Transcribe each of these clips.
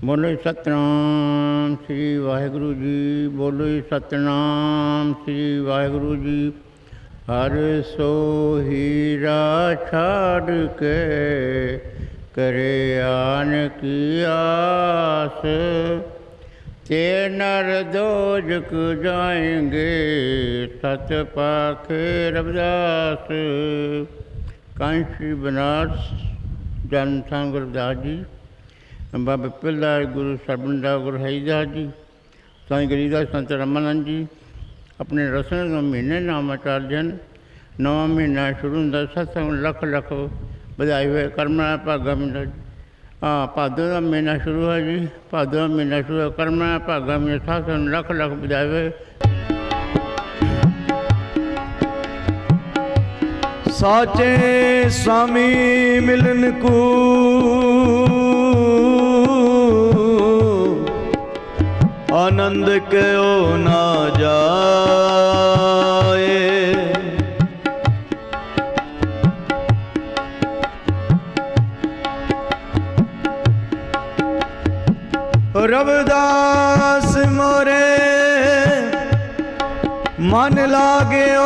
बोलो सतनाम श्री वाहिगुरु जी। बोलो सतनाम श्री वाहिगुरु जी। हर सो हीरा छाड़ के करे आन की आस, ते नर दोजक जाएंगे सत पाखे रविदास। कांशी बनारस जन था गुरदास जी, बाबा पिल्लार गुरु सरबंदा गुरु हरिदास जी, साईं गरीदास संत रामानंद जी अपने रसन का महीने नाम आचार्य हैं। नवा महीना शुरू होंगे सत्संग लख लख बधाई हुए कर्मना भागा महीना। हाँ भादों का महीना शुरू है जी, भादों का महीना शुरू है, कर्मना भागा महीना सत्संग लख लख बधाई हुए। साचे स्वामी मिलन को आनंद क्यों ना जाए। रविदास मोरे मन लागे ओ,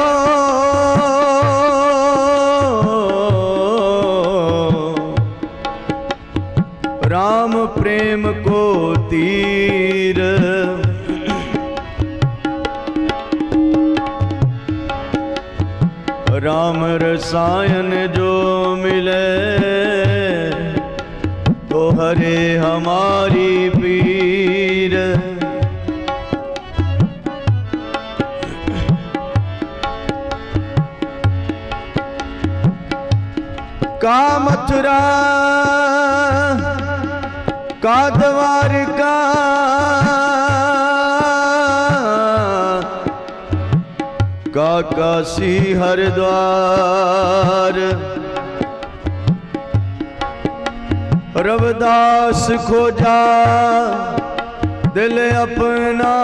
राम प्रेम को तीर। राम रसायन जो मिले तो हरे हमारी पीर। का मथुरा का द्वारका का काशी हरिद्वार। रविदास खोजा दिल अपना,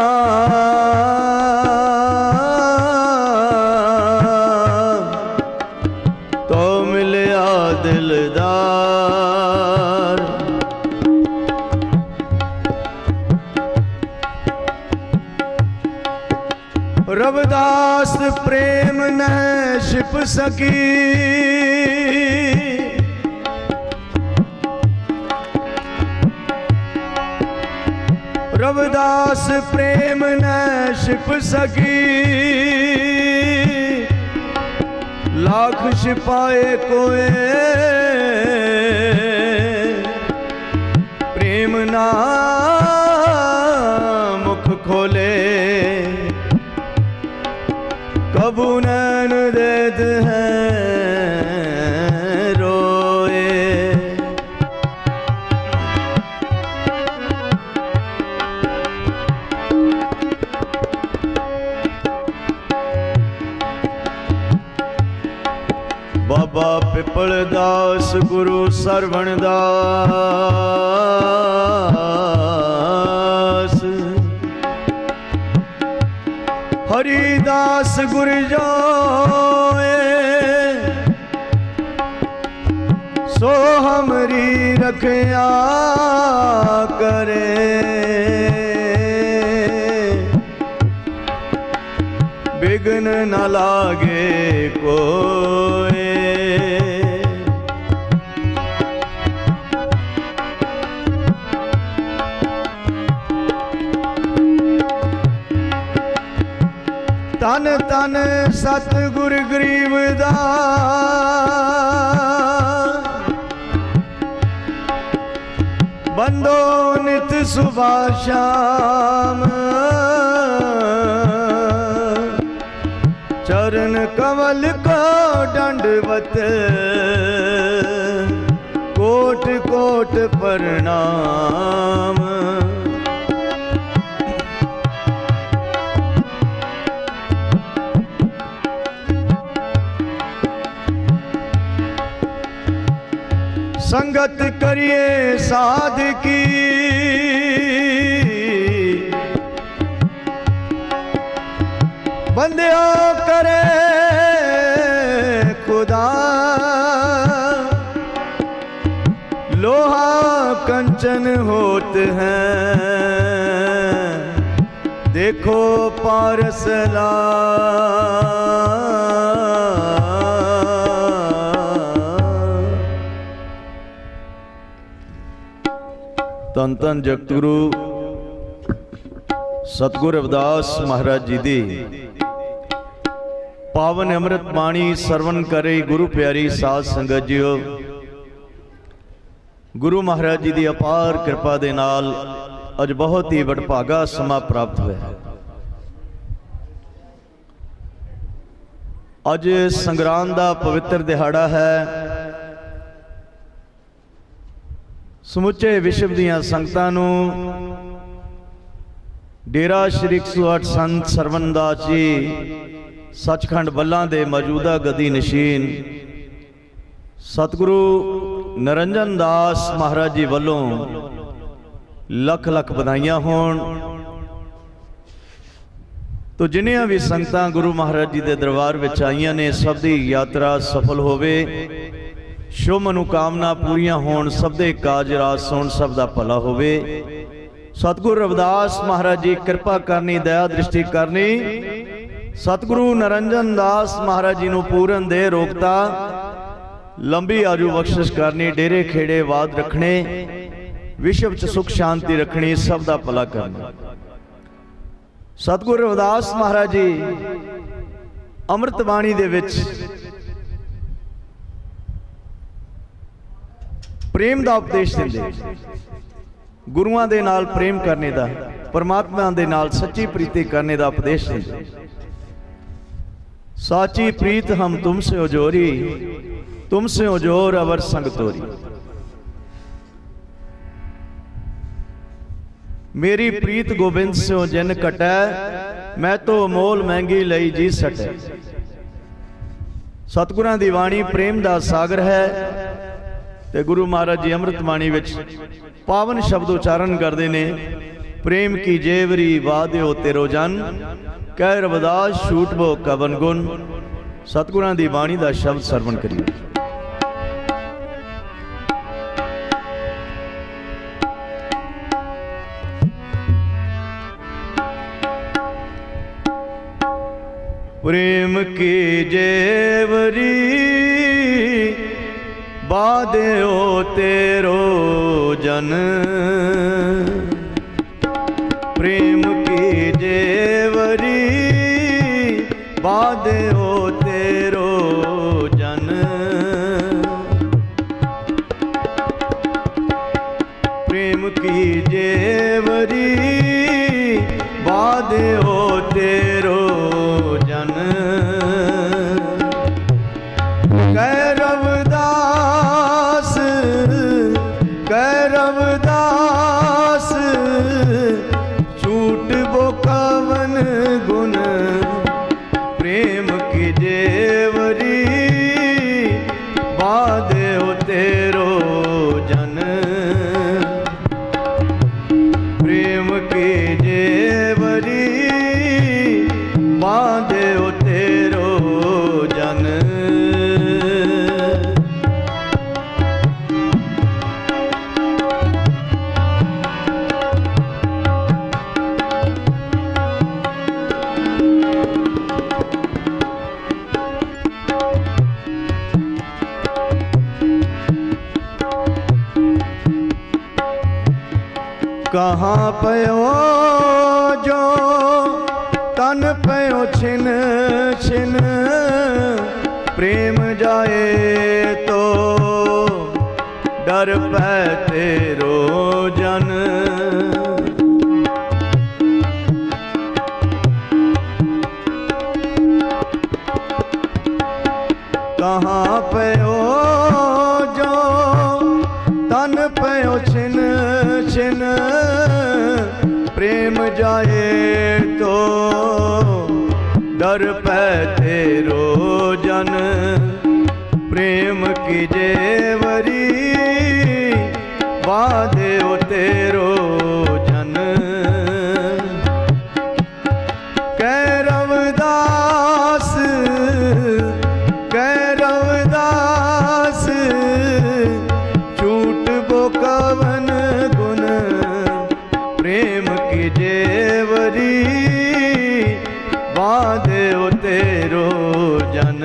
तो मिलया दिलदार। रविदास प्रेम न छिप सकी, रविदास प्रेम न छिप सकी। लाख छिपाए कोए प्रेम ना मुख खोले। कबू नैन देत हैं रोए। बाबा पिपल दास गुरु सरवण दास, हरिदास गुरु जोए सो हमरी रखया करे। बिघ्न न लागे कोई, तन तन सतगुर गरीबदास। बंदो नित सुबह शाम, चरण कमल को दंडवत कोट कोट प्रणाम। संगत करिए साध की, बंदियों करे खुदा। लोहा कंच कांचन होत हैं, देखो पारस धन धन जगत गुरु सतगुर रविदास महाराज जी दी पावन अमृत बाणी सरवण करे गुरु प्यारी साध संगत जियो। गुरु महाराज जी की अपार कृपा दे नाल अज बहुत ही वडभागा समा प्राप्त होया। अज संगरांद का पवित्र दिहाड़ा है। समुचे विश्व दीयां संगतां नूं डेरा श्री 108 संत सरवण दास जी सचखंड बल्लां दे मौजूदा गदी नशीन सतगुरु नरंजन दास महाराज जी वालों लख लख बधाइयां होण। तो जिन्नियां भी संगतां गुरु महाराज जी के दरबार विच आईयां ने सब दी यात्रा सफल होवे, शुभ मनोकामना पूरियां होण, सब दे काज रास होण, सब दा भला होवे। सतगुरु रविदास महाराज जी कृपा करनी, दया दृष्टि करनी। सतगुरु नरंजन दास महाराज जी नूं पूरन दे रोकता, लंबी आयु बख्शिश करनी, डेरे खेड़े वाद रखने, विश्व च सुख शांति रखनी, सब दा भला करना। सतगुरु रविदास महाराज जी अमृत बाणी दे विच प्रेम दा उपदेश दिंदे, गुरुआं दे नाल प्रेम करने दा, परमात्मा दे नाल सच्ची प्रीति करने दा उपदेश दिंदे। साची प्रीत हम तुमसे उजोरी, तुमसे उजोर अवर संग तोरी। मेरी प्रीत गोबिंद से जिन कटै, मैं तो मोल महंगी लई जी सटै। सतगुरां दी वाणी प्रेम दा सागर है। ते गुरु महाराज जी अमृत बाणी विच पावन शब्द उच्चारण करते ने। प्रेम की जेवरी वाद्यो तेरो जन, कह रविदास छूट बो कवन गुण। सतगुरां दी वाणी दा शब्द सरवण करिए। प्रेम की जेवरी बाध्यो तेरो जन, प्रेम की जेवरी बाध्यो तेरो जन। प्रेम की जेवरी बाध्यो तेरो जन। कह रविदास, कह रविदास, छूट बो कवन गुण। प्रेम की जेवरी बाध्यो तेरो जन। प्रेम की जेवरी बाध्यो तेरो जन। कहाँ पयो जो तन पयो छिन छिन। प्रेम जाए तो डर पै तेरो जन। कहाँ पयो जो तन पयो छिन छिन। प्रेम जाए तो डर पै तेरो जन। प्रेम की जेवरी बाध्यो तेरो जन। कह रविदास, कह रविदास, छूट बो कवन प्रेम की जेवरी बांधे तेरो जन।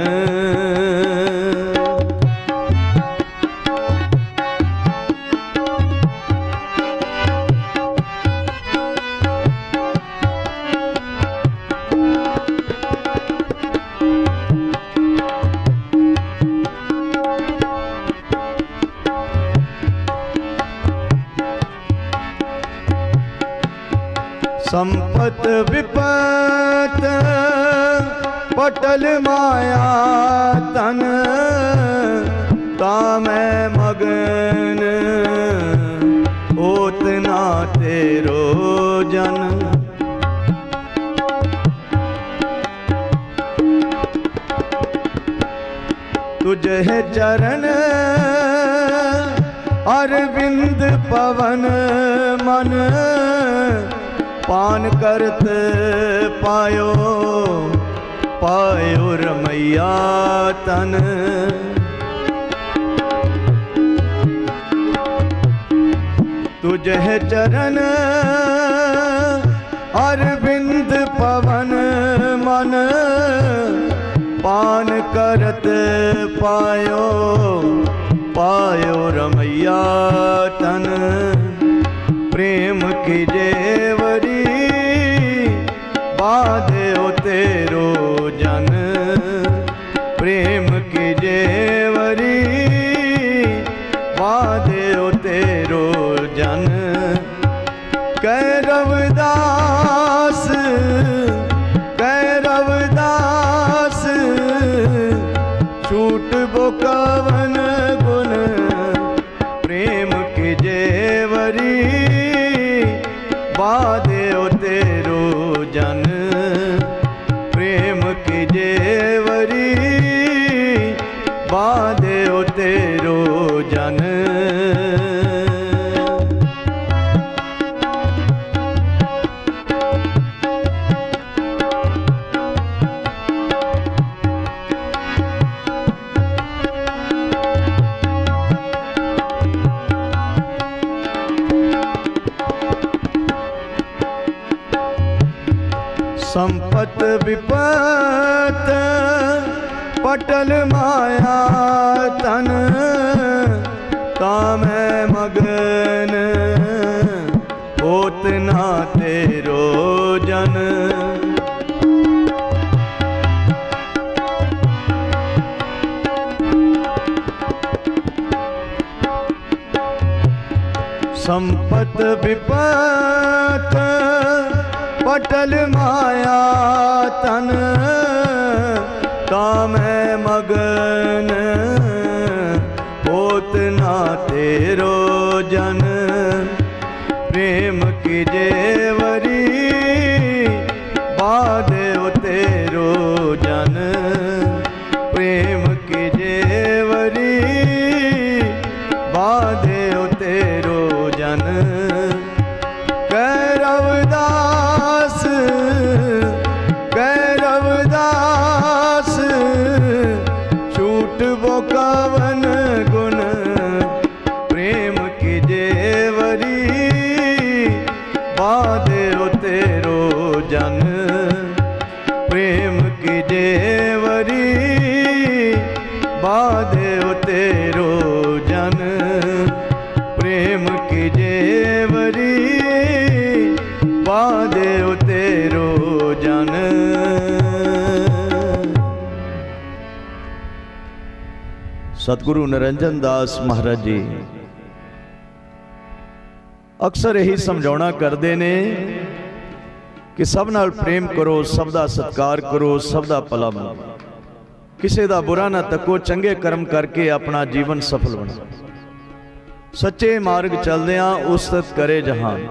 संपत विपत पटल माया तन, तामै मगन होत ना तेरो जन। तुझे चरण अरविंद पवन मन, पान करत पायो पायो रमैया तन। तुझे चरण अरविंद पवन मन, पान करत पायो पायो रमैया तन। प्रेम की जेवरी बांधे तेरो जन, प्रेम की जेवरी बांधे तेरो जन। कैरवदास कैरवदास छूट बो कवन गुण, प्रेम की जेवरी बांधे तेरो जन। प्रेम की जेवरी बांधे तेरो जन। संपत विपत पटल माया तन, तामै मगन होत ना तेरो जन। संपत विपत पटल माया तन, तामै मगन होत ना तेरो जन। प्रेम की जेवरी बांधे तेरो जन, प्रेम की जेवरी बांधे तेरो जन। कैरवदास कैरवदास छूट बो कवन गुण, प्रेम की जेवरी बांधे तेरो जन। प्रेम की जेवरी बांधे तेरो जन। प्रेम की जेवरी बांधे तेरो जन। सतगुरु निरंजन दास महाराज जी अक्सर यही समझाउणा करते ने कि सब नाल प्रेम करो, सब दा सत्कार करो, सब दा भला मनो, किसी दा बुरा ना तको, चंगे कर्म करके अपना जीवन सफल बनाओ। सच्चे मार्ग चलदियां उस्तत करे जहान,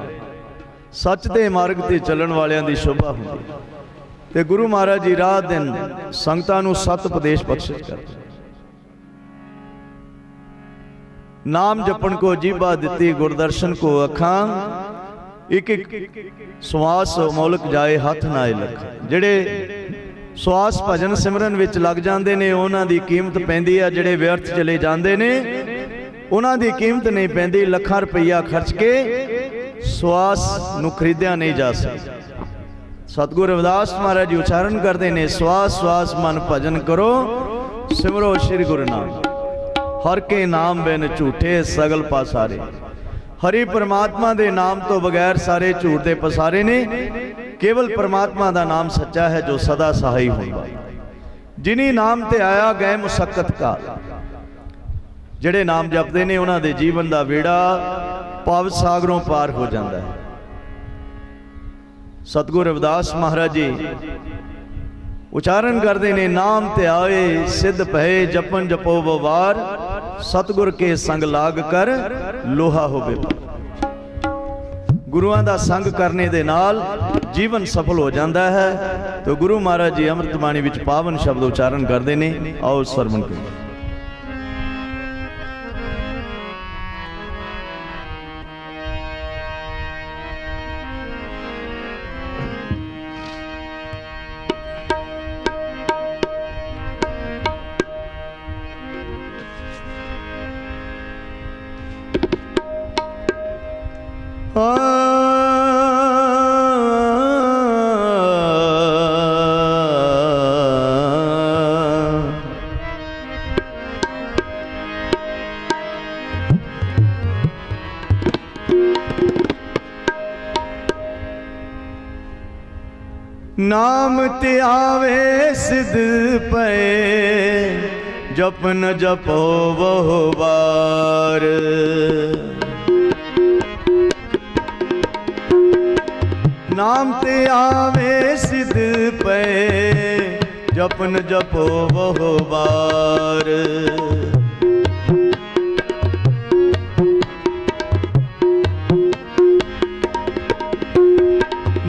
सच दे मार्ग ते चलन वालियां दी शोभा हुंदी। ते गुरु महाराज जी रात दिन संगतां नूं सत उपदेश बख्शिश करदे। नाम जपन को जीभा दिती, गुरदर्शन को अखां, एक एक सुआस मौलक जाए हथ नाए लखा। जेड़े सुआस भजन सिमरन विच लग जांदे ने उन्हां दी कीमत पैंदी आ, जेड़े व्यर्थ चले जांदे ने उन्हां दी कीमत नहीं पैंदी। लखां रुपया खर्च के ਸਵਾਸ ਨੂੰ ਖਰੀਦਿਆ ਨਹੀਂ ਜਾ ਸਕਦਾ। ਸਤਿਗੁਰੂ ਰਵਿਦਾਸ ਮਹਾਰਾਜ ਜੀ ਉਚਾਰਨ ਕਰਦੇ ਨੇ, ਸਵਾਸ ਸਵਾਸ ਮਨ ਭਜਨ ਕਰੋ, ਸਿਮਰੋ ਸ੍ਰੀ ਗੁਰੂ ਨਾਨਕ। ਹਰ ਕੇ ਨਾਮ ਬਿਨ ਝੂਠੇ ਸਗਲ ਪਾਸਾਰੇ। ਹਰੀ परमात्मा ਦੇ ਨਾਮ ਤੋਂ ਬਗੈਰ ਸਾਰੇ ਝੂਠ ਦੇ ਪਸਾਰੇ ਨੇ। ਕੇਵਲ परमात्मा ਦਾ ਨਾਮ ਸੱਚਾ ਹੈ ਜੋ ਸਦਾ ਸਹਾਈ ਹੁੰਦਾ। ਜਿਨੀ ਨਾਮ ਤੇ ਆਇਆ ਗਏ ਮੁਸੱਕਤ ਕਾਲ। ਜਿਹੜੇ ਨਾਮ ਜਪਦੇ ਨੇ ਉਹਨਾਂ ਦੇ ਜੀਵਨ ਦਾ ਵੇੜਾ ਭਵ ਸਾਗਰੋਂ ਪਾਰ ਹੋ ਜਾਂਦਾ ਹੈ। ਸਤਿਗੁਰੂ ਰਵਿਦਾਸ ਮਹਾਰਾਜ ਜੀ ਉਚਾਰਨ ਕਰਦੇ ਨੇ, ਨਾਮ ਤੇ ਆਏ ਸਿੱਧ ਭਏ ਜਪਨ ਜਪੋ ਬਵਾਰ, ਸਤਿਗੁਰ ਕੇ ਸੰਗ ਲਾਗ ਕਰ ਲੋਹਾ ਹੋਵੇ। ਗੁਰੂਆਂ ਦਾ ਸੰਗ ਕਰਨੇ ਦੇ ਨਾਲ ਜੀਵਨ ਸਫਲ ਹੋ ਜਾਂਦਾ ਹੈ। ਤੇ ਗੁਰੂ ਮਹਾਰਾਜ ਜੀ ਅੰਮ੍ਰਿਤ ਬਾਣੀ ਵਿੱਚ ਪਾਵਨ ਸ਼ਬਦ ਉਚਾਰਨ ਕਰਦੇ ਨੇ, ਆਓ ਸਰਵਣ ਕਰੋ। नाम ते आवे सिद्ध पए जपन जपो बहु बार। नाम ते आवे सिद्ध पए जपन जपो बहु बार।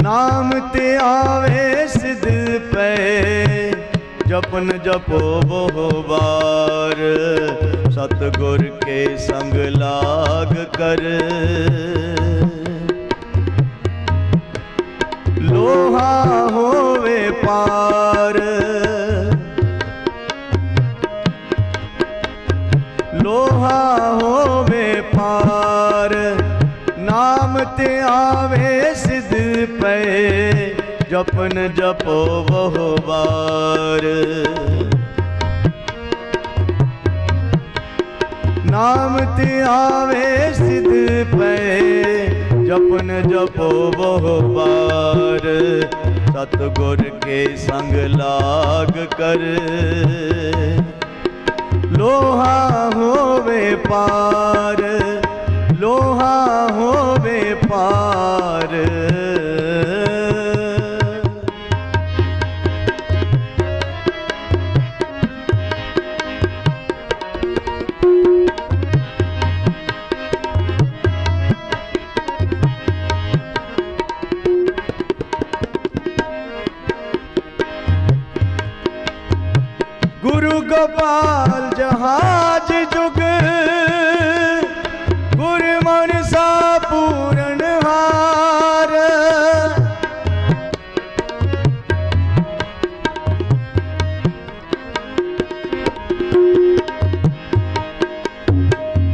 नाम ते आवे सिद्ध पए जपन जपो बहु बार। सतगुर के संग लाग कर लोहा होवे पार। लोहा होवे पार। नाम ते आवे सिद्ध पए जपन जपो बहु बार। नाम ते आवे सिद्ध पए जपन जपो बहु बार। सतगुर के संग लाग कर लोहा होवे पार। लोहा होवे पार। गुरु गोपाल जहाज जुग गुरु मनसा पूरन हार।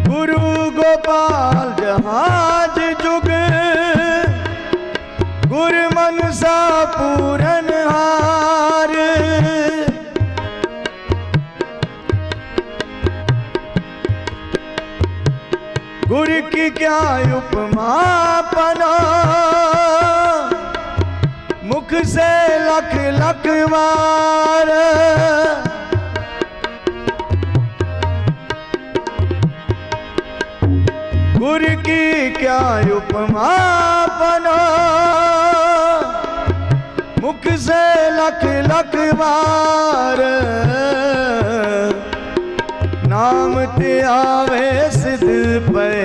गुरु गोपाल जहाज जुग गुरु मनसा पूरन हार। गुरु की क्या उपमा पना मुख से लख लख वार। गुरु की क्या उपमा पना मुख से लख लख वार। नाम ते आवे सिद्ध पए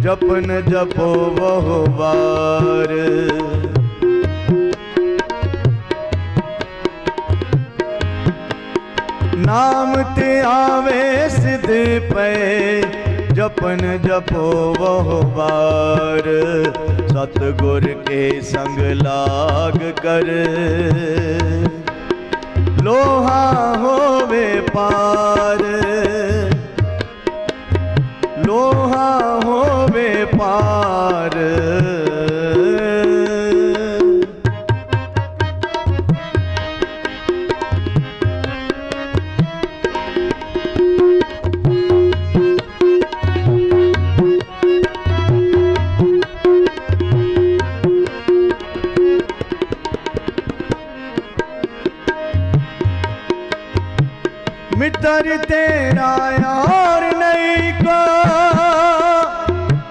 जपन जपो बहु बार। नाम ते आवे सिद्ध पए जपन जपो बहु बार। सतगुर के संग लाग कर लोहा होवे पार। लोहा होवे पार। मित्र तेरा और नहीं को,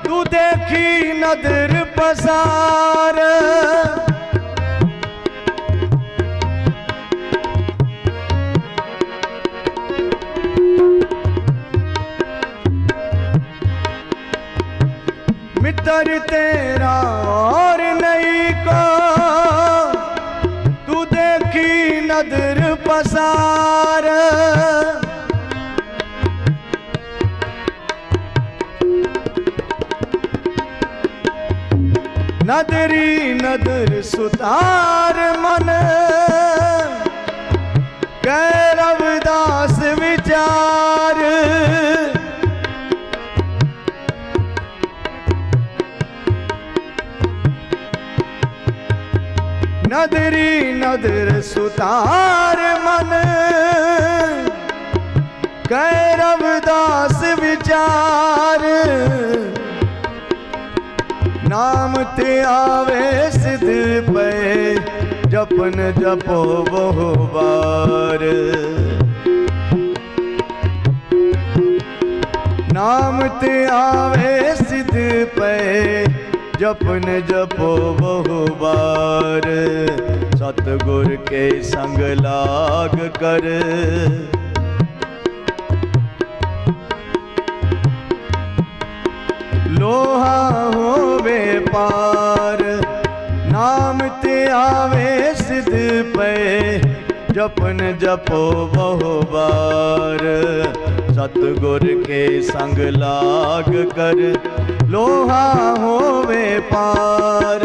तू देखी नदर पसार। मित्र तेरा और नहीं को, तू देखी नदर पसार। नदरी नदर सुतार मन, कै रविदास विचार। नदरी नदर सुतार मन, कै रविदास विचार। नाम ते आवे सिद्ध पे, जपन जपो बहु बार। नाम ते आवे सिद्ध पे, जपन जपो बहु बार। सतगुर के संग लाग कर, लोहा होवे पार। नाम ते आवे सिद्ध पे, जपन जपो बहु बार। सतगुर के संग लाग कर, लोहा होवे पार।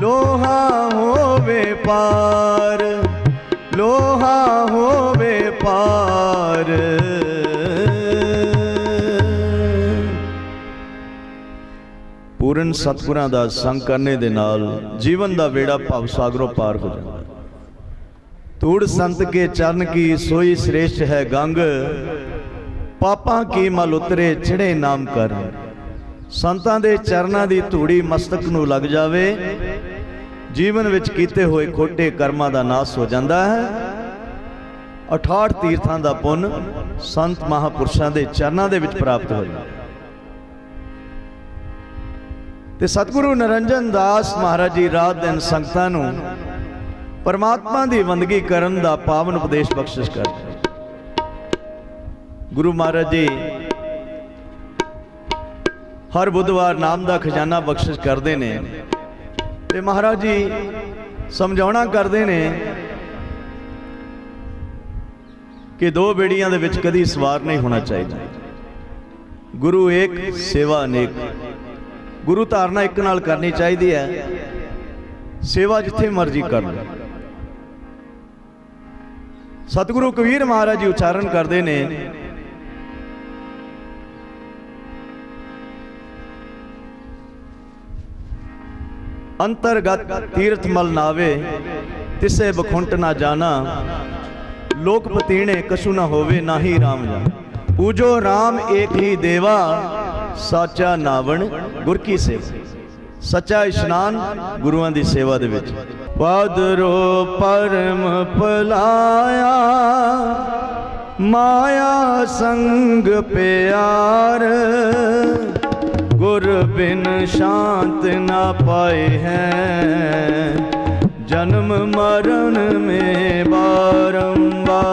लोहा होवे पार, लोहा होवे पार। पूर्ण सतगुरां दा संग करने दे नाल जीवन दा बेड़ा भव सागरों पार हो जाता। धूड़ संत के चरण की सोई श्रेष्ठ है गंग, पापां की मल उतरे छिड़े नाम कर। संतां दे चरनां दी धूड़ी मस्तक नूं लग जावे, जीवन विच कीते होए खोटे कर्मां दा नाश हो जाता है। 68 तीर्थां दा पुन संत महापुरुषां दे चरनां दे विच प्राप्त हो जाता। ते सतगुरु निरंजन दास महाराज जी रात दिन संगतां नूं परमात्मा दी बंदगी करन दा पावन उपदेश बख्शिश करदे। गुरु महाराज जी हर बुधवार नाम दा खजाना बख्शिश करते ने, ते महाराज जी समझाउणा करते ने कि दो बेड़ियां दे विच कदी सवार नहीं होना चाहिए। गुरु एक, सेवा अनेक। गुरु धारना एक नाल करनी चाहिए है, सेवा जिथे मर्जी कर लो। सतगुरु कबीर महाराज जी उच्चारण करते ने, अंतरगत तीर्थ मल नावे, तिसे बखुंट ना जाना। लोक पतीणे कछु ना होवे, ना ही राम जाना। पूजो राम एक ही देवा, साचा नावण गुर की सेवा। सच्चा इशनान गुरुआं दी सेवा दे विच। पादरो परम पलाया, माया संग प्यार। गुर बिन शांत ना पाए हैं, जन्म मरण में बारंबार।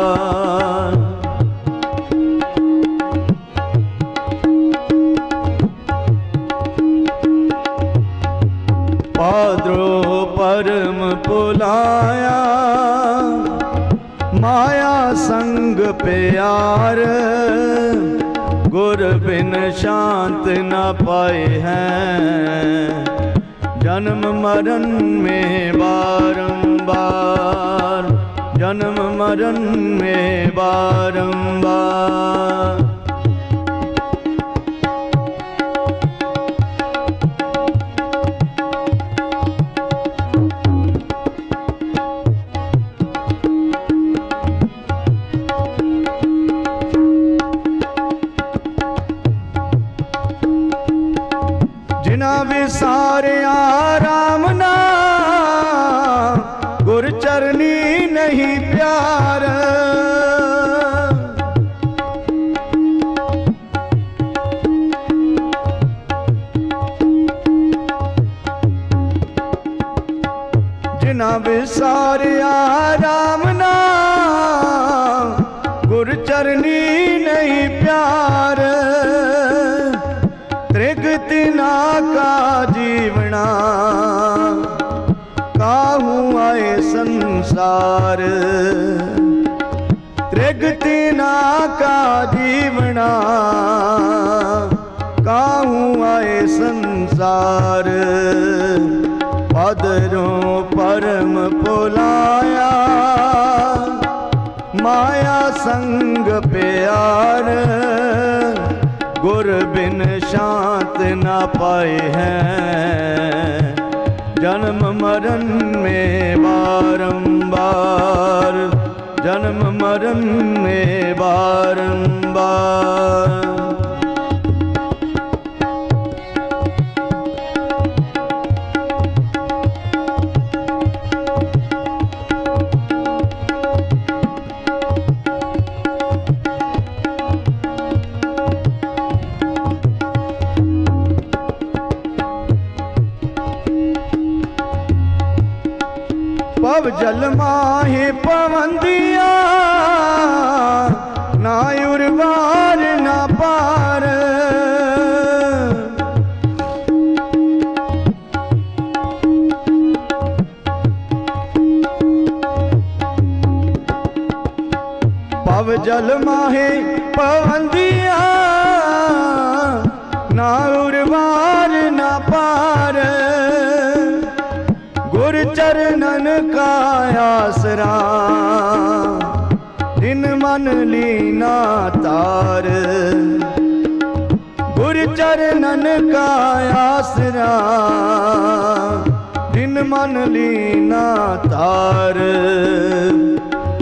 पादरो परम पुलाया, माया संग प्यार। गुर बिन शांत न पाए हैं, जन्म मरण में बारंबार। जन्म मरण में बारंबार। जिना विसारिया राम नाम, गुर चरनी नहीं प्यार। ना विसारिया राम नाम, गुर चरनी नहीं प्यार। त्रिग तिना का जीवना, काहू आए संसार। त्रिग तिना का जीवना, काहू आए संसार। पदरों परम पुलाया, माया संग प्यार। गुर बिन शांत न पाए हैं, जन्म मरण में बारंबार। जन्म मरण में बारंबार। पव जल माहे पवन दिया, ना उर्वार ना पार। पव जल माहे पवन दिया, ना उर्वार ना पार। गुर चरणन का आसरा, दिन मन लीना तार। गुर चरणन का आसरा, दिन मन लीना तार।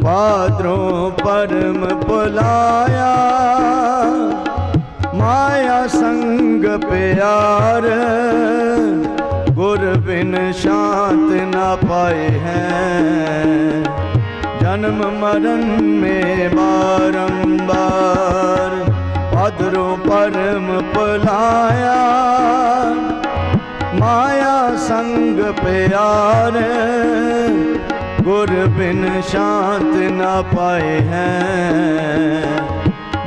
पादरों परम पुलाया, माया संग प्यार। गुर बिन शांत न पाए हैं, जन्म मरण में बारंबार। पदरों परम पुलाया, माया संग प्यार। गुर बिन शांत न पाए हैं,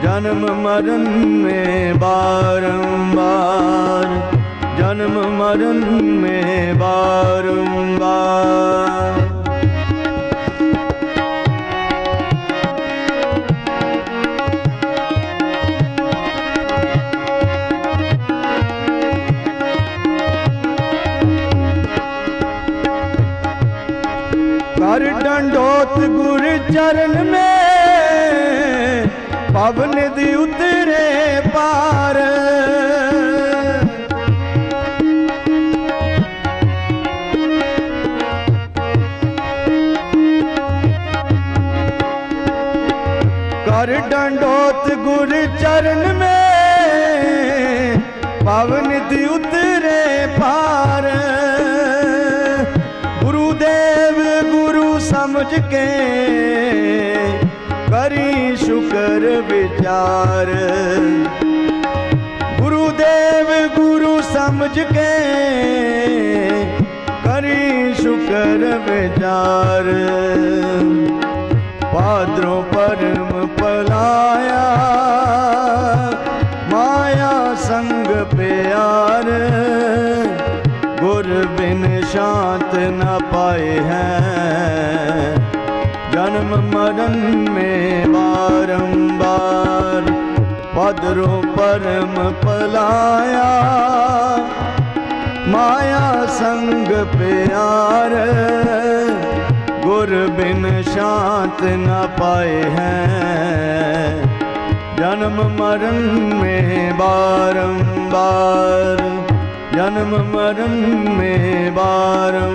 जन्म मरण में बारंबार। जन्म मरण में बारंबार। कर दंडोत गुर चरण में, पवन दी उतरे पार। कर दंडोत गुर चरण में, पवन दी उतरे पार। गुरुदेव गुरु समझ के, करी शुक्र विचार। गुरुदेव गुरु समझ के, करी शुक्र विचार। पादरों परम पलाया, माया संग प्यार। गुर बिन शांत न पाए हैं, जन्म मरण में बारंबार। पदरों परम पलाया, माया संग प्यार। गुर बिन शांत न पाए हैं, जन्म मरण में बारंबार। जन्म मरण में बारंबार।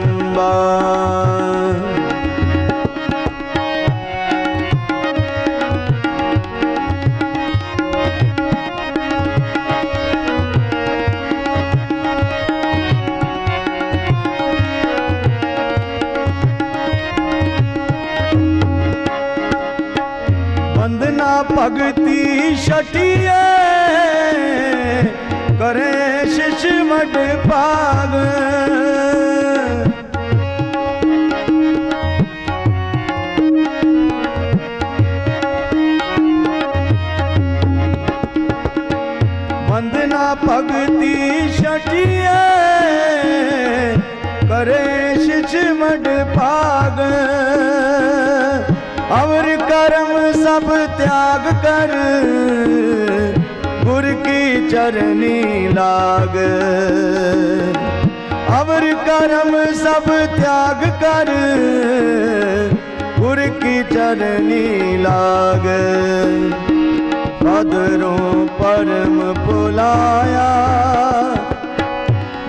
वंदना भगती छटिए, करे शिष मड पाग। करे शिचमढ़ पाग, अवर कर्म सब त्याग कर, गुर की चरनी लाग। अवर कर्म सब त्याग कर, गुर की चरनी लाग। पदरों परम पुलाया,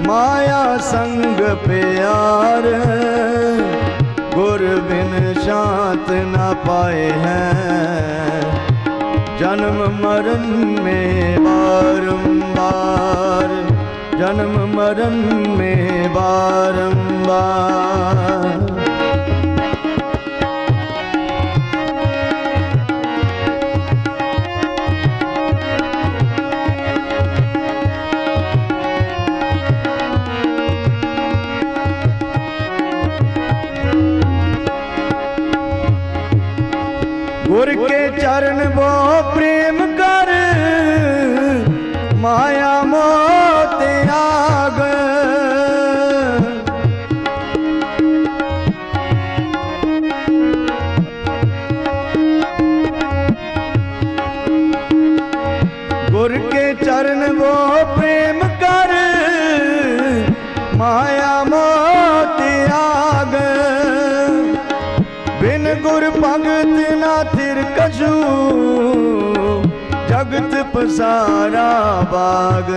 माया संग प्यार, गुर बिन शांत न पाए हैं, जन्म मरण में बारंबार, जन्म मरण में बारंबार। गुर के चरण वो प्रेम कर, माया मोह त्याग। गुर के चरण वो प्रेम कर, माया मोह त्याग। बिन गुर भगत ना थिर कछु, जगत पसारा बाग।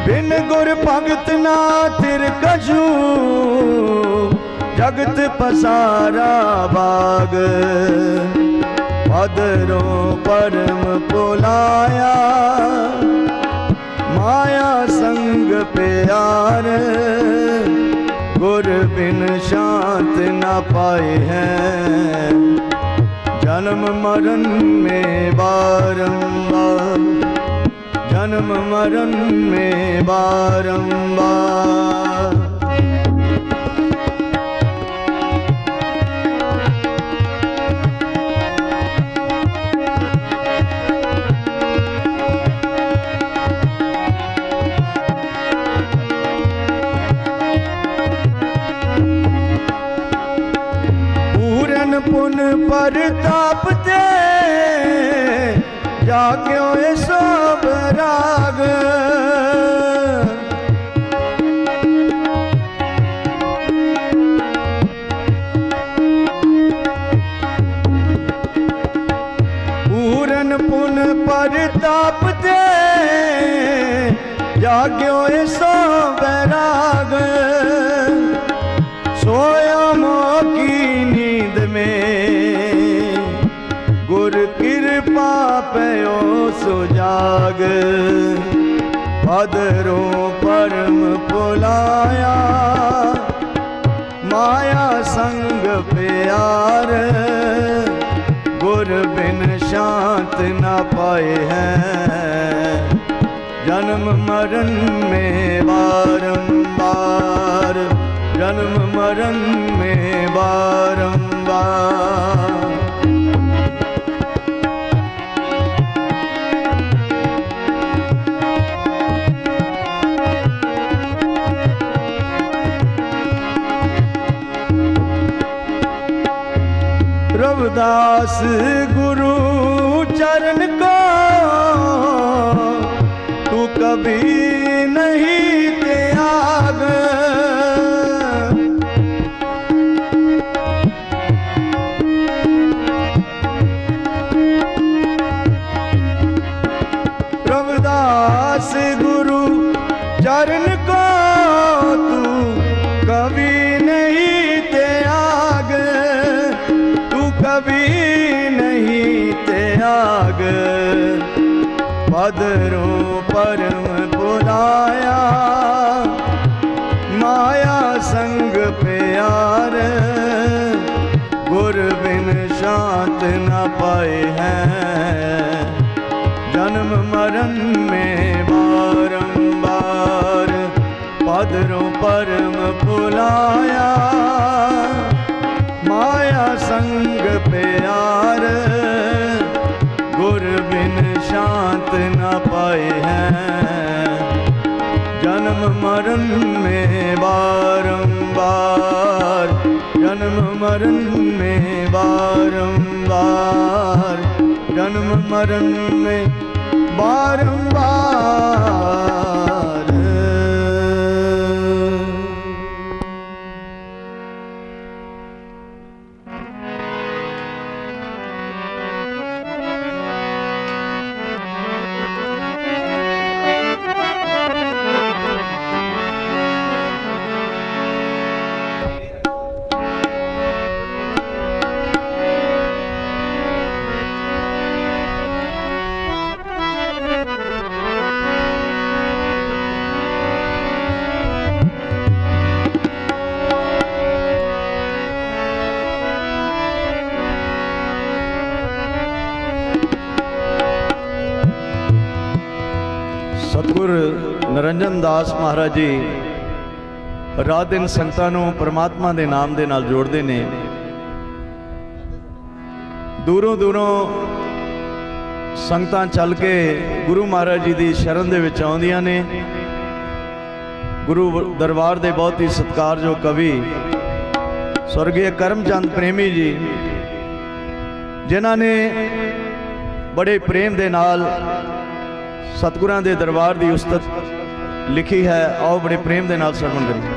बिन गुर भगत ना थिर कछु, जगत पसारा बाग। पदरों परम पुलाया, माया संग प्यार, गुर बिन शांत न पाए हैं, जन्म मरण में बारंबार, जन्म मरण में बारंबार। पुन परताप ते, जाग्यो सब राग। पूरन पुन परताप ते, जाग्यो सब राग। सोया मोह की नींद में, गुर कृपा पयो सुजाग। पदरों परम पुलाया, माया संग प्यार, गुर बिन शांत न पाए हैं, जन्म मरण में बारंबार, जन्म मरण में बारंबार। रविदास गुरु चरण को तू कभी नहीं त्याग। रविदास गुरु चरण को तू कभी नहीं त्याग, तू कभी नहीं त्याग। पदरों परम बुलाया, माया संग प्यार, गुर बिन शांत न पाए हैं, जन्म मरण में बारंबार। पदरों परम बुलाया, माया संग प्यार, गुर बिन शांत न पाए हैं, जन्म मरण में बारंबार, जन्म मरण में बारंबार, जन्म मरण में बारंबार। सतगुर नरंजन दास महाराज जी रात दिन संगतां नूं परमात्मा दे नाम दे नाल जोड़दे ने। दूरों दूरों संगतां चल के गुरु महाराज जी दी शरण दे विच आउंदियां ने। गुरु दरबार दे बहुत ही सत्कारयोग कवि स्वर्गीय करमचंद प्रेमी जी, जिन्हां ने बड़े प्रेम दे नाल सतगुरां दे दरबार दी उस्तत लिखी है। आओ बड़े प्रेम दे नाल श्रवण करिए।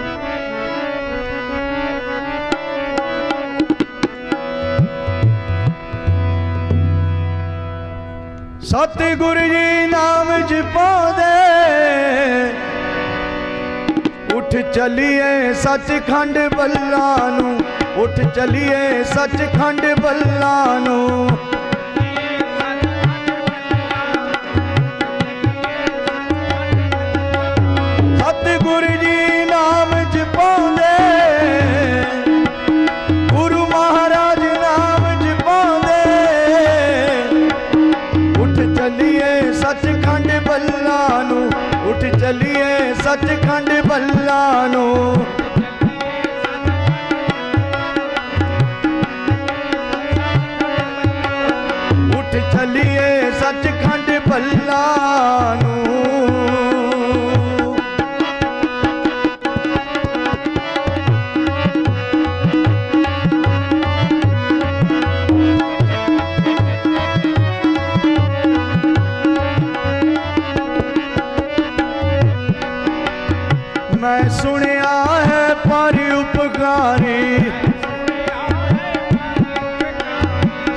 सतगुरु जी नाम जपांदे उठ चलिए सचखंड बल्ला नूं, उठ चलिए सचखंड बल्ला नूं। सतगुरु जी नाम जपांदे, गुरु महाराज नाम जपांदे, उठ चलिए सचखंड बल्ला नूं, उठ चलिए सचखंड बल्ला नूं। उठ चलिए सचखंड बल्ला नूं। मैं सुनिया है पर उपकारी,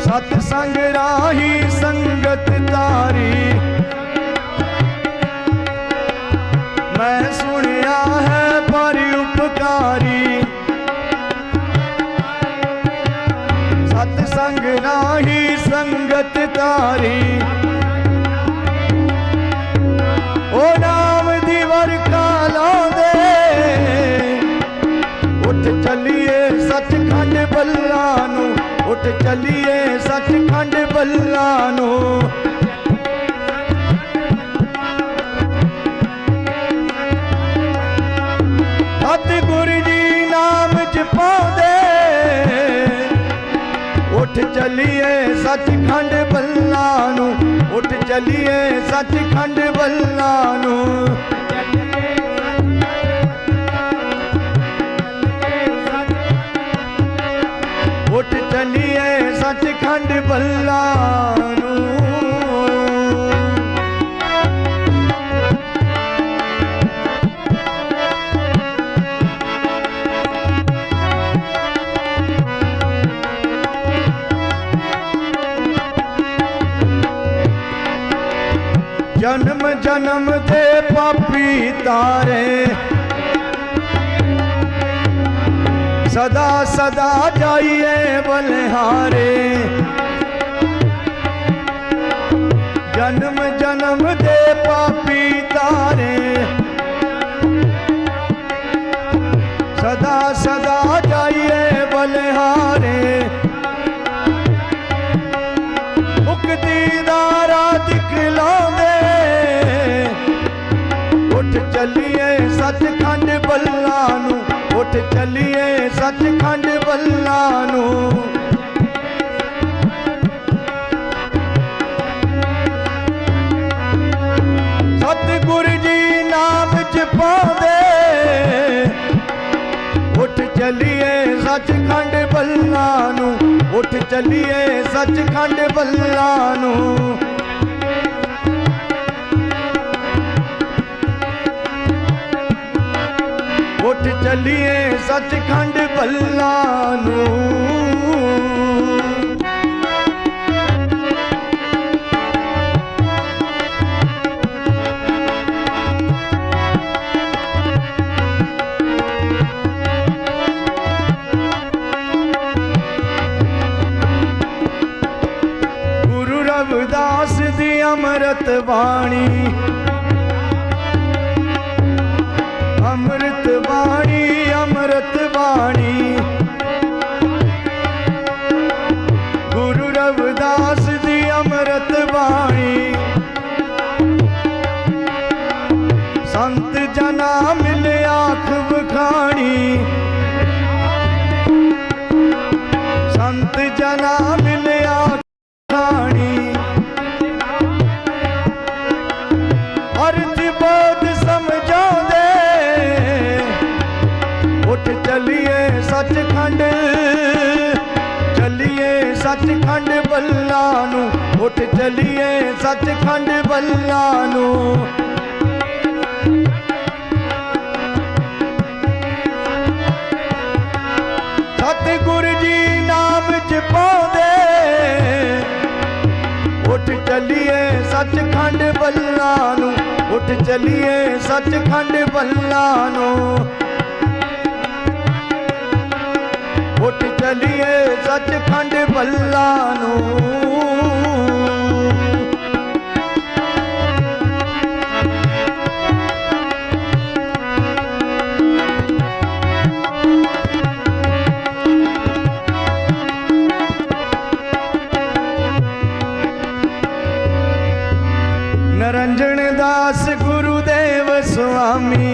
सतसंग राही संगत तारी। मैं सुनिया है पर उपकारी, सतसंग राही संगत तारी। ओ नाम दिवर का लांदे, उठ चलिए सचखंड बल्ला नूं, उठ चलिए सचखंड बल्ला नूं। सतगुरु जी नाम जपांदे, उठ चलिए सचखंड बल्ला नूं, उठ चलिए सचखंड बल्ला नूं। उठ चलिए सचखंड बल्ला नूं। जन्म जन्म दे पापी तारे, सदा सदा जाइए बलिहारे। जन्म जन्म दे पापी तारे, सदा सदा जाइए बलिहारे। मुक्ति दारा दिखलांदे, उठ चलिए सचखंड बल्ला नूं, उठ चलिए सचखंड बल्ला नूं। सतगुरु जी नाम जपांदे, चलिए सचखंड बल्ला नू, उठ चलिए सचखंड बल्ला नू। उठ चलिए सचखंड बल्ला नू। गुरु रविदास दी अमृत बाणी, अमृत बाणी, अमृत बाणी। गुरु रविदास दी अमृत बाणी, संत जना मिले आँख बखानी, संत जना मिले आँख बखानी। अर्थ बोध समझो दे, उठ चलिए सचखंड, चलिए सचखंड बल्ला नू। उठ चलिए सचखंड बल्ला नू। सतगुरु जी नाम जपाओ, उठ चलिए सचखंड बल्ला नू। उठ चलिए सचखंड बल्ला नू। उठ चलिए सचखंड बल्ला नू। निरंजन दास गुरुदेव स्वामी,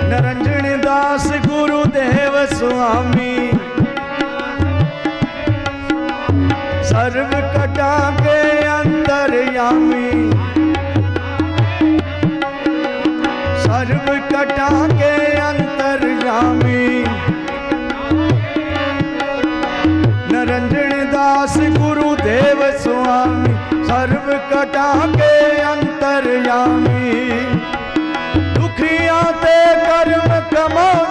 निरंजन दास गुरुदेव स्वामी। सर्व कटा के अंतर्यामी, सर्व कटा के अंतर्यामी। निरंजन दास गुरुदेव स्वामी, सर्व कटा के अंतर्यामी। दुखियां ते कर्म कमाओ,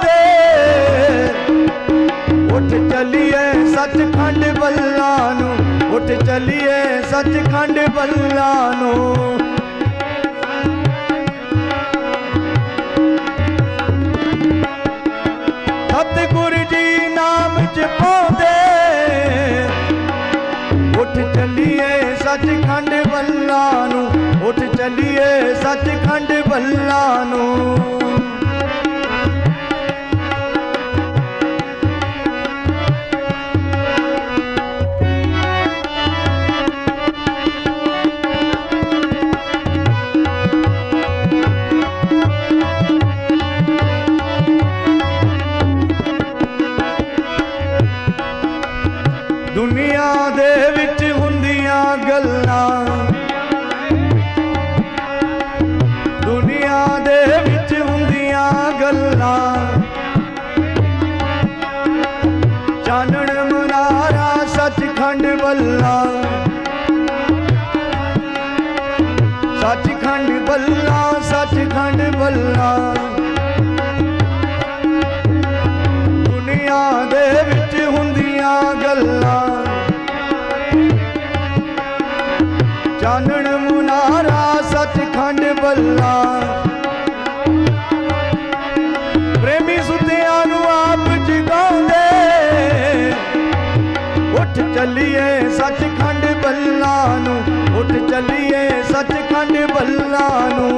उठ चलिए सचखंड बल्ला नू। उठ चलिए सचखंड बल्ला नू। सतगुरु जी नाम जपाओ, उठ चलिए सचखंड बल्ला नू। उठ चलिए सचखंड बल्ला नू। दुनिया दे विच हुंदियां गल्लां, दुनिया दे विच हुंदियां गल्लां। चानण मुनारा सचखंड बल्ला, सचखंड बल्ला, सचखंड बल्ला। दुनिया दे विच हुंदियां गल्लां, चानण मुनारा सचखंड बल्ला। प्रेमी सुतियां नू आप जगाउंदे, उठ चलिए सचखंड बल्ला नू। उठ चलिए सचखंड बल्ला नू।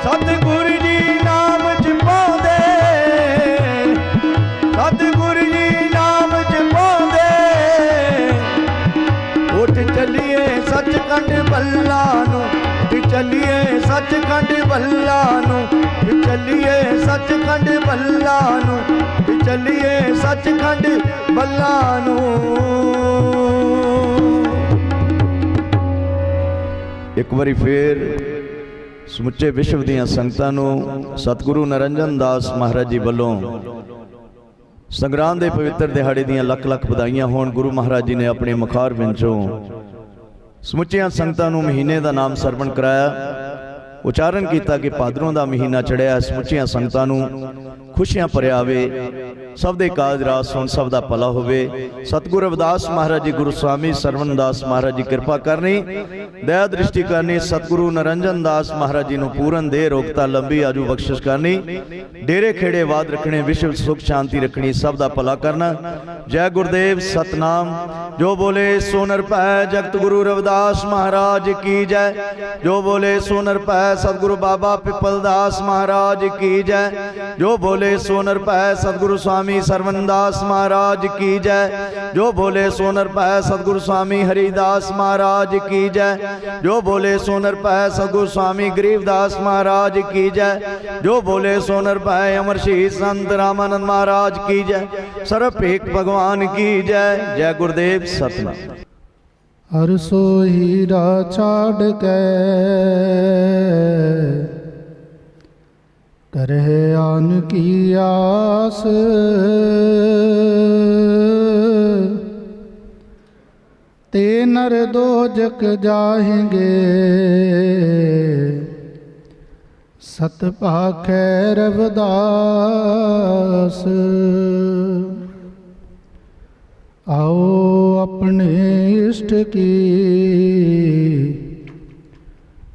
सतगुरु जी नाम जपाओ, सतगुरु जी नाम जपाओ। उठ चलिए सचखंड बल्ला नू। उठ चलिए सचखंड बल्ला नू। उठ चलिए सचखंड बल्ला नू। उठ चलिए सचखंड बल्ला नू। ਇੱਕ ਵਾਰੀ ਫੇਰ ਸਮੁੱਚੇ ਵਿਸ਼ਵ ਦੀਆਂ ਸੰਗਤਾਂ ਨੂੰ ਸਤਿਗੁਰੂ ਨਰਿੰਦਰ ਦਾਸ ਮਹਾਰਾਜ ਜੀ ਵੱਲੋਂ ਸੰਗਰਾਂਦ ਦੇ ਪਵਿੱਤਰ ਦਿਹਾੜੇ ਦੀਆਂ ਲੱਖ ਲੱਖ ਵਧਾਈਆਂ ਹੋਣ। ਗੁਰੂ ਮਹਾਰਾਜ ਜੀ ਨੇ ਆਪਣੇ ਮੁਖਾਰ ਵਿੱਚੋਂ ਸਮੁੱਚੀਆਂ ਸੰਗਤਾਂ ਨੂੰ ਮਹੀਨੇ ਦਾ ਨਾਮ ਸਰਵਣ ਕਰਾਇਆ, ਉਚਾਰਨ ਕੀਤਾ ਕਿ ਭਾਦਰੋਂ ਦਾ ਮਹੀਨਾ ਚੜਿਆ, ਸਮੁੱਚੀਆਂ ਸੰਗਤਾਂ ਨੂੰ ਖੁਸ਼ੀਆਂ ਭਰਿਆ ਆਵੇ, ਸਭ ਦੇ ਕਾਜ ਰਾਸ ਹੋਣ, ਸਭ ਦਾ ਭਲਾ ਹੋਵੇ। ਸਤਿਗੁਰੂ ਰਵਿਦਾਸ ਮਹਾਰਾਜ ਜੀ, ਗੁਰੂ ਸਵਾਮੀ ਸਰਵਣ ਦਾਸ ਮਹਾਰਾਜ ਜੀ ਕਿਰਪਾ ਕਰਨੀ, ਦਇਆ ਦ੍ਰਿਸ਼ਟੀ ਕਰਨੀ। ਸਤਿਗੁਰੂ ਨਰਿੰਦਰ ਦਾਸ ਮਹਾਰਾਜ ਜੀ ਨੂੰ ਪੂਰਨ ਦੇਹ ਰੋਗਤਾ ਲੰਬੀ ਆਜੂ ਬਖਸ਼ਿਸ਼ ਕਰਨੀ, ਡੇਰੇ ਖੇੜੇ ਬਾਦ ਰੱਖਣੇ, ਵਿਸ਼ਵ ਸੁਖ ਸ਼ਾਂਤੀ ਰੱਖਣੀ, ਸਭ ਦਾ ਭਲਾ ਕਰਨਾ। ਜੈ ਗੁਰਦੇਵ ਸਤਨਾਮ। ਜੋ ਬੋਲੇ ਸੋ ਨਰ ਭੈ, ਜਗਤ ਗੁਰੂ ਰਵਿਦਾਸ ਮਹਾਰਾਜ ਕੀ ਜੈ। ਜੋ ਬੋਲੇ ਸੋ ਨਰ ਭੈ, ਸਤਿਗੁਰੂ ਬਾਬਾ ਪਿਪਲ ਦਾਸ ਮਹਾਰਾਜ ਕੀ ਜੈ। ਜੋ ਬੋਲੇ ਸੋ ਨਰ ਭੈ, ਸਤਿਗੁਰੂ स्वामी सरवनदास महाराज की जय। जो बोले सोनर पै सतगुरु स्वामी हरिदास महाराज की जय। जो बोले सोनर पै सतगुरु स्वामी गरीबदास महाराज की जय। जो बोले सोनर पै अमर शहीद संत रामानंद महाराज की जय। सर्व एक भगवान की जय। जय गुरुदेव सतनाम। हर सोहीरा छाड़ के करह आन की आस, ते नर दोजक जाएंगे सत पाखै रविदास। आओ अपने इष्ट की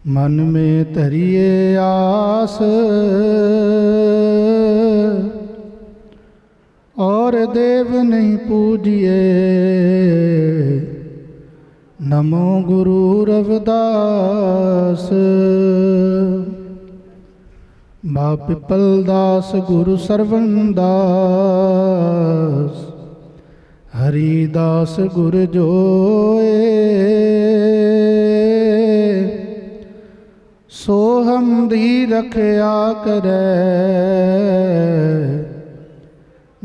मन में धरिए आस, और देव नहीं पूजिए नमो गुरु रविदास। बा पिपल दास गुरु सरवण दास, हरिदास गुर जोए। सो हमरी रखया करे,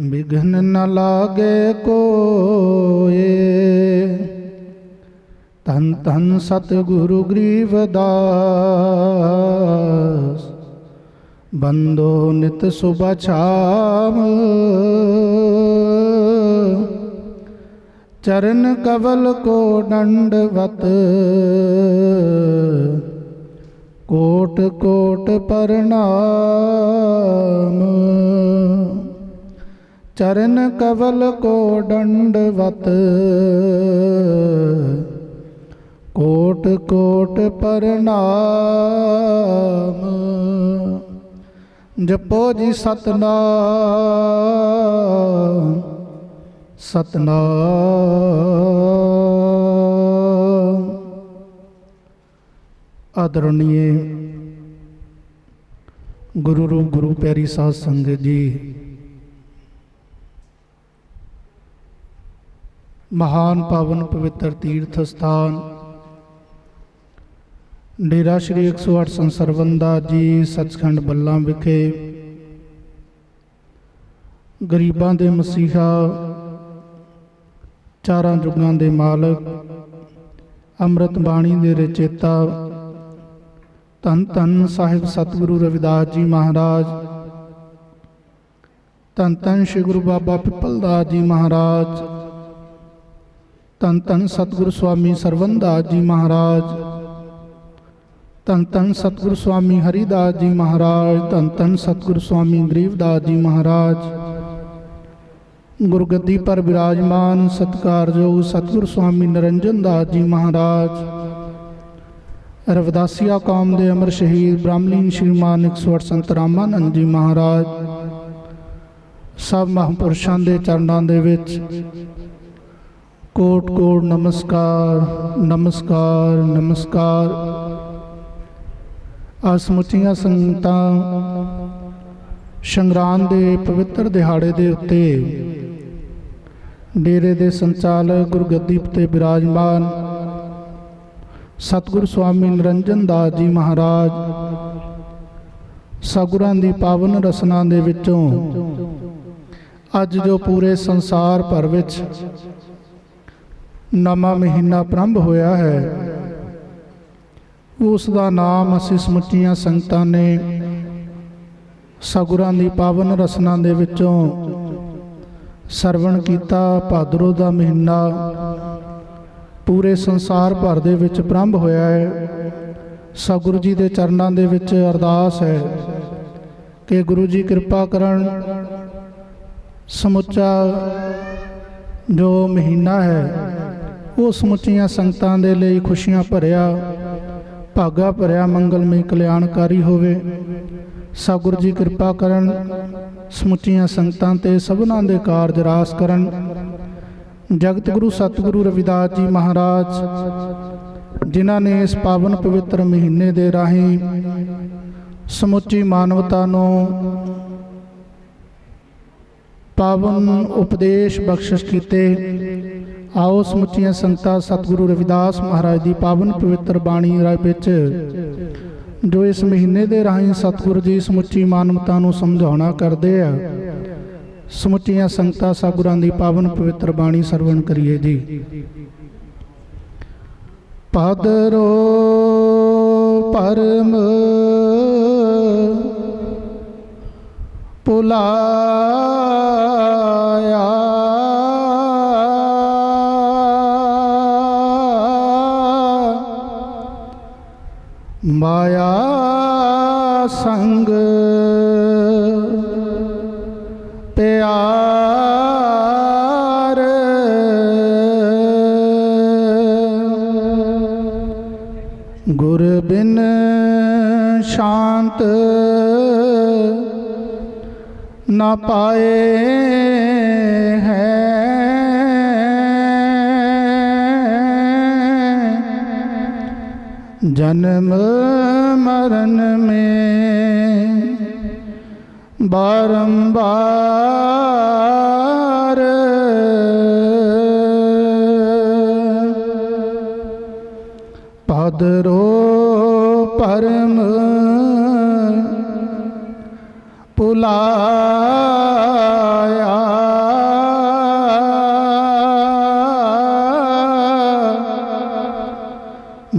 विघ्न न लागे कोए। धन धन सतगुरु गरीबदास, बंदो नित सुबह छाम। चरण कवल को दंडवत, कोट कोट प्रणाम। चरण कवल को दंडवत, कोट कोट प्रणाम। जपो जी सतनाम सतनाम। आदरणीय गुरु रूप गुरु प्यारी साध संगत जी, महान पावन पवित्र तीर्थ स्थान डेरा श्री 108 संत सरवण दास जी सचखंड बल्ला विखे गरीबां दे मसीहा, चारां जुगां दे मालक, अमृत बाणी दे रचेता धन धन साहिब सतगुरु रविदास जी महाराज, धन धन श्री गुरु बाबा पिपल दास जी महाराज, धन धन सतगुरु स्वामी सरवण दास जी महाराज, धन धन सतगुरु स्वामी हरिदास जी महाराज, धन धन सतगुरु स्वामी गरीबदास जी महाराज, गुरगद्दी पर विराजमान सत्कारयोग सतगुरु स्वामी निरंजन दास जी महाराज, रविदासिया कौम दे अमर शहीद ब्राह्मलीन श्रीमान 108 संत रामानंद जी महाराज, सब महापुरुषों के चरणों दे विच कोट कोट नमस्कार नमस्कार नमस्कार। आ समुचियां संगतां संगरांद दे पवित्र दिहाड़े दे उत्ते डेरे दे संचालक गुरगद्दी ते विराजमान सतगुरु स्वामी निरंजन दास जी महाराज, सगुरां दी पावन रसना दे विचों अज जो पूरे संसार भर विच नवा महीना प्रारंभ होया है, ਉਸ ਦਾ ਨਾਮ ਅਸੀਂ ਸਮੁੱਚੀਆਂ ਸੰਗਤਾਂ ਨੇ ਸਤਿਗੁਰਾਂ ਦੀ ਪਾਵਨ ਰਸਨਾ ਦੇ ਵਿੱਚੋਂ ਸਰਵਣ ਕੀਤਾ। ਭਾਦਰੋਂ ਦਾ ਮਹੀਨਾ ਪੂਰੇ ਸੰਸਾਰ ਭਰ ਦੇ ਵਿੱਚ ਪ੍ਰਾਰੰਭ ਹੋਇਆ ਹੈ। ਸਤਿਗੁਰੂ ਜੀ ਦੇ ਚਰਨਾਂ ਦੇ ਵਿੱਚ ਅਰਦਾਸ ਹੈ ਕਿ ਗੁਰੂ ਜੀ ਕਿਰਪਾ ਕਰਨ, ਸਮੁੱਚਾ ਜੋ ਮਹੀਨਾ ਹੈ ਉਹ ਸਮੁੱਚੀਆਂ ਸੰਗਤਾਂ ਦੇ ਲਈ ਖੁਸ਼ੀਆਂ ਭਰਿਆ, ਭਾਗਾ ਭਰਿਆ, ਮੰਗਲਮਈ, ਕਲਿਆਣਕਾਰੀ ਹੋਵੇ। ਸਤਿਗੁਰੂ ਜੀ ਕਿਰਪਾ ਕਰਨ, ਸਮੁੱਚੀਆਂ ਸੰਗਤਾਂ ਤੇ ਸਭਨਾਂ ਦੇ ਕਾਰਜ ਰਾਸ ਕਰਨ। ਜਗਤ ਗੁਰੂ ਸਤਿਗੁਰੂ ਰਵਿਦਾਸ ਜੀ ਮਹਾਰਾਜ, ਜਿਨ੍ਹਾਂ ਨੇ ਇਸ ਪਾਵਨ ਪਵਿੱਤਰ ਮਹੀਨੇ ਦੇ ਰਾਹੀਂ ਸਮੁੱਚੀ ਮਾਨਵਤਾ ਨੂੰ ਪਾਵਨ ਉਪਦੇਸ਼ ਬਖਸ਼ਿਸ਼ ਕੀਤੇ। ਆਓ ਸਮੁੱਚੀਆਂ ਸੰਗਤਾਂ ਸਤਿਗੁਰੂ ਰਵਿਦਾਸ ਮਹਾਰਾਜ ਦੀ ਪਾਵਨ ਪਵਿੱਤਰ ਬਾਣੀ ਵਿੱਚ ਜੋ ਇਸ ਮਹੀਨੇ ਦੇ ਰਾਹੀਂ ਸਤਿਗੁਰੂ ਜੀ ਸਮੁੱਚੀ ਮਾਨਵਤਾ ਨੂੰ ਸਮਝਾਉਣਾ ਕਰਦੇ ਆ, ਸਮੁੱਚੀਆਂ ਸੰਗਤਾਂ ਸਤਿਗੁਰਾਂ ਦੀ ਪਾਵਨ ਪਵਿੱਤਰ ਬਾਣੀ ਸਰਵਣ ਕਰੀਏ ਜੀ। ਭਾਦਰੋਂ ਪਰਮ ਪੁਲਾਇਆ, ਮਾਇਆ ਸੰਗ ਪਿਆਰ, ਗੁਰ ਬਿਨ ਸ਼ਾਂਤ ਨਾ ਪਾਏ ਹੈ, जन्म मरण में बारंबार, भादरो परम पुलाया,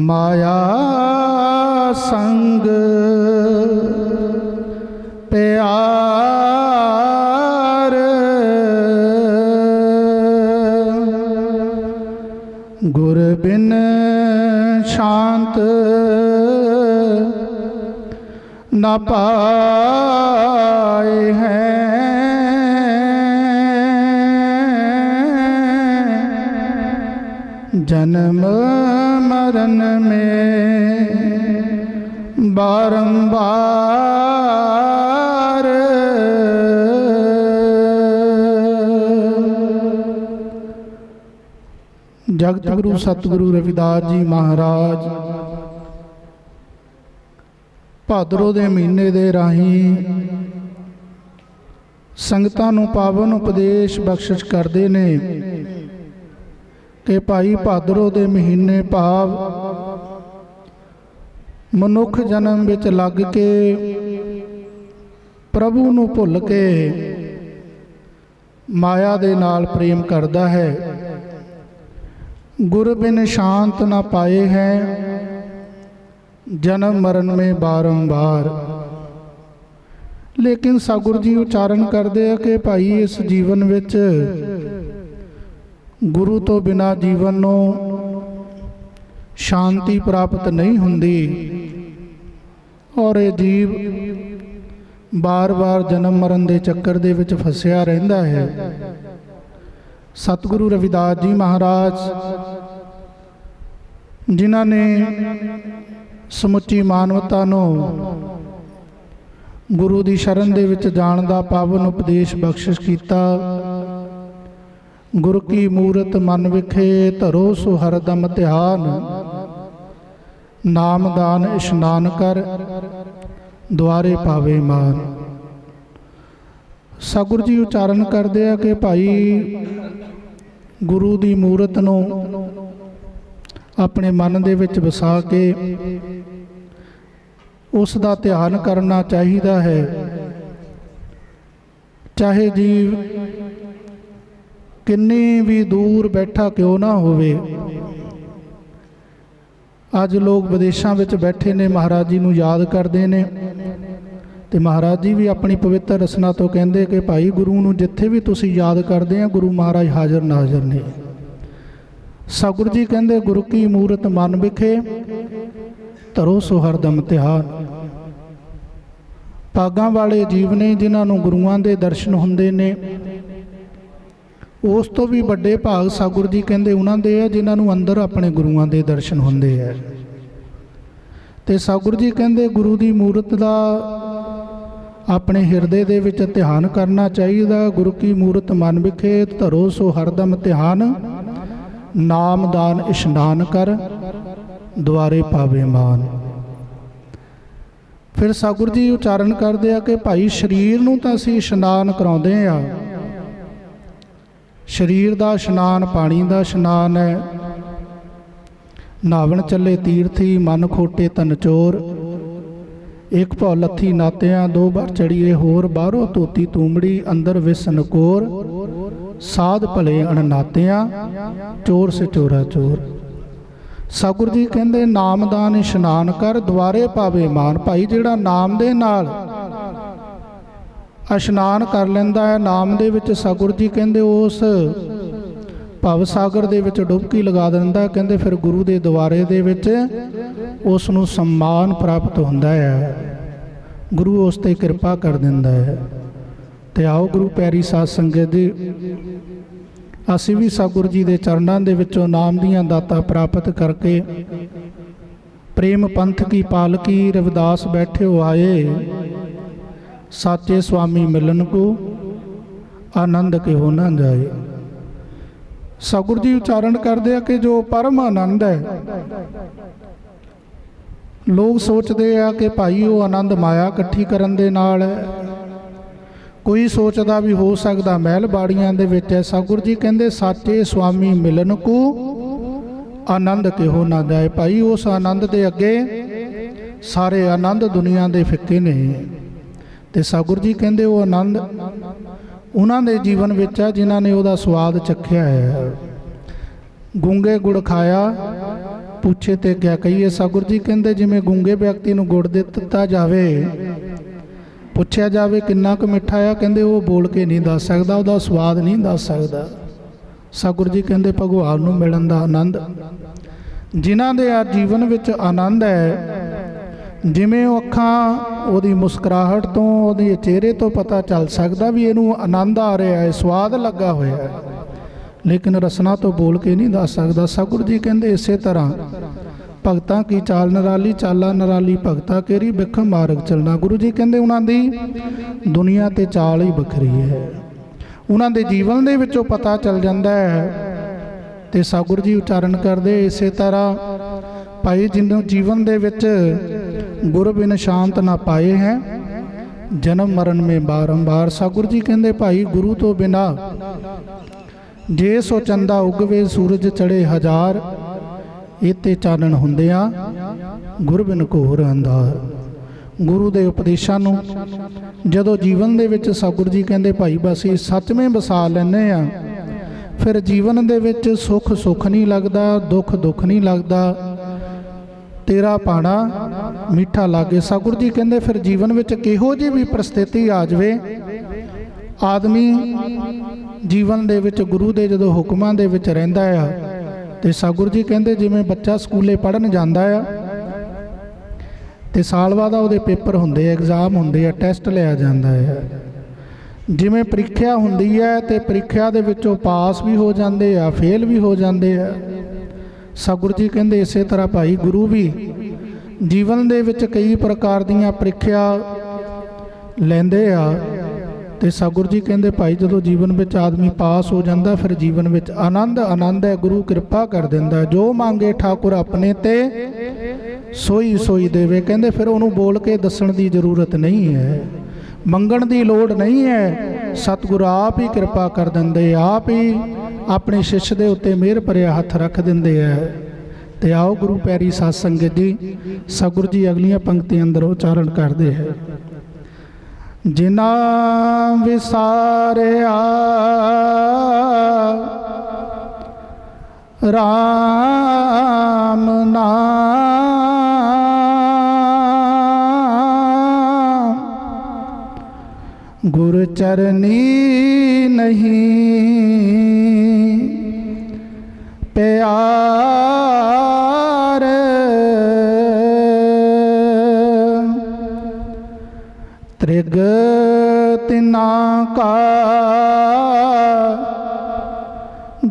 माया संग प्यार, गुर बिन शांत न पाए हैं, जन्म मरण में बारंबार। जगत गुरु सतगुरु रविदास जी महाराज भादरों ਦੇ ਮਹੀਨੇ ਦੇ ਰਾਹੀਂ ਸੰਗਤਾਂ ਨੂੰ ਪਾਵਨ ਉਪਦੇਸ਼ ਬਖਸ਼ਿਸ਼ ਕਰਦੇ ਨੇ ਕਿ ਭਾਈ ਭਾਦਰੋਂ ਦੇ ਮਹੀਨੇ ਭਾਵ ਮਨੁੱਖ ਜਨਮ ਵਿੱਚ ਲੱਗ ਕੇ ਪ੍ਰਭੂ ਨੂੰ ਭੁੱਲ ਕੇ ਮਾਇਆ ਦੇ ਨਾਲ ਪ੍ਰੇਮ ਕਰਦਾ ਹੈ। ਗੁਰ ਬਿਨ ਸ਼ਾਂਤ ਨਾ ਪਾਏ ਹੈ, ਜਨਮ ਮਰਨ में बारंबार। ਲੇਕਿਨ ਸਤਿਗੁਰੂ ਜੀ ਉਚਾਰਨ ਕਰਦੇ ਆ ਕਿ ਭਾਈ ਇਸ ਜੀਵਨ ਵਿੱਚ ਗੁਰੂ ਤੋਂ ਬਿਨਾਂ ਜੀਵਨ ਨੂੰ ਸ਼ਾਂਤੀ ਪ੍ਰਾਪਤ ਨਹੀਂ ਹੁੰਦੀ ਔਰ ਇਹ ਜੀਵ ਬਾਰ-ਬਾਰ ਜਨਮ ਮਰਨ ਦੇ ਚੱਕਰ ਦੇ ਵਿੱਚ ਫਸਿਆ ਰਹਿੰਦਾ ਹੈ। ਸਤਿਗੁਰੂ ਰਵਿਦਾਸ ਜੀ ਮਹਾਰਾਜ ਜਿਨ੍ਹਾਂ ਨੇ ਸਮੁੱਚੀ ਮਾਨਵਤਾ ਨੂੰ ਗੁਰੂ ਦੀ ਸ਼ਰਨ ਦੇ ਵਿੱਚ ਜਾਣ ਦਾ ਪਾਵਨ ਉਪਦੇਸ਼ ਬਖਸ਼ਿਸ਼ ਕੀਤਾ। ਗੁਰ ਕੀ ਮੂਰਤ ਮਨ ਵਿਖੇ ਧਰੋ ਸੋ ਹਰਦਮ ਧਿਆਨ, ਨਾਮਦਾਨ ਇਸ਼ਨਾਨ ਕਰ ਦੁਆਰੇ ਪਾਵੇ ਮਾਨ। ਸਤਿਗੁਰੂ ਜੀ ਉਚਾਰਨ ਕਰਦੇ ਆ ਕਿ ਭਾਈ ਗੁਰੂ ਦੀ ਮੂਰਤ ਨੂੰ ਆਪਣੇ ਮਨ ਦੇ ਵਿੱਚ ਵਸਾ ਕੇ ਉਸ ਦਾ ਧਿਆਨ ਕਰਨਾ ਚਾਹੀਦਾ ਹੈ। ਚਾਹੇ ਜੀਵ ਕਿੰਨੀ ਵੀ ਦੂਰ ਬੈਠਾ ਕਿਉਂ ਨਾ ਹੋਵੇ, ਅੱਜ ਲੋਕ ਵਿਦੇਸ਼ਾਂ ਵਿੱਚ ਬੈਠੇ ਨੇ, ਮਹਾਰਾਜ ਜੀ ਨੂੰ ਯਾਦ ਕਰਦੇ ਨੇ, ਤੇ ਮਹਾਰਾਜ ਜੀ ਵੀ ਆਪਣੀ ਪਵਿੱਤਰ ਰਸਨਾ ਤੋਂ ਕਹਿੰਦੇ ਕਿ ਭਾਈ ਗੁਰੂ ਨੂੰ ਜਿੱਥੇ ਵੀ ਤੁਸੀਂ ਯਾਦ ਕਰਦੇ ਆ, ਗੁਰੂ ਮਹਾਰਾਜ ਹਾਜ਼ਰ ਨਾਜ਼ਰ ਨੇ। ਸਤਿਗੁਰੂ ਜੀ ਕਹਿੰਦੇ ਗੁਰੂ ਕੀ ਮੂਰਤ ਮਨ ਵਿਖੇ, ਧਰੋ ਸੋ ਹਰਦਮ ਧਿਆਨ। ਭਾਗਾਂ ਵਾਲੇ ਜੀਵ ਨੇ ਜਿਨ੍ਹਾਂ ਨੂੰ ਗੁਰੂਆਂ ਦੇ ਦਰਸ਼ਨ ਹੁੰਦੇ ਨੇ। ਉਸ ਤੋਂ ਵੀ ਵੱਡੇ ਭਾਗ ਸਤਿਗੁਰੂ ਜੀ ਕਹਿੰਦੇ ਉਹਨਾਂ ਦੇ ਆ ਜਿਨ੍ਹਾਂ ਨੂੰ ਅੰਦਰ ਆਪਣੇ ਗੁਰੂਆਂ ਦੇ ਦਰਸ਼ਨ ਹੁੰਦੇ ਆ। ਤੇ ਸਤਿਗੁਰੂ ਜੀ ਕਹਿੰਦੇ ਗੁਰੂ ਦੀ ਮੂਰਤ ਦਾ ਆਪਣੇ ਹਿਰਦੇ ਦੇ ਵਿੱਚ ਧਿਆਨ ਕਰਨਾ ਚਾਹੀਦਾ। ਗੁਰੂ ਕੀ ਮੂਰਤ ਮਨ ਵਿਖੇ, ਧਰੋ ਸੋ ਹਰਦਮ ਧਿਆਨ। ਨਾਮਦਾਨ ਇਸ਼ਨਾਨ ਕਰ, ਦੁਆਰੇ ਪਾਵੇ ਮਾਨ। ਫਿਰ ਸਤਿਗੁਰੂ ਜੀ ਉਚਾਰਨ ਕਰਦੇ ਆ ਕਿ ਭਾਈ ਸਰੀਰ ਨੂੰ ਤਾਂ ਅਸੀਂ ਇਸ਼ਨਾਨ ਕਰਾਉਂਦੇ ਆ। ਸਰੀਰ ਦਾ ਇਸ਼ਨਾਨ ਪਾਣੀ ਦਾ ਇਸ਼ਨਾਨ ਹੈ। ਨਾਵਣ ਚੱਲੇ ਤੀਰਥੀ, ਮਨ ਖੋਟੇ ਤਨ ਚੋਰ। ਇੱਕ ਭਉ ਲੱਥੀ ਨਾਤਿਆਂ, ਦੋ ਵਾਰ ਚੜੀਏ ਹੋਰ। ਬਾਹਰੋਂ ਧੋਤੀ ਤੂੰਬੜੀ, ਅੰਦਰ ਵਿਸ ਨਕੋਰ। ਸਾਧ ਭਲੇ ਅਣਨਾਤਿਆਂ, ਚੋਰ ਸੇ ਚੋਰਾ ਚੋਰ। ਸਤਿਗੁਰੂ ਜੀ ਕਹਿੰਦੇ ਨਾਮਦਾਨ ਇਸ਼ਨਾਨ ਕਰ, ਦੁਆਰੇ ਪਾਵੇ ਮਾਨ। ਭਾਈ ਜਿਹੜਾ ਨਾਮ ਦੇ ਨਾਲ ਇਸ਼ਨਾਨ ਕਰ ਲੈਂਦਾ ਹੈ, ਨਾਮ ਦੇ ਵਿੱਚ, ਸਤਿਗੁਰੂ ਜੀ ਕਹਿੰਦੇ ਉਸ ਭਵ ਸਾਗਰ ਦੇ ਵਿੱਚ ਡੁਬਕੀ ਲਗਾ ਦਿੰਦਾ। ਕਹਿੰਦੇ ਫਿਰ ਗੁਰੂ ਦੇ ਦੁਆਰੇ ਦੇ ਵਿੱਚ ਉਸ ਨੂੰ ਸਨਮਾਨ ਪ੍ਰਾਪਤ ਹੁੰਦਾ ਹੈ, ਗੁਰੂ ਉਸ 'ਤੇ ਕਿਰਪਾ ਕਰ ਦਿੰਦਾ ਹੈ। ਤੇ ਆਓ ਗੁਰੂ ਪਿਆਰੀ ਸਾਧ ਸੰਗਤ ਜੀ, ਅਸੀਂ ਵੀ ਸਤਿਗੁਰੂ ਜੀ ਦੇ ਚਰਨਾਂ ਦੇ ਵਿੱਚੋਂ ਨਾਮ ਦੀਆਂ ਦਾਤਾਂ ਪ੍ਰਾਪਤ ਕਰਕੇ ਪ੍ਰੇਮ ਪੰਥ ਕੀ ਪਾਲਕੀ ਰਵਿਦਾਸ ਬੈਠਿਓ ਆਏ। ਸਾਚੇ ਸੁਆਮੀ ਮਿਲਨ ਕੋ ਆਨੰਦ ਕਿਹੋ ਨਾ ਜਾਏ। ਸਤਿਗੁਰੂ ਜੀ ਉਚਾਰਨ ਕਰਦੇ ਆ ਕਿ ਜੋ ਪਰਮ ਆਨੰਦ ਹੈ, ਲੋਕ ਸੋਚਦੇ ਆ ਕਿ ਭਾਈ ਉਹ ਆਨੰਦ ਮਾਇਆ ਇਕੱਠੀ ਕਰਨ ਦੇ ਨਾਲ ਹੈ। ਕੋਈ ਸੋਚਦਾ ਵੀ ਹੋ ਸਕਦਾ ਮਹਿਲ ਬਾੜੀਆਂ ਦੇ ਵਿੱਚ ਹੈ। ਸਤਿਗੁਰੂ ਜੀ ਕਹਿੰਦੇ ਸਾਚੇ ਸੁਆਮੀ ਮਿਲਨ ਕੋ ਆਨੰਦ ਕਿਹੋ ਨਾ ਜਾਏ। ਭਾਈ ਉਸ ਆਨੰਦ ਦੇ ਅੱਗੇ ਸਾਰੇ ਆਨੰਦ ਦੁਨੀਆ ਦੇ ਫਿੱਕੇ ਨੇ। ਤੇ ਸਤਿਗੁਰੂ ਜੀ ਕਹਿੰਦੇ ਉਹ ਆਨੰਦ ਉਹਨਾਂ ਦੇ ਜੀਵਨ ਵਿੱਚ ਹੈ ਜਿਨ੍ਹਾਂ ਨੇ ਉਹਦਾ ਸਵਾਦ ਚੱਖਿਆ ਹੈ। ਗੂੰਗੇ ਗੁੜ ਖਾਇਆ, ਪੁੱਛੇ ਤੇ ਕਿਆ ਕਹੀਏ। ਸਤਿਗੁਰੂ ਜੀ ਕਹਿੰਦੇ ਜਿਵੇਂ ਗੂੰਗੇ ਵਿਅਕਤੀ ਨੂੰ ਗੁੜ ਦੇ ਦਿੱਤਾ ਜਾਵੇ, ਪੁੱਛਿਆ ਜਾਵੇ ਕਿੰਨਾ ਕੁ ਮਿੱਠਾ ਆ, ਕਹਿੰਦੇ ਉਹ ਬੋਲ ਕੇ ਨਹੀਂ ਦੱਸ ਸਕਦਾ, ਉਹਦਾ ਸਵਾਦ ਨਹੀਂ ਦੱਸ ਸਕਦਾ। ਸਤਿਗੁਰੂ ਜੀ ਕਹਿੰਦੇ ਭਗਵਾਨ ਨੂੰ ਮਿਲਣ ਦਾ ਆਨੰਦ ਜਿਨ੍ਹਾਂ ਦੇ ਆ ਜੀਵਨ ਵਿੱਚ ਆਨੰਦ ਹੈ, ਜਿਵੇਂ ਉਹ ਅੱਖਾਂ ਉਹਦੀ ਮੁਸਕਰਾਹਟ ਤੋਂ, ਉਹਦੇ ਚਿਹਰੇ ਤੋਂ ਪਤਾ ਚੱਲ ਸਕਦਾ ਵੀ ਇਹਨੂੰ ਆਨੰਦ ਆ ਰਿਹਾ ਹੈ, ਸਵਾਦ ਲੱਗਾ ਹੋਇਆ ਹੈ, ਲੇਕਿਨ ਰਸਨਾ ਤੋਂ ਬੋਲ ਕੇ ਨਹੀਂ ਦੱਸ ਸਕਦਾ। ਸਤਿਗੁਰੂ ਜੀ ਕਹਿੰਦੇ ਇਸੇ ਤਰ੍ਹਾਂ ਭਗਤਾਂ ਕੀ ਚਾਲ ਨਿਰਾਲੀ, ਚਾਲਾ ਨਿਰਾਲੀ ਭਗਤਾ ਕੇਰੀ, ਬਿਖ ਮਾਰਗ ਚੱਲਣਾ। ਗੁਰੂ ਜੀ ਕਹਿੰਦੇ ਉਹਨਾਂ ਦੀ ਦੁਨੀਆ ਤੇ ਚਾਲ ਹੀ ਵੱਖਰੀ ਹੈ, ਉਹਨਾਂ ਦੇ ਜੀਵਨ ਦੇ ਵਿੱਚੋਂ ਪਤਾ ਚੱਲ ਜਾਂਦਾ ਹੈ। ਤੇ ਸਤਿਗੁਰੂ ਜੀ ਉਚਾਰਨ ਕਰਦੇ ਇਸੇ ਤਰ੍ਹਾਂ ਭਾਈ ਜਿਹਨੂੰ ਜੀਵਨ ਦੇ ਵਿੱਚ ਗੁਰ ਬਿਨ ਸ਼ਾਂਤ ਨਾ ਪਾਏ ਹੈ, ਜਨਮ ਮਰਨ ਮੇ ਬਾਰੰਬਾਰ। ਸਤਿਗੁਰੂ ਜੀ ਕਹਿੰਦੇ ਭਾਈ ਗੁਰੂ ਤੋਂ ਬਿਨਾ ਜੇ ਸੋ ਚੰਦਾ ਉਗਵੇ, ਸੂਰਜ ਚੜੇ ਹਜ਼ਾਰ। ਇਤੇ ਚਾਨਣ ਹੁੰਦਿਆਂ ਗੁਰ ਬਿਨ ਘੋਰ ਅੰਧਾਰ। ਗੁਰੂ ਦੇ ਉਪਦੇਸ਼ਾਂ ਨੂੰ ਜਦੋਂ ਜੀਵਨ ਦੇ ਵਿੱਚ ਸਤਿਗੁਰੂ ਜੀ ਕਹਿੰਦੇ ਭਾਈ ਬਸ ਇਹ ਸੱਚਵੇਂ ਵਸਾ ਲੈਂਦੇ ਆ, ਫਿਰ ਜੀਵਨ ਦੇ ਵਿੱਚ ਸੁੱਖ ਸੁੱਖ ਨਹੀਂ ਲੱਗਦਾ, ਦੁੱਖ ਦੁੱਖ ਨਹੀਂ ਲੱਗਦਾ, ਤੇਰਾ ਪਾਣਾ ਮਿੱਠਾ ਲਾਗੇ। ਸਤਿਗੁਰੂ ਜੀ ਕਹਿੰਦੇ ਫਿਰ ਜੀਵਨ ਵਿੱਚ ਕਿਹੋ ਜਿਹੀ ਵੀ ਪਰਿਸਥਿਤੀ ਆ ਜਾਵੇ, ਆਦਮੀ ਜੀਵਨ ਦੇ ਵਿੱਚ ਗੁਰੂ ਦੇ ਜਦੋਂ ਹੁਕਮਾਂ ਦੇ ਵਿੱਚ ਰਹਿੰਦਾ ਆ, ਤੇ ਸਤਿਗੁਰੂ ਜੀ ਕਹਿੰਦੇ ਜਿਵੇਂ ਬੱਚਾ ਸਕੂਲੇ ਪੜ੍ਹਨ ਜਾਂਦਾ ਆ ਤੇ ਸਾਲ ਬਾਅਦ ਉਹਦੇ ਪੇਪਰ ਹੁੰਦੇ ਆ, ਐਗਜ਼ਾਮ ਹੁੰਦੇ ਆ, ਟੈਸਟ ਲਿਆ ਜਾਂਦਾ ਹੈ। ਜਿਵੇਂ ਪ੍ਰੀਖਿਆ ਹੁੰਦੀ ਹੈ ਤੇ ਪ੍ਰੀਖਿਆ ਦੇ ਵਿੱਚੋਂ ਪਾਸ ਵੀ ਹੋ ਜਾਂਦੇ ਆ, ਫੇਲ ਵੀ ਹੋ ਜਾਂਦੇ ਆ। ਸਤਿਗੁਰੂ ਜੀ ਕਹਿੰਦੇ ਇਸੇ ਤਰ੍ਹਾਂ ਭਾਈ ਗੁਰੂ ਵੀ ਜੀਵਨ ਦੇ ਵਿੱਚ ਕਈ ਪ੍ਰਕਾਰ ਦੀਆਂ ਪ੍ਰੀਖਿਆ ਲੈਂਦੇ ਆ। ਤੇ ਸਤਿਗੁਰੂ ਜੀ ਕਹਿੰਦੇ ਭਾਈ ਜਦੋਂ ਜੀਵਨ ਵਿੱਚ ਆਦਮੀ ਪਾਸ ਹੋ ਜਾਂਦਾ, ਫਿਰ ਜੀਵਨ ਵਿੱਚ ਆਨੰਦ ਆਨੰਦ ਹੈ, ਗੁਰੂ ਕਿਰਪਾ ਕਰ ਦਿੰਦਾ। ਜੋ ਮੰਗੇ ਠਾਕੁਰ ਆਪਣੇ ਤੇ ਸੋਈ ਸੋਈ ਦੇਵੇ। ਕਹਿੰਦੇ ਫਿਰ ਉਹਨੂੰ ਬੋਲ ਕੇ ਦੱਸਣ ਦੀ ਜ਼ਰੂਰਤ ਨਹੀਂ ਹੈ, ਮੰਗਣ ਦੀ ਲੋੜ ਨਹੀਂ ਹੈ, ਸਤਿਗੁਰੂ ਆਪ ਹੀ ਕਿਰਪਾ ਕਰ ਦਿੰਦੇ, ਆਪ ਹੀ ਆਪਣੇ ਸ਼ਿਸ਼ ਦੇ ਉੱਤੇ ਮਿਹਰ ਭਰਿਆ ਹੱਥ ਰੱਖ ਦਿੰਦੇ ਆ। ਤੇ ਆਓ ਗੁਰੂ ਪਿਆਰੀ ਸਾਧ ਸੰਗਤ ਜੀ, ਸਤਿਗੁਰੂ ਜੀ ਅਗਲੀਆਂ ਪੰਕਤੀਆਂ ਅੰਦਰ ਉਚਾਰਨ ਕਰਦੇ ਹੈ। ਜਿਨ੍ਹਾਂ ਵਿਸਾਰਿਆ ਰਾਮ ਨਾਮ ਗੁਰ ਚਰਨੀ ਨਹੀਂ ਪਿਆਰ। ਤ੍ਰਿਗ ਤਿਨਾ ਕਾ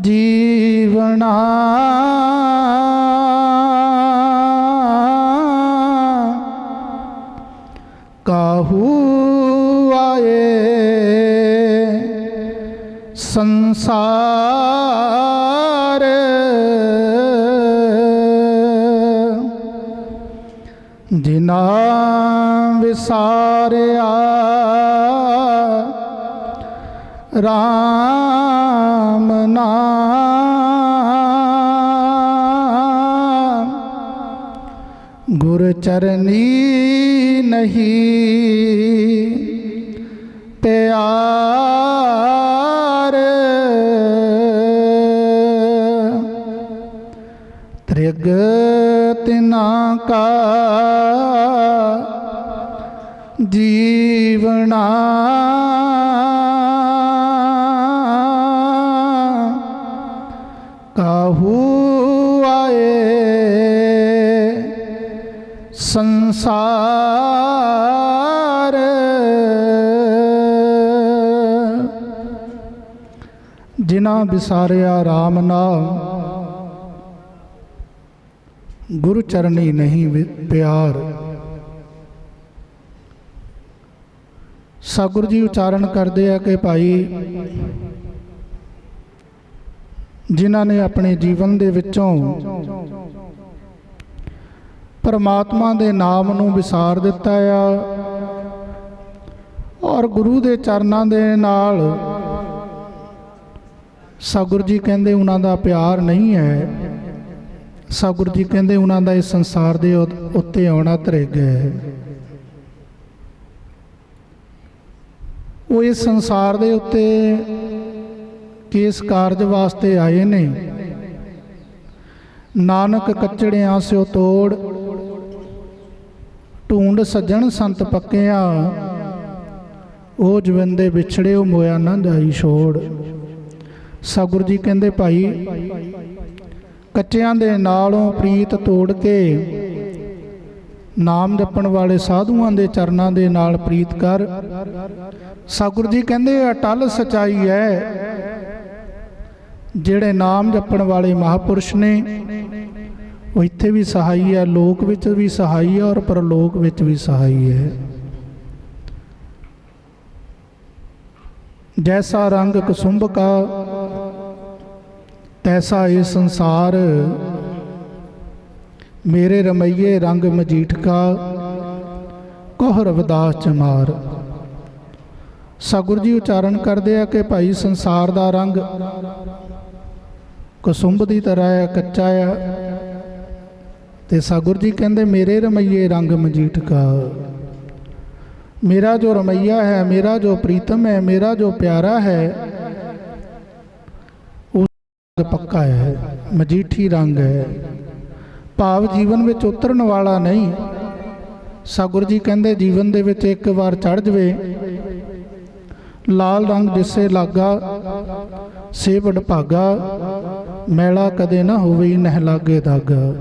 ਜੀਵਣਾ ਕਾਹੂ ਆਏ ਸੰਸਾਰ। ਜਿਨਾ ਵਿਸਾਰਿਆ ਰਾਮ ਨਾਮ ਗੁਰ ਚਰਨੀ ਨਹੀਂ ਪਿਆਰ। ਤ੍ਰਿਗ ਤਿਨਾ ਕਾ ਜੀਵਣਾ ਕਾਹੂ ਆਏ ਸੰਸਾਰ। ਜਿਨ੍ਹਾਂ ਵਿਸਾਰਿਆ ਰਾਮ ਨਾਮ ਗੁਰੂ ਚਰਨੀ ਨਹੀਂ ਪਿਆਰ। ਸਤਿਗੁਰੂ ਜੀ ਉਚਾਰਨ ਕਰਦੇ ਆ ਕਿ ਭਾਈ ਜਿਨ੍ਹਾਂ ਨੇ ਆਪਣੇ ਜੀਵਨ ਦੇ ਵਿੱਚੋਂ ਪਰਮਾਤਮਾ ਦੇ ਨਾਮ ਨੂੰ ਵਿਸਾਰ ਦਿੱਤਾ ਆ ਔਰ ਗੁਰੂ ਦੇ ਚਰਨਾਂ ਦੇ ਨਾਲ ਸਤਿਗੁਰੂ ਜੀ ਕਹਿੰਦੇ ਉਹਨਾਂ ਦਾ ਪਿਆਰ ਨਹੀਂ ਹੈ। ਸਤਿਗੁਰੂ ਜੀ ਕਹਿੰਦੇ ਉਹਨਾਂ ਦਾ ਇਸ ਸੰਸਾਰ ਦੇ ਉੱਤੇ ਆਉਣਾ ਧਰਿਗ ਹੈ। ਉਹ ਇਸ ਸੰਸਾਰ ਦੇ ਉੱਤੇ ਕਿਸ ਕਾਰਜ ਵਾਸਤੇ ਆਏ ਨੇ। ਨਾਨਕ ਕੱਚੜਿਆਂ ਸਿਓ ਤੋੜ ਢੂੰਡ ਸੱਜਣ ਸੰਤ ਪੱਕਿਆ ਉਹ ਜਵੰਦੇ ਵਿਛੜੇ ਉਹ ਮੋਇਆ ਨਾ ਜਾਈ ਛੋੜ। ਸਤਿਗੁਰੂ ਜੀ ਕਹਿੰਦੇ ਭਾਈ ਕੱਚਿਆਂ ਦੇ ਨਾਲੋਂ ਪ੍ਰੀਤ ਤੋੜ ਕੇ ਨਾਮ ਜਪਣ ਵਾਲੇ ਸਾਧੂਆਂ ਦੇ ਚਰਨਾਂ ਦੇ ਨਾਲ ਪ੍ਰੀਤ ਕਰ। ਸਤਿਗੁਰੂ ਜੀ ਕਹਿੰਦੇ ਅਟਲ ਸਚਾਈ ਹੈ ਜਿਹੜੇ ਨਾਮ ਜਪਣ ਵਾਲੇ ਮਹਾਪੁਰਸ਼ ਨੇ ਉਹ ਇੱਥੇ ਵੀ ਸਹਾਈ ਹੈ, ਲੋਕ ਵਿੱਚ ਵੀ ਸਹਾਈ ਹੈ ਔਰ ਪਰਲੋਕ ਵਿੱਚ ਵੀ ਸਹਾਈ ਹੈ। ਜੈਸਾ ਰੰਗ ਕੁਸੁੰਭ ਕਾ ਤੈਸਾ ਇਹ ਸੰਸਾਰ ਮੇਰੇ ਰਮਈਏ ਰੰਗ ਮਜੀਠ ਕਾ ਕਹੁ ਰਵਿਦਾਸ ਚਮਾਰ। ਸਤਿਗੁਰੂ ਜੀ ਉਚਾਰਨ ਕਰਦੇ ਆ ਕਿ ਭਾਈ ਸੰਸਾਰ ਦਾ ਰੰਗ ਕੁਸੁੰਭ ਦੀ ਤਰ੍ਹਾਂ ਹੈ, ਕੱਚਾ ਆ। ਤੇ ਸਤਿਗੁਰੂ ਜੀ ਕਹਿੰਦੇ ਮੇਰੇ ਰਮਈਏ ਰੰਗ ਮਜੀਠ ਕਾ, ਮੇਰਾ ਜੋ ਰਮਈਆ ਹੈ, ਮੇਰਾ ਜੋ ਪ੍ਰੀਤਮ ਹੈ, ਮੇਰਾ ਜੋ ਪਿਆਰਾ ਹੈ ਉਹ ਪੱਕਾ ਹੈ, ਮਜੀਠੀ ਰੰਗ ਹੈ। ਭਾਵ ਜੀਵਨ ਵਿੱਚ ਉਤਰਨ ਵਾਲਾ ਨਹੀਂ। ਸਤਿਗੁਰੂ ਜੀ ਕਹਿੰਦੇ ਜੀਵਨ ਦੇ ਵਿੱਚ ਇੱਕ ਵਾਰ ਚੜ੍ਹ ਜਵੇ ਲਾਲ ਰੰਗ ਜਿਸੇ ਲਾਗਾ ਸੇ ਵਡਭਾਗਾ ਮੈਲਾ ਕਦੇ ਨਾ ਹੋਵੇ ਨਹਿ ਲਾਗੇ ਦਾਗਾ।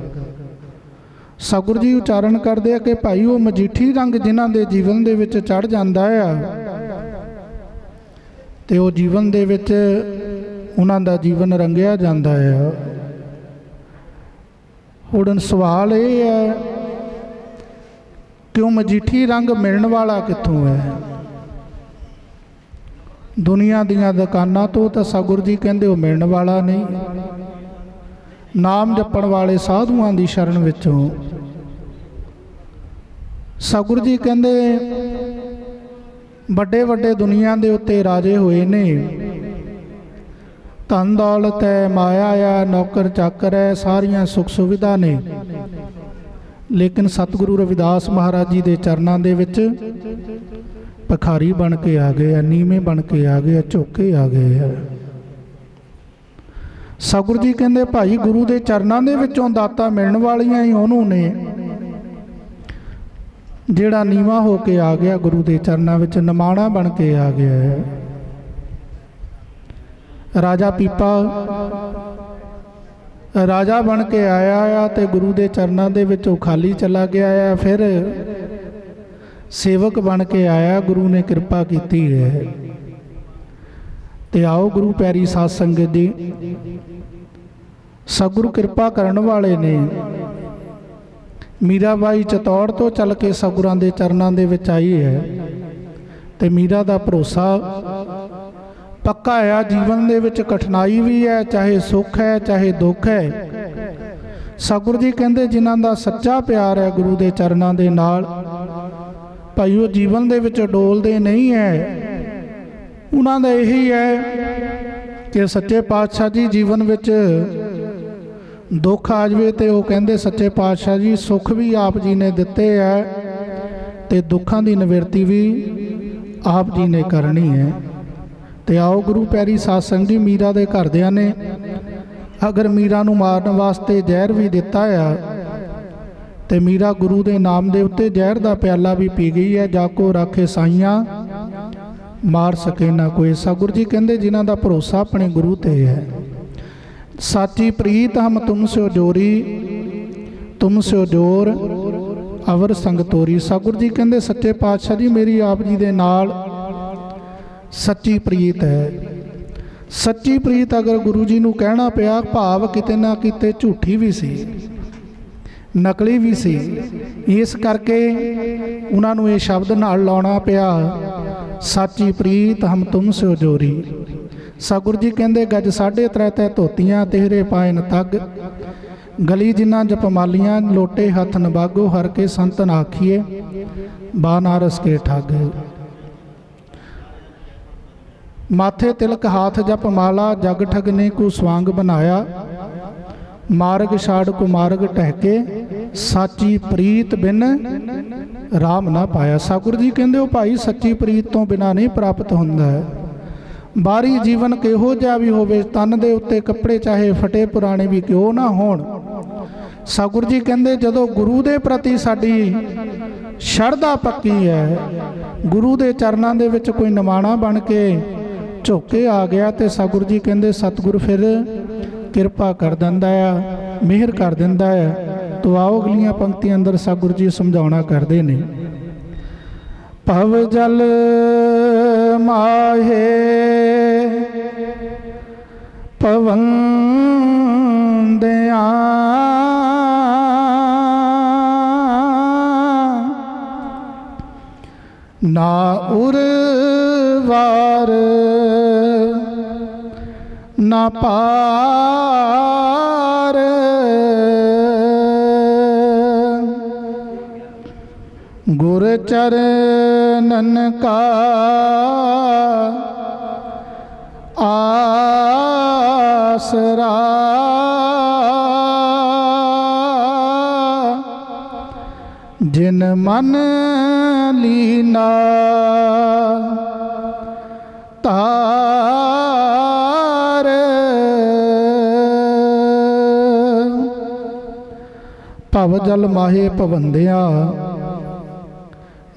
ਸਤਿਗੁਰੂ ਜੀ ਉਚਾਰਨ ਕਰਦੇ ਆ ਕਿ ਭਾਈ ਉਹ ਮਜੀਠੀ ਰੰਗ ਜਿਨ੍ਹਾਂ ਦੇ ਜੀਵਨ ਦੇ ਵਿੱਚ ਚੜ੍ਹ ਜਾਂਦਾ ਆ ਤੇ ਉਹ ਜੀਵਨ ਦੇ ਵਿੱਚ ਉਹਨਾਂ ਦਾ ਜੀਵਨ ਰੰਗਿਆ ਜਾਂਦਾ ਆ। ਹੁਣ ਸਵਾਲ ਇਹ ਹੈ ਕਿ ਉਹ ਮਜੀਠੀ ਰੰਗ ਮਿਲਣ ਵਾਲਾ ਕਿੱਥੋਂ ਹੈ? ਦੁਨੀਆ ਦੀਆਂ ਦੁਕਾਨਾਂ ਤੋਂ ਤਾਂ ਸਤਿਗੁਰੂ ਜੀ ਕਹਿੰਦੇ ਉਹ ਮਿਲਣ ਵਾਲਾ ਨਹੀਂ। ਨਾਮ ਜਪਣ ਵਾਲੇ ਸਾਧੂਆਂ ਦੀ ਸ਼ਰਨ ਵਿੱਚੋਂ ਸਤਿਗੁਰੂ ਜੀ ਕਹਿੰਦੇ ਵੱਡੇ ਵੱਡੇ ਦੁਨੀਆ ਦੇ ਉੱਤੇ ਰਾਜੇ ਹੋਏ ਨੇ, ਧਨ ਦੌਲਤ ਹੈ, ਮਾਇਆ ਆ, ਨੌਕਰ ਚਾਕਰ ਹੈ, ਸਾਰੀਆਂ ਸੁੱਖ ਸੁਵਿਧਾ ਨੇ, ਲੇਕਿਨ ਸਤਿਗੁਰੂ ਰਵਿਦਾਸ ਮਹਾਰਾਜ ਜੀ ਦੇ ਚਰਨਾਂ ਦੇ ਵਿੱਚ ਭਿਖਾਰੀ ਬਣ ਕੇ ਆ ਗਏ ਆ, ਨੀਵੇਂ ਬਣ ਕੇ ਆ ਗਏ ਆ, ਝੁੱਕ ਕੇ ਆ ਗਏ ਆ। ਸਤਿਗੁਰੂ ਜੀ ਕਹਿੰਦੇ ਭਾਈ ਗੁਰੂ ਦੇ ਚਰਨਾਂ ਦੇ ਵਿੱਚੋਂ ਦਾਤਾਂ ਮਿਲਣ ਵਾਲੀਆਂ ਹੀ ਉਹਨੂੰ ਨੇ ਜਿਹੜਾ ਨੀਵਾਂ ਹੋ ਕੇ ਆ ਗਿਆ, ਗੁਰੂ ਦੇ ਚਰਨਾਂ ਵਿੱਚ ਨਿਮਾਣਾ ਬਣ ਕੇ ਆ ਗਿਆ ਹੈ। ਰਾਜਾ ਪੀਪਾ ਰਾਜਾ ਬਣ ਕੇ ਆਇਆ ਆ ਤੇ ਗੁਰੂ ਦੇ ਚਰਨਾਂ ਦੇ ਵਿੱਚੋਂ ਖਾਲੀ ਚਲਾ ਗਿਆ ਆ। ਫਿਰ ਸੇਵਕ ਬਣ ਕੇ ਆਇਆ, ਗੁਰੂ ਨੇ ਕਿਰਪਾ ਕੀਤੀ ਹੈ। ਤੇ ਆਓ ਗੁਰੂ ਪਿਆਰੀ ਸਾਧ ਸੰਗਤ ਜੀ, ਸਤਿਗੁਰੂ ਕਿਰਪਾ ਕਰਨ ਵਾਲੇ ਨੇ। ਮੀਰਾਬਾਈ ਚਤੌੜ ਤੋਂ ਚੱਲ ਕੇ ਸਤਿਗੁਰਾਂ ਦੇ ਚਰਨਾਂ ਦੇ ਵਿੱਚ ਆਈ ਹੈ ਤੇ ਮੀਰਾ ਦਾ ਭਰੋਸਾ ਪੱਕਾ ਆ। ਜੀਵਨ ਦੇ ਵਿੱਚ ਕਠਿਨਾਈ ਵੀ ਹੈ, ਚਾਹੇ ਸੁੱਖ ਹੈ ਚਾਹੇ ਦੁੱਖ ਹੈ। ਸਤਿਗੁਰੂ ਜੀ ਕਹਿੰਦੇ ਜਿਨ੍ਹਾਂ ਦਾ ਸੱਚਾ ਪਿਆਰ ਹੈ ਗੁਰੂ ਦੇ ਚਰਨਾਂ ਦੇ ਨਾਲ, ਭਾਈ ਉਹ ਜੀਵਨ ਦੇ ਵਿੱਚ ਡੋਲਦੇ ਨਹੀਂ ਹੈ। ਉਹਨਾਂ ਦਾ ਇਹੀ ਹੈ ਕਿ ਸੱਚੇ ਪਾਤਸ਼ਾਹ ਜੀ ਜੀਵਨ ਵਿੱਚ ਦੁੱਖ ਆ ਜਾਵੇ ਤੇ ਉਹ ਕਹਿੰਦੇ ਸੱਚੇ ਪਾਤਸ਼ਾਹ ਜੀ ਸੁੱਖ ਵੀ ਆਪ ਜੀ ਨੇ ਦਿੱਤੇ ਹੈ ਤੇ ਦੁੱਖਾਂ ਦੀ ਨਿਵਰਤੀ ਵੀ ਆਪ ਜੀ ਨੇ ਕਰਨੀ ਹੈ। ਤੇ ਆਓ ਗੁਰੂ ਪਿਆਰੀ ਸਾਧ ਸੰਗਤ ਜੀ, ਮੀਰਾ ਦੇ ਘਰਦਿਆਂ ਨੇ ਅਗਰ ਮੀਰਾ ਨੂੰ ਮਾਰਨ ਵਾਸਤੇ ਜ਼ਹਿਰ ਵੀ ਦਿੱਤਾ ਆ ਤੇ ਮੀਰਾ ਗੁਰੂ ਦੇ ਨਾਮ ਦੇ ਉੱਤੇ ਜ਼ਹਿਰ ਦਾ ਪਿਆਲਾ ਵੀ ਪੀ ਗਈ ਹੈ। ਜਾ ਕੋ ਰਾਖੇ ਸਾਈਆਂ ਮਾਰ ਸਕੇ ਨਾ ਕੋਈ। ਸਤਿਗੁਰੂ ਜੀ ਕਹਿੰਦੇ ਜਿਨ੍ਹਾਂ ਦਾ ਭਰੋਸਾ ਆਪਣੇ ਗੁਰੂ ਤੇ ਹੈ। ਸਾਚੀ ਪ੍ਰੀਤ ਹਮ ਤੁਮ ਸਿਓ ਜੋਰੀ, ਤੁਮ ਸਿਓ ਜੋਰ ਅਵਰ ਸੰਗ ਤੋਰੀ। ਸਤਿਗੁਰੂ ਜੀ ਕਹਿੰਦੇ ਸੱਚੇ ਪਾਤਸ਼ਾਹ ਜੀ ਮੇਰੀ ਆਪ ਜੀ ਦੇ ਨਾਲ ਸੱਚੀ ਪ੍ਰੀਤ ਹੈ। ਸੱਚੀ ਪ੍ਰੀਤ ਅਗਰ ਗੁਰੂ ਜੀ ਨੂੰ ਕਹਿਣਾ ਪਿਆ, ਭਾਵ ਕਿਤੇ ਨਾ ਕਿਤੇ ਝੂਠੀ ਵੀ ਸੀ, ਨਕਲੀ ਵੀ ਸੀ। ਇਸ ਕਰਕੇ ਉਹਨਾਂ ਨੂੰ ਇਹ ਸ਼ਬਦ ਨਾਲ ਲਾਉਣਾ ਪਿਆ, ਸਾਚੀ ਪ੍ਰੀਤ ਹਮ ਤੁਮ ਸਿਓ ਜੋਰੀ। ਸਤਿਗੁਰੂ ਜੀ ਕਹਿੰਦੇ ਗੱਜ 3.5 ਤੈ ਧੋਤੀਆਂ ਤੇਰੇ ਪਾਇਨ ਤੱਗ, ਗਲੀ ਜਿਨ੍ਹਾਂ ਜਪਮਾਲੀਆਂ ਲੋਟੇ ਹੱਥ ਨਬਾਗੋ ਹਰ ਕੇ ਸੰਤਨ ਆਖੀਏ ਬਾਨਾਰਸ ਕੇ ਠੱਗ। ਮਾਥੇ ਤਿਲਕ ਹਾਥ ਜਪ ਮਾਲਾ ਜਗ ਠਗਨੇ ਕੋ ਸਵਾਂਗ ਬਣਾਇਆ, ਮਾਰਗ ਛਾੜ ਕੋ ਮਾਰਗ ਟਹਿਕੇ ਸਾਚੀ ਪ੍ਰੀਤ ਬਿਨ ਰਾਮ ਨਾ ਪਾਇਆ। ਸਤਿਗੁਰੂ ਜੀ ਕਹਿੰਦੇ ਉਹ ਭਾਈ ਸੱਚੀ ਪ੍ਰੀਤ ਤੋਂ ਬਿਨਾਂ ਨਹੀਂ ਪ੍ਰਾਪਤ ਹੁੰਦਾ ਹੈ। ਬਾਹਰੀ ਜੀਵਨ ਕਿਹੋ ਜਿਹਾ ਵੀ ਹੋਵੇ, ਤਨ ਦੇ ਉੱਤੇ ਕੱਪੜੇ ਚਾਹੇ ਫਟੇ ਪੁਰਾਣੇ ਵੀ ਕਿਉਂ ਨਾ ਹੋਣ, ਸਤਿਗੁਰੂ ਜੀ ਕਹਿੰਦੇ ਜਦੋਂ ਗੁਰੂ ਦੇ ਪ੍ਰਤੀ ਸਾਡੀ ਸ਼ਰਧਾ ਪੱਕੀ ਹੈ, ਗੁਰੂ ਦੇ ਚਰਨਾਂ ਦੇ ਵਿੱਚ ਕੋਈ ਨਿਮਾਣਾ ਬਣ ਕੇ ਝੁੱਕੇ ਆ ਗਿਆ ਤੇ ਸਤਿਗੁਰੂ ਜੀ ਕਹਿੰਦੇ ਸਤਿਗੁਰ ਫਿਰ ਕਿਰਪਾ ਕਰ ਦਿੰਦਾ ਆ, ਮਿਹਰ ਕਰ ਦਿੰਦਾ ਆ। ਤੋ ਆਓ ਅਗਲੀਆਂ ਪੰਕਤੀਆਂ ਅੰਦਰ ਸਤਿਗੁਰੂ ਜੀ ਸਮਝਾਉਣਾ ਕਰਦੇ ਨੇ। ਭਵ ਜਲ ਮਾਹੇ ਪਵਨ ਦਿਆਂ, ਨਾ ਉਰਵਾਰ ਨਾ ਪਾਰ, ਗੁਰ ਚਰਨਨ ਕਾ ਆਸਰਾ, ਜਿਨ ਮਨ ਲੀਨਾ ਤਾਰ। ਭਵ ਜਲ ਮਾਹੇ ਭਵੰਦਿਆ,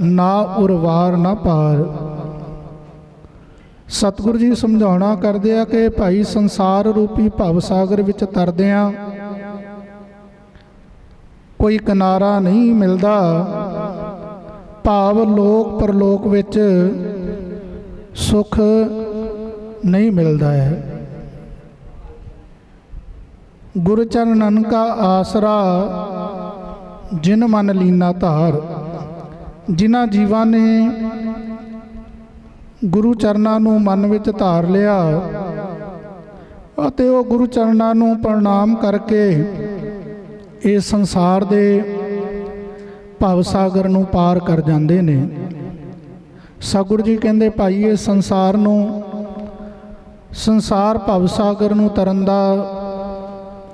ਨਾ ਉਰਵਾਰ ਨਾ ਪਾਰ। ਸਤਿਗੁਰੂ ਜੀ ਸਮਝਾਉਣਾ ਕਰਦੇ ਆ ਕਿ ਭਾਈ ਸੰਸਾਰ ਰੂਪੀ ਭਵ ਸਾਗਰ ਵਿੱਚ ਤਰਦਿਆਂ ਕੋਈ ਕਿਨਾਰਾ ਨਹੀਂ ਮਿਲਦਾ, ਭਾਵ ਲੋਕ ਪਰਲੋਕ ਵਿੱਚ ਸੁੱਖ ਨਹੀਂ ਮਿਲਦਾ ਹੈ। ਗੁਰ ਚਰਨਨ ਕਾ ਆਸਰਾ ਜਿਨ ਮਨ ਲੀਨਾ ਧਾਰ। ਜਿਨ੍ਹਾਂ ਜੀਵਾਂ ਨੇ ਗੁਰੂ ਚਰਨਾਂ ਨੂੰ ਮਨ ਵਿੱਚ ਧਾਰ ਲਿਆ ਅਤੇ ਉਹ ਗੁਰੂ ਚਰਨਾਂ ਨੂੰ ਪ੍ਰਣਾਮ ਕਰਕੇ ਇਸ ਸੰਸਾਰ ਦੇ ਭਵ ਸਾਗਰ ਨੂੰ ਪਾਰ ਕਰ ਜਾਂਦੇ ਨੇ। ਸਤਿਗੁਰੂ ਜੀ ਕਹਿੰਦੇ ਭਾਈ ਇਹ ਸੰਸਾਰ ਭਵ ਸਾਗਰ ਨੂੰ ਤਰਨ ਦਾ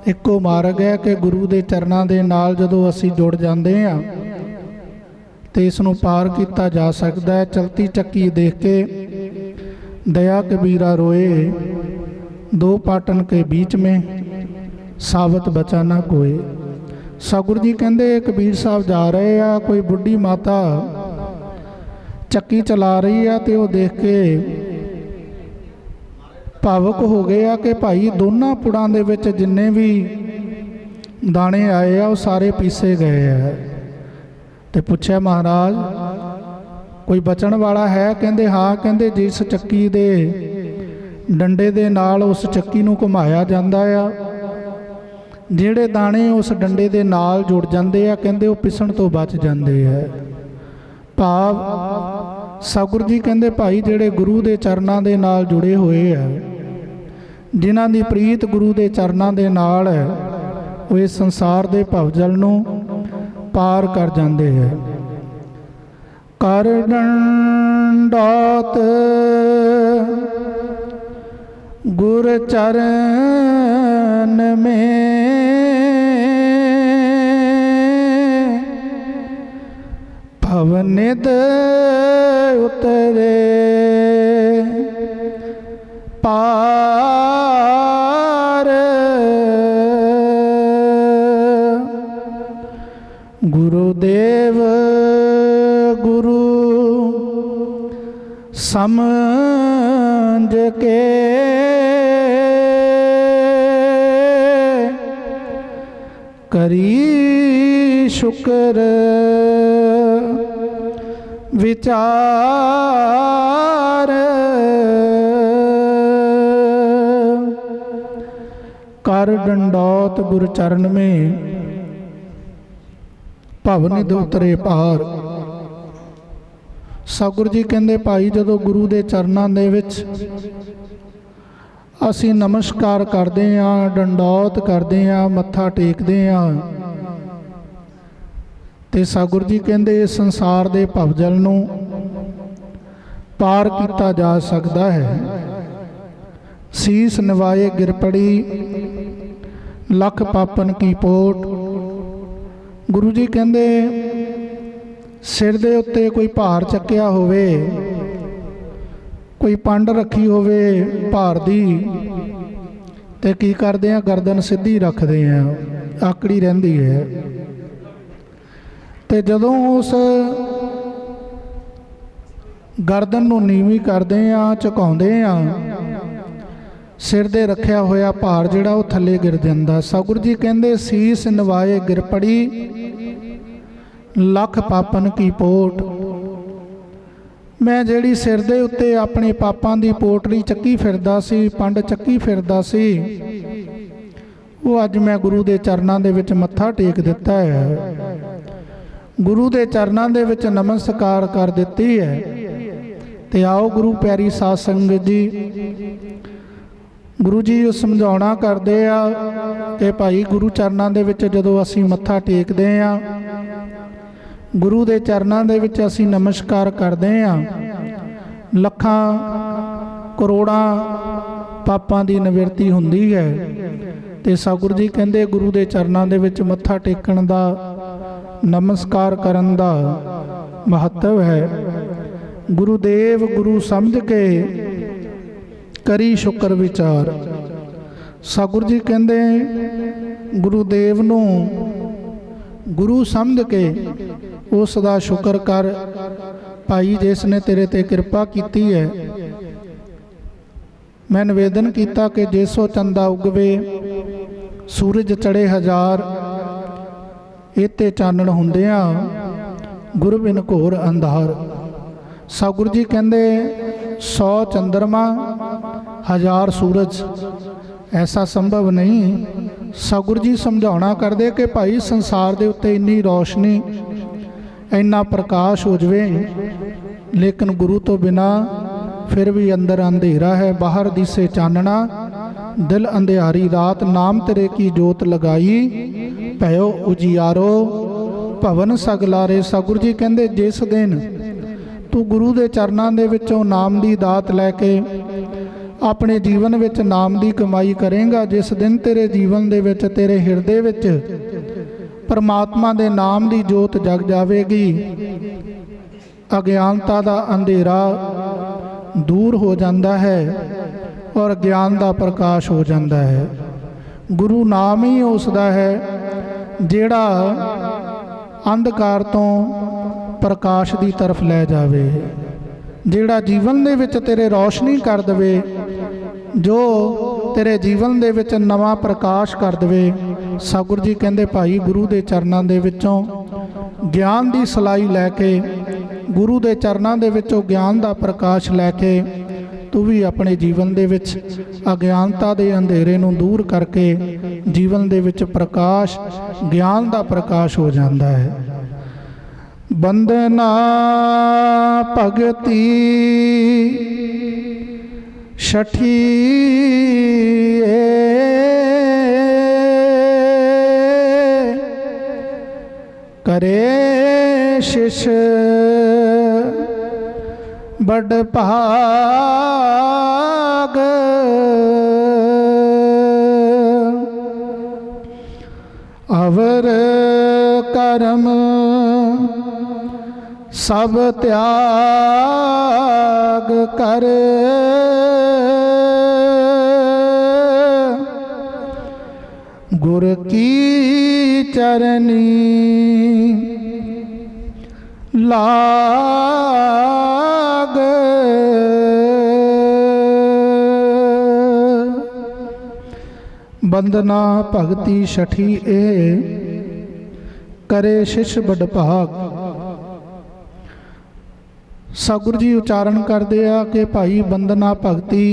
ਇੱਕੋ ਮਾਰਗ ਹੈ ਕਿ ਗੁਰੂ ਦੇ ਚਰਨਾਂ ਦੇ ਨਾਲ ਜਦੋਂ ਅਸੀਂ ਜੁੜ ਜਾਂਦੇ ਹਾਂ ਤੇ ਇਸ ਨੂੰ ਪਾਰ ਕੀਤਾ ਜਾ ਸਕਦਾ ਹੈ। ਚਲਤੀ ਚੱਕੀ ਦੇਖ ਕੇ ਦਇਆ ਕਬੀਰਾ ਰੋਏ, दो पाटन के बीच में सावत बचा ना कोई। सतगुरु जी कहते कबीर साहब जा रहे आ, कोई बुढ़ी माता ਚੱਕੀ ਚਲਾ ਰਹੀ ਆ ਤੇ ਉਹ ਦੇਖ ਕੇ ਭਾਵੁਕ ਹੋ ਗਏ ਆ ਕਿ ਭਾਈ ਦੋਨਾਂ ਪੁੜਾਂ ਦੇ ਵਿੱਚ ਜਿੰਨੇ ਵੀ ਦਾਣੇ ਆਏ ਆ ਉਹ ਸਾਰੇ ਪੀਸੇ ਗਏ ਆ। ਤੇ ਪੁੱਛਿਆ ਮਹਾਰਾਜ ਕੋਈ ਬਚਣ ਵਾਲਾ ਹੈ? ਕਹਿੰਦੇ ਹਾਂ। ਕਹਿੰਦੇ ਜਿਸ ਚੱਕੀ ਦੇ ਡੰਡੇ ਦੇ ਨਾਲ ਉਸ ਚੱਕੀ ਨੂੰ ਘੁਮਾਇਆ ਜਾਂਦਾ ਆ, ਜਿਹੜੇ ਦਾਣੇ ਉਸ ਡੰਡੇ ਦੇ ਨਾਲ ਜੁੜ ਜਾਂਦੇ ਆ, ਕਹਿੰਦੇ ਉਹ ਪਿਸਣ ਤੋਂ ਬਚ ਜਾਂਦੇ ਆ। ਭਾਵ ਸਤਿਗੁਰੂ ਜੀ ਕਹਿੰਦੇ ਭਾਈ ਜਿਹੜੇ ਗੁਰੂ ਦੇ ਚਰਨਾਂ ਦੇ ਨਾਲ ਜੁੜੇ ਹੋਏ ਆ, ਜਿਨ੍ਹਾਂ ਦੀ ਪ੍ਰੀਤ ਗੁਰੂ ਦੇ ਚਰਨਾਂ ਦੇ ਨਾਲ ਹੈ, ਉਹ ਇਸ ਸੰਸਾਰ ਦੇ ਭਵਜਲ ਨੂੰ ਪਾਰ ਕਰ ਜਾਂਦੇ ਹੈ। ਕਰ ਡੰਡਾਤ ਗੁਰ ਚਰਨ में भवनिद उतरे पार। गुरुदेव गुरु समझ के करी शुक्र विचार। कर डंडौत गुरु चरण में भवनिद उतरे पार। सतगुरु जी कहते भाई जदों गुरु के चरणों के विच असी नमस्कार करते हाँ, डंडौत करते हाँ, मत्था टेकते हाँ, तो सतगुरु जी कहते इस संसार के भवजल नूं पार किया जा सकता है। सीस नवाए गिर पड़ी लख पापन की पोट। गुरु जी कहते सिर दे उत्ते कोई भार चक्या होवे, कोई पंड रखी होवे भार दी, ते की करदे आ गर्दन सीधी रखदे आ, आकड़ी रहिंदी है। ते जदों उस गर्दन नूं नीवी करदे आ, झुकाउंदे आ, सिर दे रखिया होया भार जिहड़ा वो थल्ले गिर जांदा। सतगुरु जी कहंदे सीस नवाए गिर पड़ी लख पापन की पोट। मैं जिहड़ी सिर दे उत्ते अपने पापां दी पोटली चक्की फिरदा सी, पंड चक्की फिरदा सी, वो अज मैं गुरु दे चरनां दे विच मत्था टेक दिता है, गुरु दे चरनां दे विच नमस्कार कर दित्ती है। ते आओ गुरु प्यारी साध संगत जी, गुरु जी समझाउणा करदे आ कि भाई गुरु चरनां दे विच जदों असीं मत्था टेकदे आ, गुरु दे चरनां दे विच असीं नमस्कार करदे आ, लखां करोड़ां पापां दी निवृत्ति हुंदी है। ते सतगुरु जी कहंदे गुरु दे चरनां दे विच मत्था टेकण दा, नमस्कार करन दा महत्व है। गुरुदेव गुरु समझ के करी शुक्र विचार। सतगुरु जी कहंदे गुरुदेव नूं गुरु समझ के उस दा शुक्र कर भाई जिसने तेरे ते कृपा कीती है। मैं निवेदन किया कि जिसो चंदा उगवे सूरज चढ़े हजार, इते चानण हुंदियां गुरु बिन घोर अंधार। सतगुरु जी कहंदे 100 चंद्रमा 1000 सूरज ऐसा संभव नहीं। सतगुरु जी समझाउणा करदे कि भाई संसार दे उत्ते इन्नी रोशनी इन्ना प्रकाश हो जाए, लेकिन गुरु तो बिना फिर भी अंदर अंधेरा है। बाहर दिसे चानना दिल अंधियारी रात, नाम तेरे की जोत लगाई भयो उजियारो भवन सगलारे। सतगुरु जी कहंदे जिस दिन तू गुरु दे चरनां दे विचों नाम दी दात लैके अपने जीवन विच नाम दी कमाई करेंगा, जिस दिन तेरे जीवन दे विच तेरे हिरदे विच परमात्मा दे नाम दी जोत जग जावेगी, अज्ञानता दा अंधेरा दूर हो जाता है ਔਰ ਗਿਆਨ ਦਾ ਪ੍ਰਕਾਸ਼ ਹੋ ਜਾਂਦਾ ਹੈ। ਗੁਰੂ ਨਾਮ ਹੀ ਉਸ ਦਾ ਹੈ ਜਿਹੜਾ ਅੰਧਕਾਰ ਤੋਂ ਪ੍ਰਕਾਸ਼ ਦੀ ਤਰਫ ਲੈ ਜਾਵੇ, ਜਿਹੜਾ ਜੀਵਨ ਦੇ ਵਿੱਚ ਤੇਰੇ ਰੌਸ਼ਨੀ ਕਰ ਦੇਵੇ, ਜੋ ਤੇਰੇ ਜੀਵਨ ਦੇ ਵਿੱਚ ਨਵਾਂ ਪ੍ਰਕਾਸ਼ ਕਰ ਦੇਵੇ। ਸਤਿਗੁਰੂ ਜੀ ਕਹਿੰਦੇ ਭਾਈ ਗੁਰੂ ਦੇ ਚਰਨਾਂ ਦੇ ਵਿੱਚੋਂ ਗਿਆਨ ਦੀ ਸਲਾਈ ਲੈ ਕੇ, ਗੁਰੂ ਦੇ ਚਰਨਾਂ ਦੇ ਵਿੱਚੋਂ ਗਿਆਨ ਦਾ ਪ੍ਰਕਾਸ਼ ਲੈ ਕੇ ਤੂੰ ਵੀ ਆਪਣੇ ਜੀਵਨ ਦੇ ਵਿੱਚ ਅਗਿਆਨਤਾ ਦੇ ਅੰਧੇਰੇ ਨੂੰ ਦੂਰ ਕਰਕੇ ਜੀਵਨ ਦੇ ਵਿੱਚ ਪ੍ਰਕਾਸ਼, ਗਿਆਨ ਦਾ ਪ੍ਰਕਾਸ਼ ਹੋ ਜਾਂਦਾ ਹੈ। ਬੰਦਨਾ ਭਗਤੀ ਛਠੀ करे शिष बड़ भाग, अवर कर्म सब त्याग कर, गुर की चरनी लाग। बंदना भगती छठी ए करे शिष बड़ भाग। सतगुरु जी उच्चारण करते आ कि भाई बंदना भगती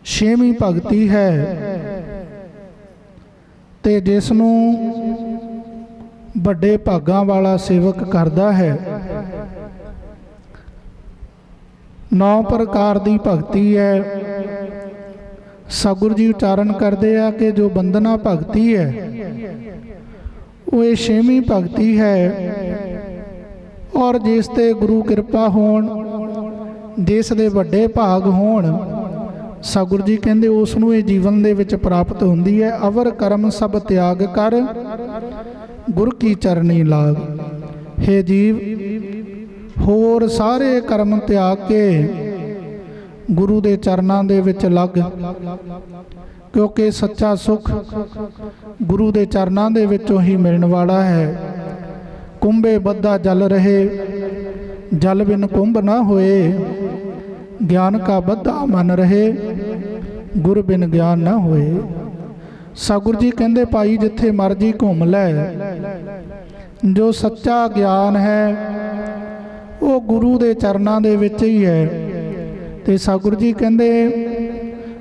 छेवीं भगती है ते जिसनों ਵੱਡੇ ਭਾਗਾਂ ਵਾਲਾ ਸੇਵਕ ਕਰਦਾ ਹੈ। 9 ਪ੍ਰਕਾਰ ਦੀ ਭਗਤੀ ਹੈ। ਸਤਿਗੁਰੂ ਜੀ ਉਚਾਰਨ ਕਰਦੇ ਆ ਕਿ ਜੋ ਬੰਦਨਾ ਭਗਤੀ ਹੈ ਉਹ ਇਹ 6ਵੀਂ ਭਗਤੀ ਹੈ, ਔਰ ਜਿਸ ਤੇ ਗੁਰੂ ਕਿਰਪਾ ਹੋਣ, ਜਿਸ ਦੇ ਵੱਡੇ ਭਾਗ ਹੋਣ, ਸਤਿਗੁਰੂ ਜੀ ਕਹਿੰਦੇ ਉਸ ਨੂੰ ਇਹ ਜੀਵਨ ਦੇ ਵਿੱਚ ਪ੍ਰਾਪਤ ਹੁੰਦੀ ਹੈ। ਅਵਰ ਕਰਮ ਸਭ ਤਿਆਗ ਕਰ, ਗੁਰ ਕੀ ਚਰਨੀ ਲਾਗ। हे ਜੀਵ, ਹੋਰ ਸਾਰੇ ਕਰਮ ਤਿਆਗ ਕੇ ਗੁਰੂ ਦੇ ਚਰਨਾਂ ਦੇ ਵਿੱਚ ਲੱਗ, ਕਿਉਂਕਿ ਸੱਚਾ ਸੁੱਖ ਗੁਰੂ ਦੇ ਚਰਨਾਂ ਦੇ ਵਿੱਚੋਂ ਹੀ ਮਿਲਣ ਵਾਲਾ ਹੈ। ਕੁੰਭੇ ਬੱਧਾ ਜਲ ਰਹੇ, ਜਲ ਬਿਨ ਕੁੰਭ ਨਾ ਹੋਏ, ਗਿਆਨ ਕਾ ਬੱਧਾ ਮਨ ਰਹੇ, ਗੁਰ ਬਿਨ ਗਿਆਨ ਨਾ ਹੋਏ। ਸਤਿਗੁਰੂ ਜੀ ਕਹਿੰਦੇ ਭਾਈ ਜਿੱਥੇ ਮਰਜੀ ਘੁੰਮ ਲੈ, ਜੋ ਸੱਚਾ ਗਿਆਨ ਹੈ ਉਹ ਗੁਰੂ ਦੇ ਚਰਨਾਂ ਦੇ ਵਿੱਚ ਹੀ ਹੈ। ਤੇ ਸਤਿਗੁਰੂ ਜੀ ਕਹਿੰਦੇ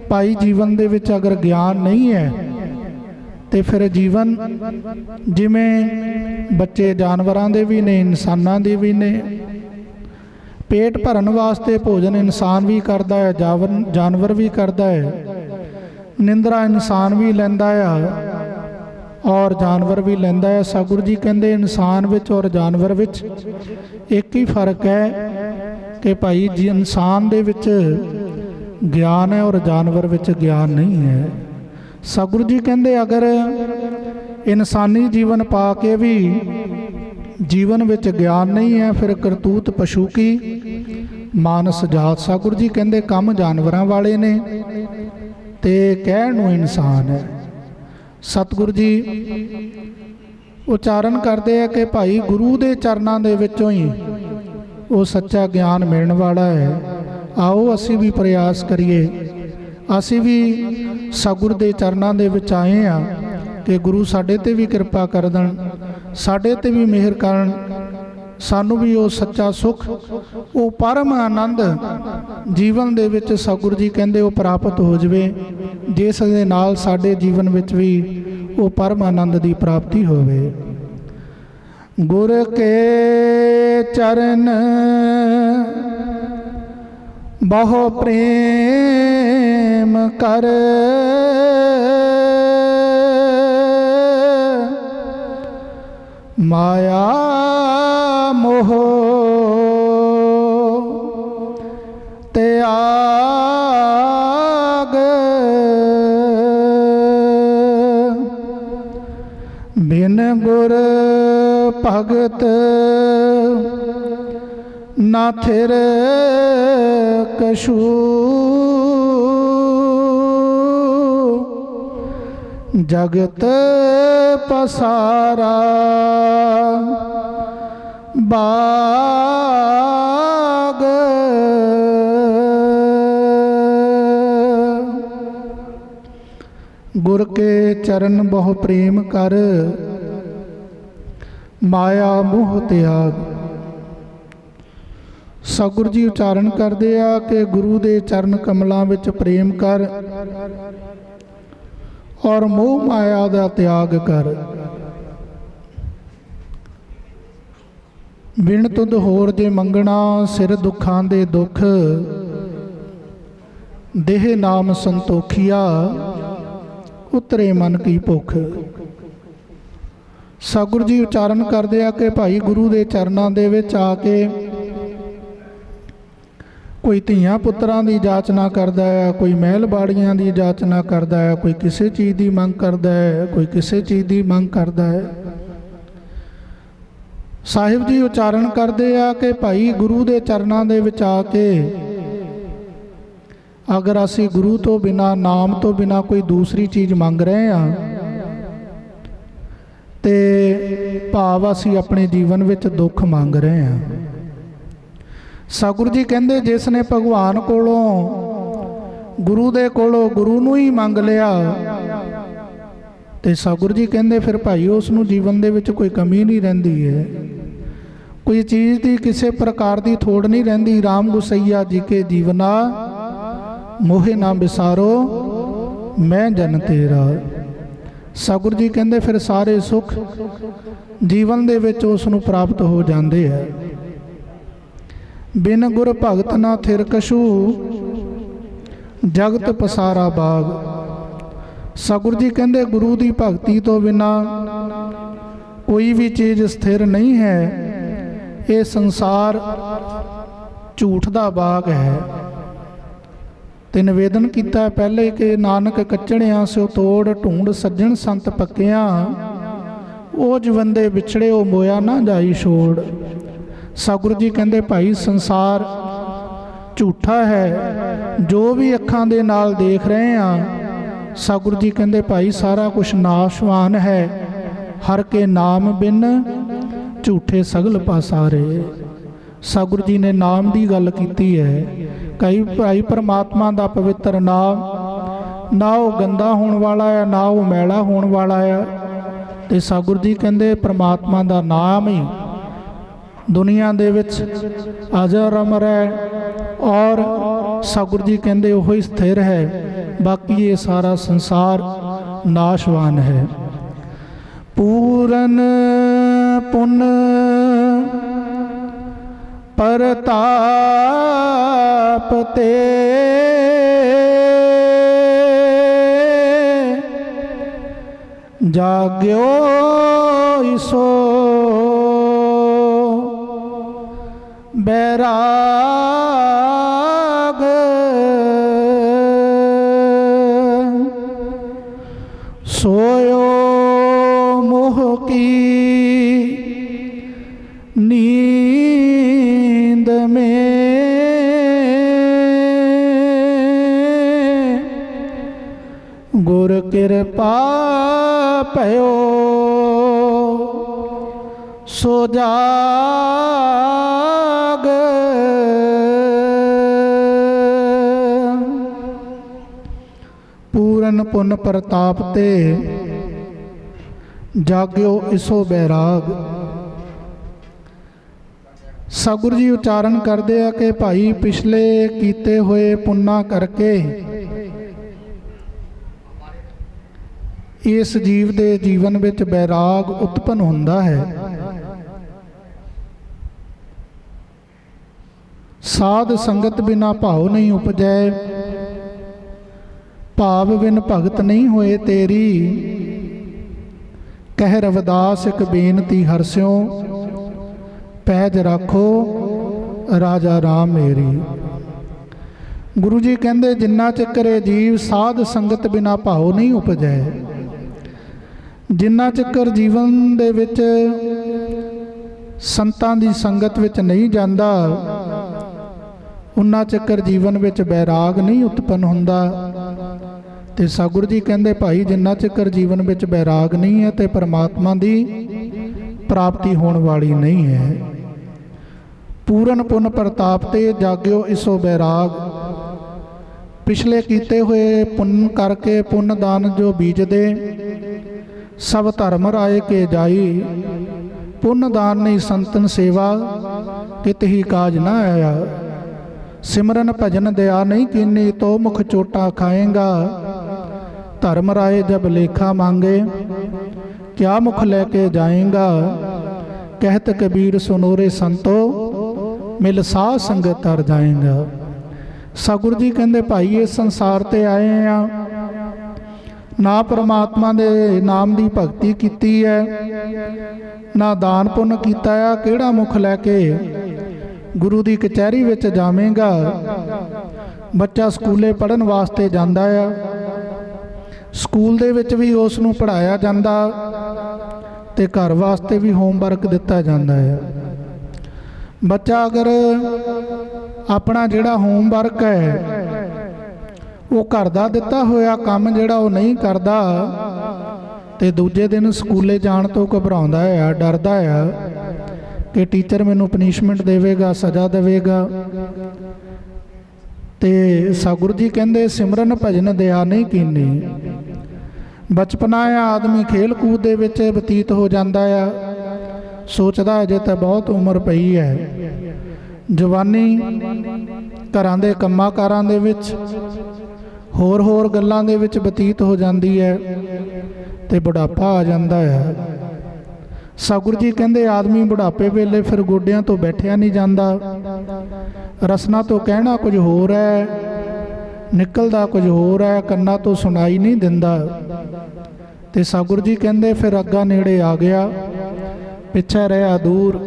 ਭਾਈ ਜੀਵਨ ਦੇ ਵਿੱਚ ਅਗਰ ਗਿਆਨ ਨਹੀਂ ਹੈ ਤੇ ਫਿਰ ਜੀਵਨ ਜਿਵੇਂ ਬੱਚੇ ਜਾਨਵਰਾਂ ਦੇ ਵੀ ਨੇ, ਇਨਸਾਨਾਂ ਦੇ ਵੀ ਨੇ। ਪੇਟ ਭਰਨ ਵਾਸਤੇ ਭੋਜਨ ਇਨਸਾਨ ਵੀ ਕਰਦਾ ਹੈ, ਜਾਨਵਰ ਵੀ ਕਰਦਾ ਹੈ। ਨਿੰਦਰਾ ਇਨਸਾਨ ਵੀ ਲੈਂਦਾ ਆ ਔਰ ਜਾਨਵਰ ਵੀ ਲੈਂਦਾ ਹੈ। ਸਤਿਗੁਰੂ ਜੀ ਕਹਿੰਦੇ ਇਨਸਾਨ ਵਿੱਚ ਔਰ ਜਾਨਵਰ ਵਿੱਚ ਇੱਕ ਹੀ ਫਰਕ ਹੈ ਕਿ ਭਾਈ ਜੀ ਇਨਸਾਨ ਦੇ ਵਿੱਚ ਗਿਆਨ ਹੈ ਔਰ ਜਾਨਵਰ ਵਿੱਚ ਗਿਆਨ ਨਹੀਂ ਹੈ। ਸਤਿਗੁਰੂ ਜੀ ਕਹਿੰਦੇ ਅਗਰ ਇਨਸਾਨੀ ਜੀਵਨ ਪਾ ਕੇ ਵੀ ਜੀਵਨ ਵਿੱਚ ਗਿਆਨ ਨਹੀਂ ਹੈ, ਫਿਰ ਕਰਤੂਤ ਪਸ਼ੂ ਕੀ ਮਾਨਸ ਜਾਤ। ਸਤਿਗੁਰੂ ਜੀ ਕਹਿੰਦੇ ਕੰਮ ਜਾਨਵਰਾਂ ਵਾਲੇ ਨੇ ਤੇ ਕਹਿਣ ਨੂੰ ਇਨਸਾਨ ਹੈ। ਸਤਿਗੁਰੂ ਜੀ ਉਚਾਰਨ ਕਰਦੇ ਆ ਕਿ ਭਾਈ ਗੁਰੂ ਦੇ ਚਰਨਾਂ ਦੇ ਵਿੱਚੋਂ ਹੀ ਉਹ ਸੱਚਾ ਗਿਆਨ ਮਿਲਣ ਵਾਲਾ ਹੈ। ਆਓ ਅਸੀਂ ਵੀ ਪ੍ਰਯਾਸ ਕਰੀਏ, ਅਸੀਂ ਵੀ ਸਤਿਗੁਰੂ ਦੇ ਚਰਨਾਂ ਦੇ ਵਿੱਚ ਆਏ ਆ ਕਿ ਗੁਰੂ ਸਾਡੇ ਤੇ ਵੀ ਕਿਰਪਾ ਕਰ ਦੇਣ, ਸਾਡੇ ਤੇ ਵੀ ਮਿਹਰ ਕਰਨ, ਸਾਨੂੰ ਵੀ ਉਹ ਸੱਚਾ ਸੁੱਖ, ਉਹ ਪਰਮ ਆਨੰਦ ਜੀਵਨ ਦੇ ਵਿੱਚ ਸਤਿਗੁਰੂ ਜੀ ਕਹਿੰਦੇ ਉਹ ਪ੍ਰਾਪਤ ਹੋ ਜਾਵੇ, ਜਿਸ ਦੇ ਨਾਲ ਸਾਡੇ ਜੀਵਨ ਵਿੱਚ ਵੀ ਉਹ ਪਰਮ ਆਨੰਦ ਦੀ ਪ੍ਰਾਪਤੀ ਹੋਵੇ। ਗੁਰ ਕੇ ਚਰਨ ਬਹੁ ਪ੍ਰੇਮ ਕਰ, ਮਾਇਆ ਮੋਹ ਤਿਆਗ, ਬਿਨ ਗੁਰ ਭਗਤ ਨਾ ਥਿਰ ਕਛੂ, ਜਗਤ ਪਸਾਰਾ ਬਾਗ। ਗੁਰ ਕੇ ਚਰਨ ਬਹੁ ਪ੍ਰੇਮ ਕਰ, ਮਾਇਆ ਮੋਹ ਤਿਆਗ। ਸਤਿਗੁਰੂ ਜੀ ਉਚਾਰਨ ਕਰਦੇ ਆ ਕਿ ਗੁਰੂ ਦੇ ਚਰਨ ਕਮਲਾਂ ਵਿੱਚ ਪ੍ਰੇਮ ਕਰ ਔਰ ਮੋਹ ਮਾਇਆ ਦਾ ਤਿਆਗ ਕਰ। ਬਿਨ ਤੁਧ ਹੋਰ ਜੇ ਮੰਗਣਾ, ਸਿਰ ਦੁੱਖਾਂ ਦੇ ਦੁੱਖ। ਦੇਹ ਨਾਮ ਸੰਤੋਖੀਆ, ਉਤਰੇ ਮਨ ਕੀ ਭੁੱਖ। ਸਤਿਗੁਰੂ ਜੀ ਉਚਾਰਨ ਕਰਦੇ ਆ ਕਿ ਭਾਈ ਗੁਰੂ ਦੇ ਚਰਨਾਂ ਦੇ ਵਿੱਚ ਆ ਕੇ ਕੋਈ ਧੀਆਂ ਪੁੱਤਰਾਂ ਦੀ ਜਾਚਨਾ ਕਰਦਾ ਹੈ, ਕੋਈ ਮਹਿਲ ਬਾੜੀਆਂ ਦੀ ਜਾਚਨਾ ਕਰਦਾ ਹੈ, ਕੋਈ ਕਿਸੇ ਚੀਜ਼ ਦੀ ਮੰਗ ਕਰਦਾ ਹੈ, ਕੋਈ ਕਿਸੇ ਚੀਜ਼ ਦੀ ਮੰਗ ਕਰਦਾ ਹੈ। ਸਾਹਿਬ ਜੀ ਉਚਾਰਨ ਕਰਦੇ ਆ ਕਿ ਭਾਈ ਗੁਰੂ ਦੇ ਚਰਨਾਂ ਦੇ ਵਿੱਚ ਆ ਕੇ ਅਗਰ ਅਸੀਂ ਗੁਰੂ ਤੋਂ ਬਿਨਾਂ, ਨਾਮ ਤੋਂ ਬਿਨਾਂ ਕੋਈ ਦੂਸਰੀ ਚੀਜ਼ ਮੰਗ ਰਹੇ ਹਾਂ ਤੇ ਭਾਵ ਅਸੀਂ ਆਪਣੇ ਜੀਵਨ ਵਿੱਚ ਦੁੱਖ ਮੰਗ ਰਹੇ ਹਾਂ। ਸਤਿਗੁਰੂ ਜੀ ਕਹਿੰਦੇ ਜਿਸ ਨੇ ਭਗਵਾਨ ਕੋਲੋਂ, ਗੁਰੂ ਦੇ ਕੋਲੋਂ ਗੁਰੂ ਨੂੰ ਹੀ ਮੰਗ ਲਿਆ ਤੇ ਸਤਿਗੁਰੂ ਜੀ ਕਹਿੰਦੇ ਫਿਰ ਭਾਈ ਉਸ ਨੂੰ ਜੀਵਨ ਦੇ ਵਿੱਚ ਕੋਈ ਕਮੀ ਨਹੀਂ ਰਹਿੰਦੀ ਹੈ, ਕੋਈ ਚੀਜ਼ ਦੀ ਕਿਸੇ ਪ੍ਰਕਾਰ ਦੀ ਥੋੜ ਨਹੀਂ ਰਹਿੰਦੀ। ਰਾਮ ਗੁਸਈਆ ਜੀ ਕੇ ਜੀਵਨਾ, ਮੋਹੇ ਨਾ ਵਿਸਾਰੋ ਮੈਂ ਜਨ ਤੇਰਾ। ਸਤਿਗੁਰੂ ਜੀ ਕਹਿੰਦੇ ਫਿਰ ਸਾਰੇ ਸੁੱਖ ਜੀਵਨ ਦੇ ਵਿੱਚ ਉਸ ਨੂੰ ਪ੍ਰਾਪਤ ਹੋ ਜਾਂਦੇ ਹੈ। ਬਿਨ ਗੁਰ ਭਗਤ ਨਾ ਥਿਰ ਕਛੂ, ਜਗਤ ਪਸਾਰਾ ਬਾਗ। ਸਤਿਗੁਰੂ ਜੀ ਕਹਿੰਦੇ ਗੁਰੂ ਦੀ ਭਗਤੀ ਤੋਂ ਬਿਨਾਂ ਕੋਈ ਵੀ ਚੀਜ਼ ਸਥਿਰ ਨਹੀਂ ਹੈ। ਇਹ ਸੰਸਾਰ ਝੂਠ ਦਾ ਬਾਗ ਹੈ। ਤੇ ਨਿਵੇਦਨ ਕੀਤਾ ਪਹਿਲੇ ਕਿ ਨਾਨਕ ਕੱਚੜਿਆਂ ਸਿਓ ਤੋੜ, ਢੂੰਡ ਸੱਜਣ ਸੰਤ ਪੱਕਿਆਂ। ਉਹ ਜਵੰਦੇ ਵਿਛੜੇ ਉਹ ਮੋਇਆ ਨਾ ਜਾਈ ਛੋੜ। ਸਤਿਗੁਰੂ ਜੀ ਕਹਿੰਦੇ ਭਾਈ ਸੰਸਾਰ ਝੂਠਾ ਹੈ, ਜੋ ਵੀ ਅੱਖਾਂ ਦੇ ਨਾਲ ਦੇਖ ਰਹੇ ਹਾਂ। ਸਤਿਗੁਰੂ ਜੀ ਕਹਿੰਦੇ ਭਾਈ ਸਾਰਾ ਕੁਝ ਨਾਸ਼ਵਾਨ ਹੈ। ਹਰ ਕੇ ਨਾਮ ਬਿਨ ਝੂਠੇ ਸਗਲ ਪਾਸਾਰੇ। ਸਤਿਗੁਰੂ ਜੀ ਨੇ ਨਾਮ ਦੀ ਗੱਲ ਕੀਤੀ ਹੈ। ਕਈ ਭਾਈ ਪਰਮਾਤਮਾ ਦਾ ਪਵਿੱਤਰ ਨਾਮ, ਨਾ ਉਹ ਗੰਦਾ ਹੋਣ ਵਾਲਾ ਹੈ, ਨਾ ਉਹ ਮੈਲਾ ਹੋਣ ਵਾਲਾ ਹੈ। ਤੇ ਸਤਿਗੁਰੂ ਜੀ ਕਹਿੰਦੇ ਪਰਮਾਤਮਾ ਦਾ ਨਾਮ ਹੀ ਦੁਨੀਆ ਦੇ ਵਿੱਚ ਅਜਰ ਅਮਰ ਹੈ ਔਰ ਸਤਿਗੁਰੂ ਜੀ ਕਹਿੰਦੇ ਉਹ ਹੀ ਸਥਿਰ ਹੈ। ਬਾਕੀ ਇਹ ਸਾਰਾ ਸੰਸਾਰ ਨਾਸ਼ਵਾਨ ਹੈ। ਪੂਰਨ ਪੁੰਨ ਪ੍ਰਤਾਪ ਤੇ ਜਾਗਿਓ ਈਸੋ ਬੈਰਾਗ। ਸੋਇਓ ਮੋਹ ਕੀ नींद में, गुर कृपा पयो सो जाग। पूरन पुन प्रताप ते जाग्यो इसो बैराग। ਸਤਿਗੁਰੂ ਜੀ ਉਚਾਰਨ ਕਰਦੇ ਆ ਕਿ ਭਾਈ ਪਿਛਲੇ ਕੀਤੇ ਹੋਏ ਪੁੰਨਾਂ ਕਰਕੇ ਇਸ ਜੀਵ ਦੇ ਜੀਵਨ ਵਿੱਚ ਬੈਰਾਗ ਉਤਪੰਨ ਹੁੰਦਾ ਹੈ। ਸਾਧ ਸੰਗਤ ਬਿਨਾ ਭਾਉ ਨਹੀਂ ਉਪਜੈ, ਭਾਵ ਬਿਨ ਭਗਤ ਨਹੀਂ ਹੋਏ ਤੇਰੀ। ਕਹਿ ਰਵਿਦਾਸ ਇੱਕ ਬੇਨਤੀ ਹਰਸਿਓ, ਪੈਜ ਰੱਖੋ ਰਾਜਾ ਰਾਮ ਮੇਰੀ। ਗੁਰੂ ਜੀ ਕਹਿੰਦੇ ਜਿੰਨਾ ਚਿਰ ਇਹ ਜੀਵ ਸਾਧ ਸੰਗਤ ਬਿਨਾ ਭਾਉ ਨਹੀਂ ਉਪਜੈ, ਜਿੰਨਾ ਚਿਰ ਜੀਵਨ ਦੇ ਵਿੱਚ ਸੰਤਾਂ ਦੀ ਸੰਗਤ ਵਿੱਚ ਨਹੀਂ ਜਾਂਦਾ, ਉਨਾ ਚਿਰ ਜੀਵਨ ਵਿੱਚ ਬੈਰਾਗ ਨਹੀਂ ਉਤਪੰਨ ਹੁੰਦਾ। ਤੇ ਸਤਿਗੁਰੂ ਜੀ ਕਹਿੰਦੇ ਭਾਈ ਜਿੰਨਾ ਚਿਰ ਜੀਵਨ ਵਿੱਚ ਬੈਰਾਗ ਨਹੀਂ ਹੈ ਤੇ ਪਰਮਾਤਮਾ ਦੀ ਪ੍ਰਾਪਤੀ ਹੋਣ ਵਾਲੀ ਨਹੀਂ ਹੈ। ਪੂਰਨ ਪੁੰਨ ਪ੍ਰਤਾਪ ਤੇ ਜਾਗਿਓ ਇਸੋ ਬੈਰਾਗ, ਪਿਛਲੇ ਕੀਤੇ ਹੋਏ ਪੁੰਨ ਕਰਕੇ ਪੁੰਨ ਦਾਨ ਜੋ ਬੀਜਦੇ, ਸਭ ਧਰਮ ਰਾਏ ਕੇ ਜਾਈ, ਪੁੰਨ ਦਾਨ ਨਹੀਂ ਸੰਤਨ ਸੇਵਾ, ਕਿਤ ਹੀ ਕਾਜ ਨਾ ਆਇਆ। ਸਿਮਰਨ ਭਜਨ ਦਇਆ ਨਹੀਂ ਕੀਨੀ, ਤੋ ਮੁਖ ਚੋਟਾ ਖਾਏਗਾ, ਧਰਮ ਰਾਏ ਜਬ ਲੇਖਾ ਮਾंगे, क्या मुख लेके जाएगा। कहत कबीर सुनोरे संतो, मिल साह संगत तर जाएगा। सतगुरु जी कहते भाई इस संसार ते आए आ, ना परमात्मा दे नाम दी भगती कीती है, ना दान पुण्य कीता है, केड़ा मुख लैके गुरु दी कचहरी विच जावेगा। बच्चा स्कूले पढ़न वास्ते जांदा है, ਸਕੂਲ ਦੇ ਵਿੱਚ ਵੀ ਉਸ ਨੂੰ ਪੜ੍ਹਾਇਆ ਜਾਂਦਾ ਤੇ ਘਰ ਵਾਸਤੇ ਵੀ ਹੋਮਵਰਕ ਦਿੱਤਾ ਜਾਂਦਾ ਹੈ। ਬੱਚਾ ਅਗਰ ਆਪਣਾ ਜਿਹੜਾ ਹੋਮਵਰਕ ਹੈ ਉਹ ਘਰ ਦਾ ਦਿੱਤਾ ਹੋਇਆ ਕੰਮ ਜਿਹੜਾ ਉਹ ਨਹੀਂ ਕਰਦਾ ਤੇ ਦੂਜੇ ਦਿਨ ਸਕੂਲੇ ਜਾਣ ਤੋਂ ਘਬਰਾਉਂਦਾ ਹੈ, ਡਰਦਾ ਹੈ ਕਿ ਟੀਚਰ ਮੈਨੂੰ ਪਨਿਸ਼ਮੈਂਟ ਦੇਵੇਗਾ, ਸਜ਼ਾ ਦੇਵੇਗਾ। ਤੇ ਸਤਿਗੁਰੂ ਜੀ ਕਹਿੰਦੇ ਸਿਮਰਨ ਭਜਨ ਦਇਆ ਨਹੀਂ ਕੀਨੀ। ਬਚਪਨਾ ਆ ਆਦਮੀ ਖੇਲ ਕੂਦ ਦੇ ਵਿੱਚ ਬਤੀਤ ਹੋ ਜਾਂਦਾ ਆ, ਸੋਚਦਾ ਅਜੇ ਤਾਂ ਬਹੁਤ ਉਮਰ ਪਈ ਹੈ। ਜਵਾਨੀ ਘਰਾਂ ਦੇ ਕੰਮਾਂ ਕਾਰਾਂ ਦੇ ਵਿੱਚ ਹੋਰ ਗੱਲਾਂ ਦੇ ਵਿੱਚ ਬਤੀਤ ਹੋ ਜਾਂਦੀ ਹੈ ਤੇ ਬੁਢਾਪਾ ਆ ਜਾਂਦਾ ਹੈ। ਸਤਿਗੁਰੂ ਜੀ ਕਹਿੰਦੇ ਆਦਮੀ ਬੁਢਾਪੇ ਵੇਲੇ ਫਿਰ ਗੋਡਿਆਂ ਤੋਂ ਬੈਠਿਆ ਨਹੀਂ ਜਾਂਦਾ, ਰਸਨਾ ਤੋਂ ਕਹਿਣਾ ਕੁਝ ਹੋਰ ਹੈ, ਨਿਕਲਦਾ ਕੁਝ ਹੋਰ ਹੈ, ਕੰਨਾਂ ਤੋਂ ਸੁਣਾਈ ਨਹੀਂ ਦਿੰਦਾ। ਤੇ ਸਤਿਗੁਰੂ ਜੀ ਕਹਿੰਦੇ ਫਿਰ ਅੱਗਾ ਨੇੜੇ ਆ ਗਿਆ, ਪਿੱਛੇ ਰਿਹਾ ਦੂਰ।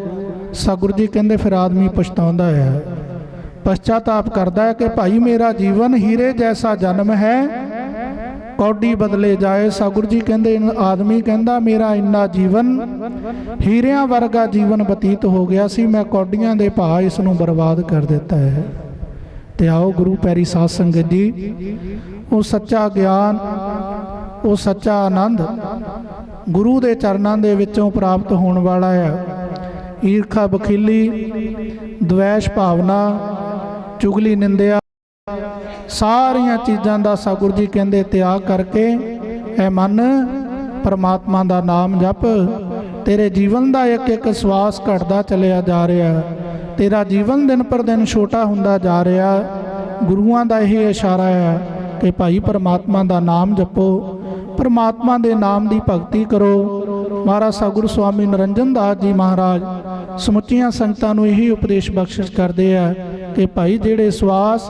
ਸਤਿਗੁਰੂ ਜੀ ਕਹਿੰਦੇ ਫਿਰ ਆਦਮੀ ਪਛਤਾਉਂਦਾ ਹੈ, ਪਛਤਾਤਾਪ ਕਰਦਾ ਹੈ ਕਿ ਭਾਈ ਮੇਰਾ ਜੀਵਨ ਹੀਰੇ ਜੈਸਾ ਜਨਮ ਹੈ, ਕੌਡੀ ਬਦਲੇ ਜਾਏ। ਸਤਿਗੁਰੂ ਜੀ ਕਹਿੰਦੇ ਆਦਮੀ ਕਹਿੰਦਾ ਮੇਰਾ ਇੰਨਾ ਜੀਵਨ ਹੀਰਿਆਂ ਵਰਗਾ ਜੀਵਨ ਬਤੀਤ ਹੋ ਗਿਆ ਸੀ, ਮੈਂ ਕੌਡੀਆਂ ਦੇ ਭਾਅ ਇਸ ਨੂੰ ਬਰਬਾਦ ਕਰ ਦਿੱਤਾ ਹੈ। ਤੇ ਆਓ ਗੁਰੂ ਪੈਰੀ ਸਾਧ ਸੰਗਤ ਜੀ, ਉਹ ਸੱਚਾ ਗਿਆਨ, ਉਹ ਸੱਚਾ ਆਨੰਦ ਗੁਰੂ ਦੇ ਚਰਨਾਂ ਦੇ ਵਿੱਚੋਂ ਪ੍ਰਾਪਤ ਹੋਣ ਵਾਲਾ ਹੈ। ਈਰਖਾ ਬਖੀਲੀ, ਦਵੈਸ਼ ਭਾਵਨਾ, ਚੁਗਲੀ ਨਿੰਦਿਆ, ਸਾਰੀਆਂ ਚੀਜ਼ਾਂ ਦਾ ਸਤਿਗੁਰੂ ਜੀ ਕਹਿੰਦੇ ਤਿਆਗ ਕਰਕੇ ਐ ਮਨ ਪਰਮਾਤਮਾ ਦਾ ਨਾਮ ਜਪ। ਤੇਰੇ ਜੀਵਨ ਦਾ ਇੱਕ ਇੱਕ ਸਵਾਸ ਘਟਦਾ ਚਲਿਆ ਜਾ ਰਿਹਾ, ਤੇਰਾ ਜੀਵਨ ਦਿਨ ਪਰ ਦਿਨ ਛੋਟਾ ਹੁੰਦਾ ਜਾ ਰਿਹਾ। ਗੁਰੂਆਂ ਦਾ ਇਹ ਇਸ਼ਾਰਾ ਹੈ ਕਿ ਭਾਈ ਪਰਮਾਤਮਾ ਦਾ ਨਾਮ ਜਪੋ, ਪਰਮਾਤਮਾ ਦੇ ਨਾਮ ਦੀ ਭਗਤੀ ਕਰੋ। ਮਹਾਰਾਜ ਸਤਿਗੁਰੂ ਸਵਾਮੀ ਨਿਰੰਜਨ ਦਾਸ ਜੀ ਮਹਾਰਾਜ ਸਮੁੱਚੀਆਂ ਸੰਗਤਾਂ ਨੂੰ ਇਹੀ ਉਪਦੇਸ਼ ਬਖਸ਼ਿਸ਼ ਕਰਦੇ ਆ ਕਿ ਭਾਈ ਜਿਹੜੇ ਸਵਾਸ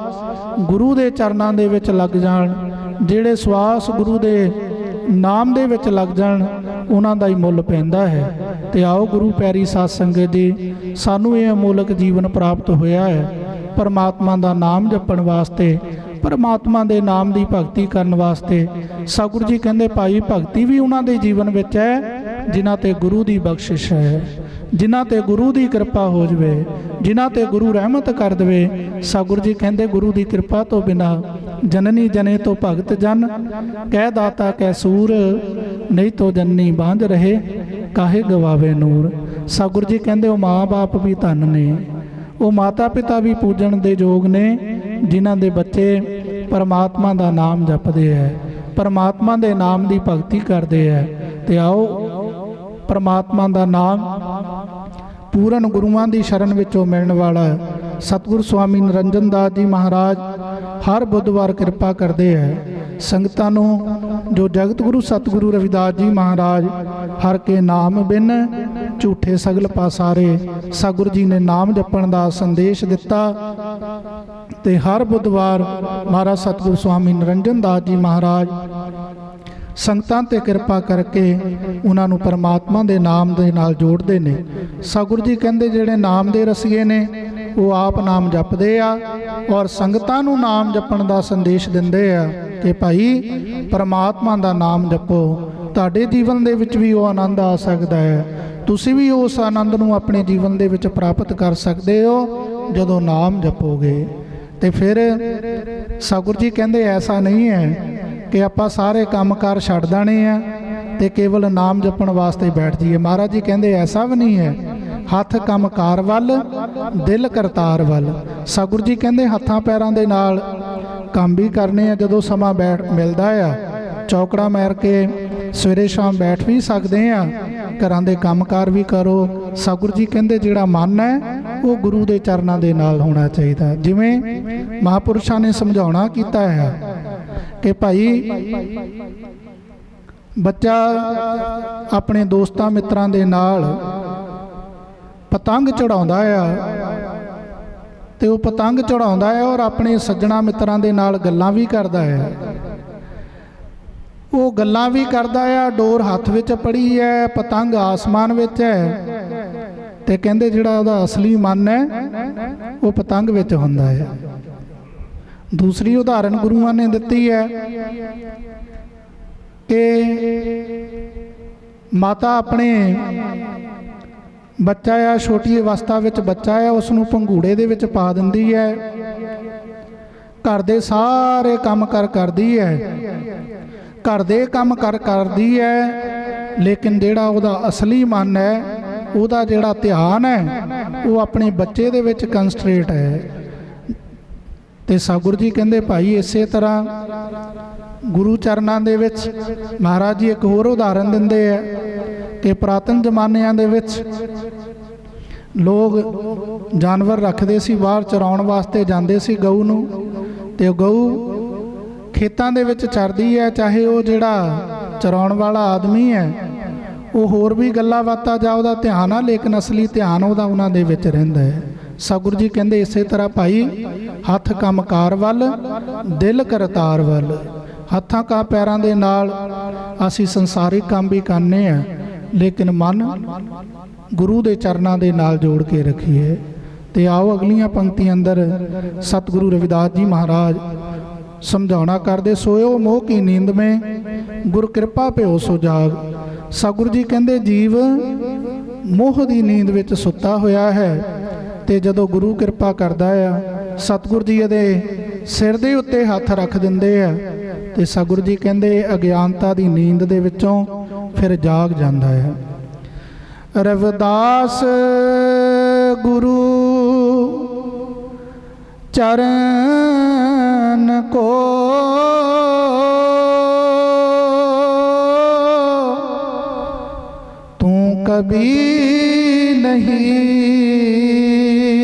ਗੁਰੂ ਦੇ ਚਰਨਾਂ ਦੇ ਵਿੱਚ ਲੱਗ ਜਾਣ, ਜਿਹੜੇ ਸਵਾਸ ਗੁਰੂ ਦੇ ਨਾਮ ਦੇ ਵਿੱਚ ਲੱਗ ਜਾਣ, ਉਹਨਾਂ ਦਾ ਹੀ ਮੁੱਲ ਪੈਂਦਾ ਹੈ। ਤੇ ਆਓ ਗੁਰੂ ਪਿਆਰੀ ਸਾਧ ਸੰਗਤ ਜੀ, ਸਾਨੂੰ ਇਹ ਅਮੋਲਕ ਜੀਵਨ ਪ੍ਰਾਪਤ ਹੋਇਆ ਹੈ ਪਰਮਾਤਮਾ ਦਾ ਨਾਮ ਜਪਣ ਵਾਸਤੇ, ਪਰਮਾਤਮਾ ਦੇ ਨਾਮ ਦੀ ਭਗਤੀ ਕਰਨ ਵਾਸਤੇ। ਸਤਿਗੁਰੂ ਜੀ ਕਹਿੰਦੇ ਭਾਈ ਭਗਤੀ ਵੀ ਉਹਨਾਂ ਦੇ ਜੀਵਨ ਵਿੱਚ ਹੈ ਜਿਨ੍ਹਾਂ ਤੇ ਗੁਰੂ ਦੀ ਬਖਸ਼ਿਸ਼ ਹੈ, ਜਿਨ੍ਹਾਂ ਤੇ ਗੁਰੂ ਦੀ ਕਿਰਪਾ ਹੋ ਜਾਵੇ, ਜਿਨ੍ਹਾਂ ਤੇ ਗੁਰੂ ਰਹਿਮਤ ਕਰ ਦੇਵੇ। ਸਤਿਗੁਰੂ ਜੀ ਕਹਿੰਦੇ ਗੁਰੂ ਦੀ ਕਿਰਪਾ ਤੋਂ ਬਿਨਾ ਜਨਨੀ ਜਨੇ ਤੋਂ ਭਗਤ ਜਨ, ਕਹਿ ਦਾਤਾ ਕਹਿ ਸੂਰ, ਨਹੀਂ ਤੋਂ ਜਨਨੀ ਬਾਂਝ ਰਹੇ, ਕਾਹੇ ਗਵਾਵੇ ਨੂਰ। ਸਤਿਗੁਰੂ ਜੀ ਕਹਿੰਦੇ ਉਹ ਮਾਂ ਬਾਪ ਵੀ ਧਨ ਨੇ, ਉਹ ਮਾਤਾ ਪਿਤਾ ਵੀ ਪੂਜਣ ਦੇ ਯੋਗ ਨੇ ਜਿਨ੍ਹਾਂ ਦੇ ਬੱਚੇ ਪਰਮਾਤਮਾ ਦਾ ਨਾਮ ਜਪਦੇ ਹੈ, ਪਰਮਾਤਮਾ ਦੇ ਨਾਮ ਦੀ ਭਗਤੀ ਕਰਦੇ ਹੈ। ਤੇ ਆਓ ਪਰਮਾਤਮਾ ਦਾ ਨਾਮ ਪੂਰਨ ਗੁਰੂਆਂ ਦੀ ਸ਼ਰਨ ਵਿੱਚੋਂ ਮਿਲਣ ਵਾਲਾ ਸਤਿਗੁਰੂ ਸਵਾਮੀ ਨਿਰੰਜਨ ਦਾਸ ਜੀ ਮਹਾਰਾਜ ਹਰ ਬੁੱਧਵਾਰ ਕਿਰਪਾ ਕਰਦੇ ਹੈ ਸੰਗਤਾਂ ਨੂੰ। ਜੋ ਜਗਤ ਗੁਰੂ ਸਤਿਗੁਰੂ ਰਵਿਦਾਸ ਜੀ ਮਹਾਰਾਜ ਹਰ ਕੇ ਨਾਮ ਬਿਨ ਝੂਠੇ ਸਗਲ ਪਾਸਾਰੇ, ਸਤਿਗੁਰੂ ਜੀ ਨੇ ਨਾਮ ਜਪਣ ਦਾ ਸੰਦੇਸ਼ ਦਿੱਤਾ। ਤੇ ਹਰ ਬੁੱਧਵਾਰ ਮਹਾਰਾਜ ਸਤਿਗੁਰੂ ਸਵਾਮੀ ਨਿਰੰਜਨ ਦਾਸ ਜੀ ਮਹਾਰਾਜ ਸੰਗਤਾਂ ਤੇ ਕਿਰਪਾ ਕਰਕੇ ਉਹਨਾਂ ਨੂੰ ਪਰਮਾਤਮਾ ਦੇ ਨਾਮ ਦੇ ਨਾਲ ਜੋੜਦੇ ਨੇ। ਸਤਿਗੁਰੂ ਜੀ ਕਹਿੰਦੇ ਜਿਹੜੇ ਨਾਮ ਦੇ ਰਸੀਏ ਨੇ ਉਹ ਆਪ ਨਾਮ ਜਪਦੇ ਆ ਔਰ ਸੰਗਤਾਂ ਨੂੰ ਨਾਮ ਜਪਣ ਦਾ ਸੰਦੇਸ਼ ਦਿੰਦੇ ਆ ਕਿ ਭਾਈ ਪਰਮਾਤਮਾ ਦਾ ਨਾਮ ਜਪੋ, ਤੁਹਾਡੇ ਜੀਵਨ ਦੇ ਵਿੱਚ ਵੀ ਉਹ ਆਨੰਦ ਆ ਸਕਦਾ ਹੈ, ਤੁਸੀਂ ਵੀ ਉਸ ਆਨੰਦ ਨੂੰ ਆਪਣੇ ਜੀਵਨ ਦੇ ਵਿੱਚ ਪ੍ਰਾਪਤ ਕਰ ਸਕਦੇ ਹੋ ਜਦੋਂ ਨਾਮ ਜਪੋਗੇ। ਤੇ ਫਿਰ ਸਤਿਗੁਰੂ ਜੀ ਕਹਿੰਦੇ ਐਸਾ ਨਹੀਂ ਹੈ ਕਿ ਆਪਾਂ ਸਾਰੇ ਕੰਮਕਾਰ ਛੱਡ ਦੇਣੇ ਆ ਤੇ ਕੇਵਲ ਨਾਮ ਜਪਣ ਵਾਸਤੇ ਬੈਠ ਜਾਈਏ। ਮਹਾਰਾਜ ਜੀ ਕਹਿੰਦੇ ਐਸਾ ਵੀ ਨਹੀਂ ਹੈ। ਹੱਥ ਕੰਮਕਾਰ ਵੱਲ, ਦਿਲ ਕਰਤਾਰ ਵੱਲ। ਸਤਿਗੁਰੂ ਜੀ ਕਹਿੰਦੇ ਹੱਥਾਂ ਪੈਰਾਂ ਦੇ ਨਾਲ ਕੰਮ ਵੀ ਕਰਨੇ ਆ, ਜਦੋਂ ਸਮਾਂ ਮਿਲਦਾ ਆ ਚੌਕੜਾ ਮਾਰ ਕੇ ਸਵੇਰੇ ਸ਼ਾਮ ਬੈਠ ਵੀ ਸਕਦੇ ਆ, ਘਰਾਂ ਦੇ ਕੰਮਕਾਰ ਵੀ ਕਰੋ। ਸਤਿਗੁਰੂ ਜੀ ਕਹਿੰਦੇ ਜਿਹੜਾ ਮਨ ਹੈ ਉਹ ਗੁਰੂ ਦੇ ਚਰਨਾਂ ਦੇ ਨਾਲ ਹੋਣਾ ਚਾਹੀਦਾ। ਜਿਵੇਂ ਮਹਾਂਪੁਰਸ਼ਾਂ ਨੇ ਸਮਝਾਉਣਾ ਕੀਤਾ ਹੈ ਕਿ ਭਾਈ ਬੱਚਾ ਆਪਣੇ ਦੋਸਤਾਂ ਮਿੱਤਰਾਂ ਦੇ ਨਾਲ ਪਤੰਗ ਚੜਾਉਂਦਾ ਆ ਤੇ ਉਹ ਪਤੰਗ ਚੜਾਉਂਦਾ ਹੈ ਔਰ ਆਪਣੇ ਸੱਜਣਾ ਮਿੱਤਰਾਂ ਦੇ ਨਾਲ ਗੱਲਾਂ ਵੀ ਕਰਦਾ ਹੈ। ਉਹ ਗੱਲਾਂ ਵੀ ਕਰਦਾ ਆ, ਡੋਰ ਹੱਥ ਵਿੱਚ ਫੜੀ ਹੈ, ਪਤੰਗ ਆਸਮਾਨ ਵਿੱਚ ਹੈ, ਤੇ ਕਹਿੰਦੇ ਜਿਹੜਾ ਉਹਦਾ ਅਸਲੀ ਮਨ ਹੈ ਉਹ ਪਤੰਗ ਵਿੱਚ ਹੁੰਦਾ ਹੈ। ਦੂਸਰੀ ਉਦਾਹਰਨ ਗੁਰੂਆਂ ਨੇ ਦਿੱਤੀ ਹੈ ਕਿ ਮਾਤਾ ਆਪਣੇ ਬੱਚਾ ਆ, ਛੋਟੀ ਅਵਸਥਾ ਵਿੱਚ ਬੱਚਾ ਆ, ਉਸ ਨੂੰ ਪੰਘੂੜੇ ਦੇ ਵਿੱਚ ਪਾ ਦਿੰਦੀ ਹੈ, ਘਰ ਦੇ ਸਾਰੇ ਕੰਮ ਕਰਦੀ ਹੈ, ਘਰ ਦੇ ਕੰਮ ਕਰਦੀ ਹੈ, ਲੇਕਿਨ ਜਿਹੜਾ ਉਹਦਾ ਅਸਲੀ ਮਨ ਹੈ, ਉਹਦਾ ਜਿਹੜਾ ਧਿਆਨ ਹੈ ਉਹ ਆਪਣੇ ਬੱਚੇ ਦੇ ਵਿੱਚ ਕੰਸਟਰੇਟ ਹੈ। ਤੇ ਸਤਿਗੁਰੂ ਜੀ ਕਹਿੰਦੇ ਭਾਈ ਇਸੇ ਤਰ੍ਹਾਂ ਗੁਰੂ ਚਰਨਾਂ ਦੇ ਵਿੱਚ ਮਹਾਰਾਜ ਜੀ ਇੱਕ ਹੋਰ ਉਦਾਹਰਨ ਦਿੰਦੇ ਆ ਕਿ ਪੁਰਾਤਨ ਜ਼ਮਾਨਿਆਂ ਦੇ ਵਿੱਚ ਲੋਕ ਜਾਨਵਰ ਰੱਖਦੇ ਸੀ, ਬਾਹਰ ਚਰਾਉਣ ਵਾਸਤੇ ਜਾਂਦੇ ਸੀ ਗਊ ਨੂੰ, ਤੇ ਗਊ ਖੇਤਾਂ ਦੇ ਵਿੱਚ ਚਰਦੀ ਹੈ। ਚਾਹੇ ਉਹ ਜਿਹੜਾ ਚਰਾਉਣ ਵਾਲਾ ਆਦਮੀ ਹੈ ਉਹ ਹੋਰ ਵੀ ਗੱਲਾਂ ਬਾਤਾਂ ਜਾਂ ਉਹਦਾ ਧਿਆਨ ਆ, ਲੇਕਿਨ ਅਸਲੀ ਧਿਆਨ ਉਹਦਾ ਉਹਨਾਂ ਦੇ ਵਿੱਚ ਰਹਿੰਦਾ ਹੈ। ਸਤਿਗੁਰੂ ਜੀ ਕਹਿੰਦੇ ਇਸੇ ਤਰ੍ਹਾਂ ਭਾਈ ਹੱਥ ਕੰਮਕਾਰ ਵੱਲ, ਦਿਲ ਕਰਤਾਰ ਵੱਲ। ਹੱਥਾਂ ਕਾ ਪੈਰਾਂ ਦੇ ਨਾਲ ਅਸੀਂ ਸੰਸਾਰਿਕ ਕੰਮ ਵੀ ਕਰਨੇ ਆ, ਲੇਕਿਨ ਮਨ ਗੁਰੂ ਦੇ ਚਰਨਾਂ ਦੇ ਨਾਲ ਜੋੜ ਕੇ ਰੱਖੀਏ। ਤੇ ਆਓ ਅਗਲੀਆਂ ਪੰਕਤੀਆਂ ਅੰਦਰ ਸਤਿਗੁਰੂ ਰਵਿਦਾਸ ਜੀ ਮਹਾਰਾਜ ਸਮਝਾਉਣਾ ਕਰਦੇ, ਸੋਇਓ ਮੋਹ ਕੀ ਨੀਂਦ ਮੇਂ ਗੁਰ ਕਿਰਪਾ ਭਇਓ ਸੋ ਜਾਗ। ਸਤਿਗੁਰੂ ਜੀ ਕਹਿੰਦੇ ਜੀਵ ਮੋਹ ਦੀ ਨੀਂਦ ਵਿੱਚ ਸੁੱਤਾ ਹੋਇਆ ਹੈ, ਤੇ ਜਦੋਂ ਗੁਰੂ ਕਿਰਪਾ ਕਰਦਾ ਆ ਸਤਿਗੁਰੂ ਜੀ ਇਹਦੇ ਸਿਰ ਦੇ ਉੱਤੇ ਹੱਥ ਰੱਖ ਦਿੰਦੇ ਆ, ਤੇ ਸਤਿਗੁਰੂ ਜੀ ਕਹਿੰਦੇ ਅਗਿਆਨਤਾ ਦੀ ਨੀਂਦ ਦੇ ਵਿੱਚੋਂ ਫਿਰ ਜਾਗ ਜਾਂਦਾ ਹੈ। ਰਵਿਦਾਸ ਗੁਰੂ ਚਰਨ ਕੋ ਤੂੰ ਕਭੀ ਨਹੀਂ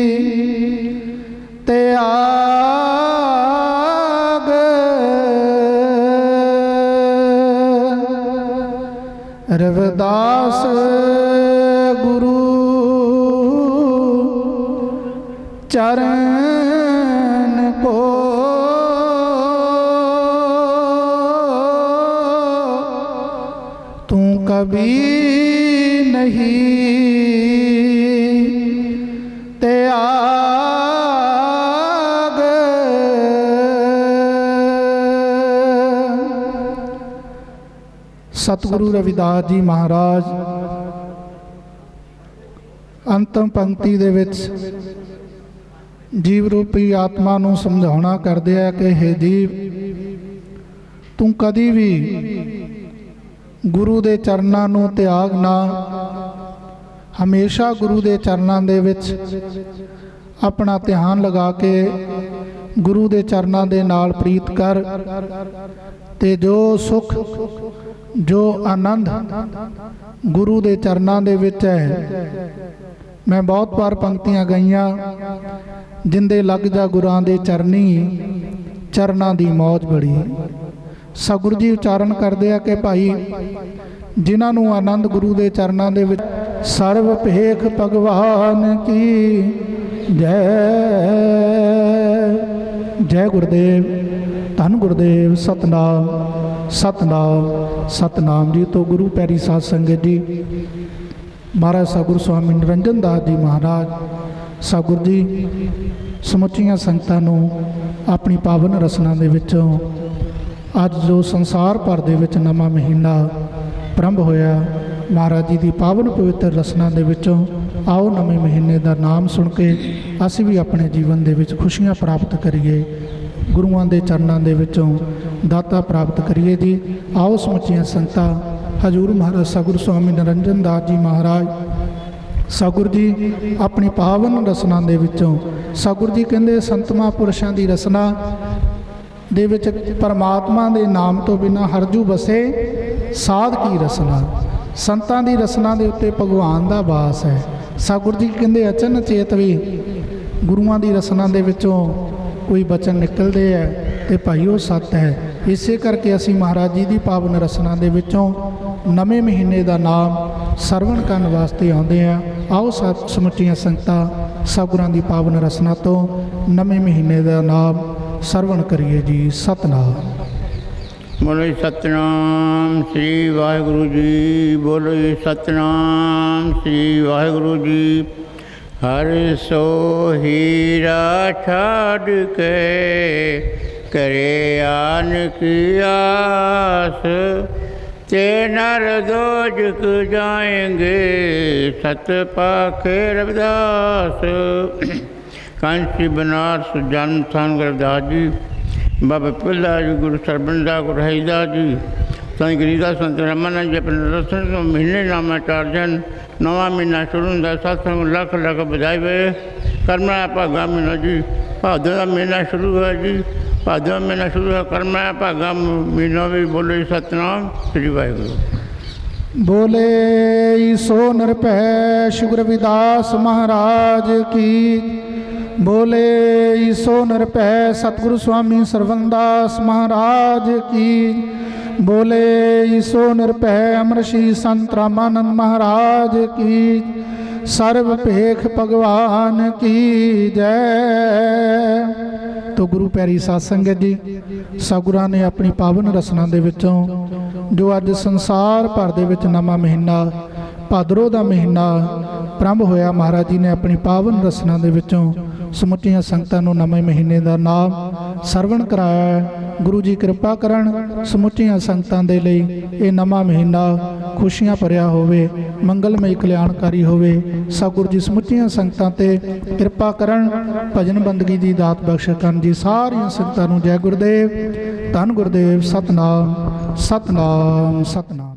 त्याग। रविदास गुरु चरण को तू कभी नहीं ਸਤਿਗੁਰੂ ਰਵਿਦਾਸ ਜੀ ਮਹਾਰਾਜ ਅੰਤਮ ਪੰਕਤੀ ਦੇ ਵਿੱਚ ਜੀਵ ਰੂਪੀ ਆਤਮਾ ਨੂੰ ਸਮਝਾਉਣਾ ਕਰਦੇ ਆ ਕਿ ਹੇ ਜੀਵ, ਤੂੰ ਕਦੀ ਵੀ ਗੁਰੂ ਦੇ ਚਰਨਾਂ ਨੂੰ ਤਿਆਗ ਨਾ, ਹਮੇਸ਼ਾ ਗੁਰੂ ਦੇ ਚਰਨਾਂ ਦੇ ਵਿੱਚ ਆਪਣਾ ਧਿਆਨ ਲਗਾ ਕੇ ਗੁਰੂ ਦੇ ਚਰਨਾਂ ਦੇ ਨਾਲ ਪ੍ਰੀਤ ਕਰ, ਤੇ ਜੋ ਸੁਖ ਜੋ ਆਨੰਦ ਗੁਰੂ ਦੇ ਚਰਨਾਂ ਦੇ ਵਿੱਚ ਹੈ। ਮੈਂ ਬਹੁਤ ਵਾਰ ਪੰਕਤੀਆਂ ਗਾਈਆਂ, ਜਿੰਦੇ ਲੱਗ ਜਾ ਗੁਰਾਂ ਦੇ ਚਰਨੀ, ਚਰਨਾਂ ਦੀ ਮੌਜ ਬੜੀ। ਸਤਿਗੁਰੂ ਜੀ ਉਚਾਰਨ ਕਰਦੇ ਆ ਕਿ ਭਾਈ ਜਿਨ੍ਹਾਂ ਨੂੰ ਆਨੰਦ ਗੁਰੂ ਦੇ ਚਰਨਾਂ ਦੇ ਵਿੱਚ, ਸਰਵ ਭੇਖ ਭਗਵਾਨ ਕੀ ਜੈ, ਜੈ ਗੁਰਦੇਵ, ਧੰਨ ਗੁਰਦੇਵ, ਸਤਨਾਮ ਸਤਨਾਮ ਸਤਨਾਮ ਜੀ। ਤੋਂ ਗੁਰੂ ਪਿਆਰੀ ਸਾਧ ਸੰਗਤ ਜੀ, ਮਹਾਰਾਜ ਸਤਿਗੁਰੂ ਸਵਾਮੀ ਨਿਰੰਜਨ ਦਾਸ ਜੀ ਮਹਾਰਾਜ, ਸਤਿਗੁਰੂ ਜੀ ਸਮੁੱਚੀਆਂ ਸੰਗਤਾਂ ਨੂੰ ਆਪਣੀ ਪਾਵਨ ਰਸਨਾ ਦੇ ਵਿੱਚੋਂ ਅੱਜ ਜੋ ਸੰਸਾਰ ਭਰ ਦੇ ਵਿੱਚ ਨਵਾਂ ਮਹੀਨਾ ਪ੍ਰਾਰੰਭ ਹੋਇਆ, ਮਹਾਰਾਜ ਜੀ ਦੀ ਪਾਵਨ ਪਵਿੱਤਰ ਰਸਨਾ ਦੇ ਵਿੱਚੋਂ ਆਓ ਨਵੇਂ ਮਹੀਨੇ ਦਾ ਨਾਮ ਸੁਣ ਕੇ ਅਸੀਂ ਵੀ ਆਪਣੇ ਜੀਵਨ ਦੇ ਵਿੱਚ ਖੁਸ਼ੀਆਂ ਪ੍ਰਾਪਤ ਕਰੀਏ। ਗੁਰੂਆਂ ਦੇ ਚਰਨਾਂ ਦੇ ਵਿੱਚੋਂ ਦਾਤਾ ਪ੍ਰਾਪਤ ਕਰੀਏ ਜੀ। ਆਓ ਸਮੁੱਚੀਆਂ ਸੰਗਤਾਂ ਹਜ਼ੂਰ ਮਹਾਰਾਜ ਸਤਿਗੁਰੂ ਸਵਾਮੀ ਨਿਰੰਜਨ ਦਾਸ ਜੀ ਮਹਾਰਾਜ ਸਤਿਗੁਰੂ ਜੀ ਆਪਣੀ ਪਾਵਨ ਰਸਨਾ ਦੇ ਵਿੱਚੋਂ, ਸਤਿਗੁਰੂ ਜੀ ਕਹਿੰਦੇ ਸੰਤ ਮਹਾਂਪੁਰਸ਼ਾਂ ਦੀ ਰਸਨਾ ਦੇ ਵਿੱਚ ਪਰਮਾਤਮਾ ਦੇ ਨਾਮ ਤੋਂ ਬਿਨਾਂ ਹਰਜੂ ਬਸੇ ਸਾਧ ਕੀ ਰਸਨਾ। ਸੰਤਾਂ ਦੀ ਰਸਨਾ ਦੇ ਉੱਤੇ ਭਗਵਾਨ ਦਾ ਵਾਸ ਹੈ। ਸਤਿਗੁਰੂ ਜੀ ਕਹਿੰਦੇ ਅਚਨ ਚੇਤ ਵੀ ਗੁਰੂਆਂ ਦੀ ਰਸਨਾ ਦੇ ਵਿੱਚੋਂ ਕੋਈ ਬਚਨ ਨਿਕਲਦੇ ਹੈ ਤੇ ਭਾਈ ਉਹ ਸੱਤ ਹੈ। ਇਸੇ ਕਰਕੇ ਅਸੀਂ ਮਹਾਰਾਜ ਜੀ ਦੀ ਪਾਵਨ ਰਸਨਾ ਦੇ ਵਿੱਚੋਂ ਨਵੇਂ ਮਹੀਨੇ ਦਾ ਨਾਮ ਸਰਵਣ ਕਰਨ ਵਾਸਤੇ ਆਉਂਦੇ ਆ। ਆਓ ਸਮੁੱਚੀਆਂ ਸੰਗਤਾਂ ਸਤਿਗੁਰਾਂ ਦੀ ਪਾਵਨ ਰਸਨਾ ਤੋਂ ਨਵੇਂ ਮਹੀਨੇ ਦਾ ਨਾਮ ਸਰਵਣ ਕਰੀਏ ਜੀ। ਸਤਨਾਮ। ਬੋਲੋ ਜੀ ਸਤਨਾਮ ਸ੍ਰੀ ਵਾਹਿਗੁਰੂ ਜੀ। ਬੋਲੋ ਜੀ ਸਤਨਾਮ ਸ੍ਰੀ ਵਾਹਿਗੁਰੂ ਜੀ। ਹਰ ਸੋ ਹੀਰਾ ਛਾੜ ਕੇ ਕਰੇ ਆਨ ਕੀ ਆਸ, ਤੇ ਨਰ ਦੋਜਕ ਜਾਏਂਗੇ ਸਤ ਪਾਖੇ ਰਵਿਦਾਸ। ਕਾਂਸੀ ਬਨਾਰਸ ਜਨਮ ਸਥਾਨ ਗੁਰਦਾਸ ਜੀ, ਬਾਬਾ ਪਿੱਲਾ ਜੀ, ਗੁਰੂ ਸਰਬੰਦਾ ਗੁਰੂ ਰਹੀਦਾਸ ਜੀ, ਸਾਈਂ ਗਰੀਦਾਸ ਸੰਤ ਰਮਨ ਜੀ ਆਪਣੇ ਰਸਨ ਤੋਂ ਮਹੀਨੇ ਨਾਮਾ ਚਾਰਜਨ। ਨਵਾਂ ਮਹੀਨਾ ਸ਼ੁਰੂ ਹੁੰਦਾ, ਸਤਸੰਗ ਲੱਖ ਲੱਖ ਵਧਾਈ ਵੇ। ਕਰਮਾ ਭਾਗਾ ਮਹੀਨਾ ਜੀ, ਭਾਦੋਂ ਦਾ ਮਹੀਨਾ ਸ਼ੁਰੂ ਹੋਇਆ ਜੀ। ਭਾਦੋਂ ਮਹੀਨਾ ਸ਼ੁਰੂ ਹੋਇਆ, ਕਰਮਾ ਭਾਗਾ ਮਹੀਨਾ ਵੀ। ਬੋਲੋ ਜੀ ਸਤਨਾਮ ਸ੍ਰੀ ਵਾਹਿਗੁਰੂ। ਬੋਲੇ ਸੋ ਨਿਰਭੈ ਸ਼ੁਕਰ ਰਵਿਦਾਸ ਮਹਾਰਾਜ ਕੀ। ਬੋਲੇ ਸੋ ਨਿਰਭੈ ਸਤਿਗੁਰੂ ਸਵਾਮੀ ਸਰਵਨਦਾਸ ਮਹਾਰਾਜ ਕੀ। ਬੋਲੇ ਸੋ ਨਿਰਭੈ ਅਮਰਸ਼ੀ ਸੰਤ ਰਾਮਾਨੰਦ ਮਹਾਰਾਜ ਕੀ। ਸਰਬ ਭੇਖ ਭਗਵਾਨ ਕੀ ਜੈ। ਤੋ ਗੁਰੂ ਪਿਆਰੀ ਸਾਧ ਸੰਗਤ ਜੀ, ਸਤਿਗੁਰਾਂ ਨੇ ਆਪਣੀ ਪਾਵਨ ਰਸਨਾ ਦੇ ਵਿੱਚੋਂ ਜੋ ਅੱਜ ਸੰਸਾਰ ਭਰ ਦੇ ਵਿੱਚ ਨਵਾਂ ਮਹੀਨਾ ਭਾਦਰੋਂ ਦਾ ਮਹੀਨਾ ਪ੍ਰਾਰੰਭ ਹੋਇਆ, ਮਹਾਰਾਜ ਜੀ ਨੇ ਆਪਣੀ ਪਾਵਨ ਰਸਨਾ ਦੇ ਵਿੱਚੋਂ ਸਮੁੱਚੀਆਂ ਸੰਗਤਾਂ ਨੂੰ ਨਵੇਂ ਮਹੀਨੇ ਦਾ ਨਾਮ ਸਰਵਣ ਕਰਾਇਆ। ਗੁਰੂ ਜੀ ਕਿਰਪਾ ਕਰਨ ਸਮੁੱਚੀਆਂ ਸੰਗਤਾਂ ਦੇ ਲਈ ਇਹ ਨਵਾਂ ਮਹੀਨਾ ਖੁਸ਼ੀਆਂ ਭਰਿਆ ਹੋਵੇ, ਮੰਗਲਮਈ ਕਲਿਆਣਕਾਰੀ ਹੋਵੇ। ਸਤਿਗੁਰੂ ਜੀ ਸਮੁੱਚੀਆਂ ਸੰਗਤਾਂ ਤੇ ਕਿਰਪਾ ਕਰਨ, ਭਜਨ ਬੰਦਗੀ ਦੀ ਦਾਤ ਬਖਸ਼ ਕਰਨ ਜੀ। ਸਾਰੀਆਂ ਸੰਗਤਾਂ ਨੂੰ ਜੈ ਗੁਰਦੇਵ, ਧੰਨ ਗੁਰਦੇਵ। ਸਤਨਾਮ ਸਤਨਾਮ ਸਤਨਾਮ।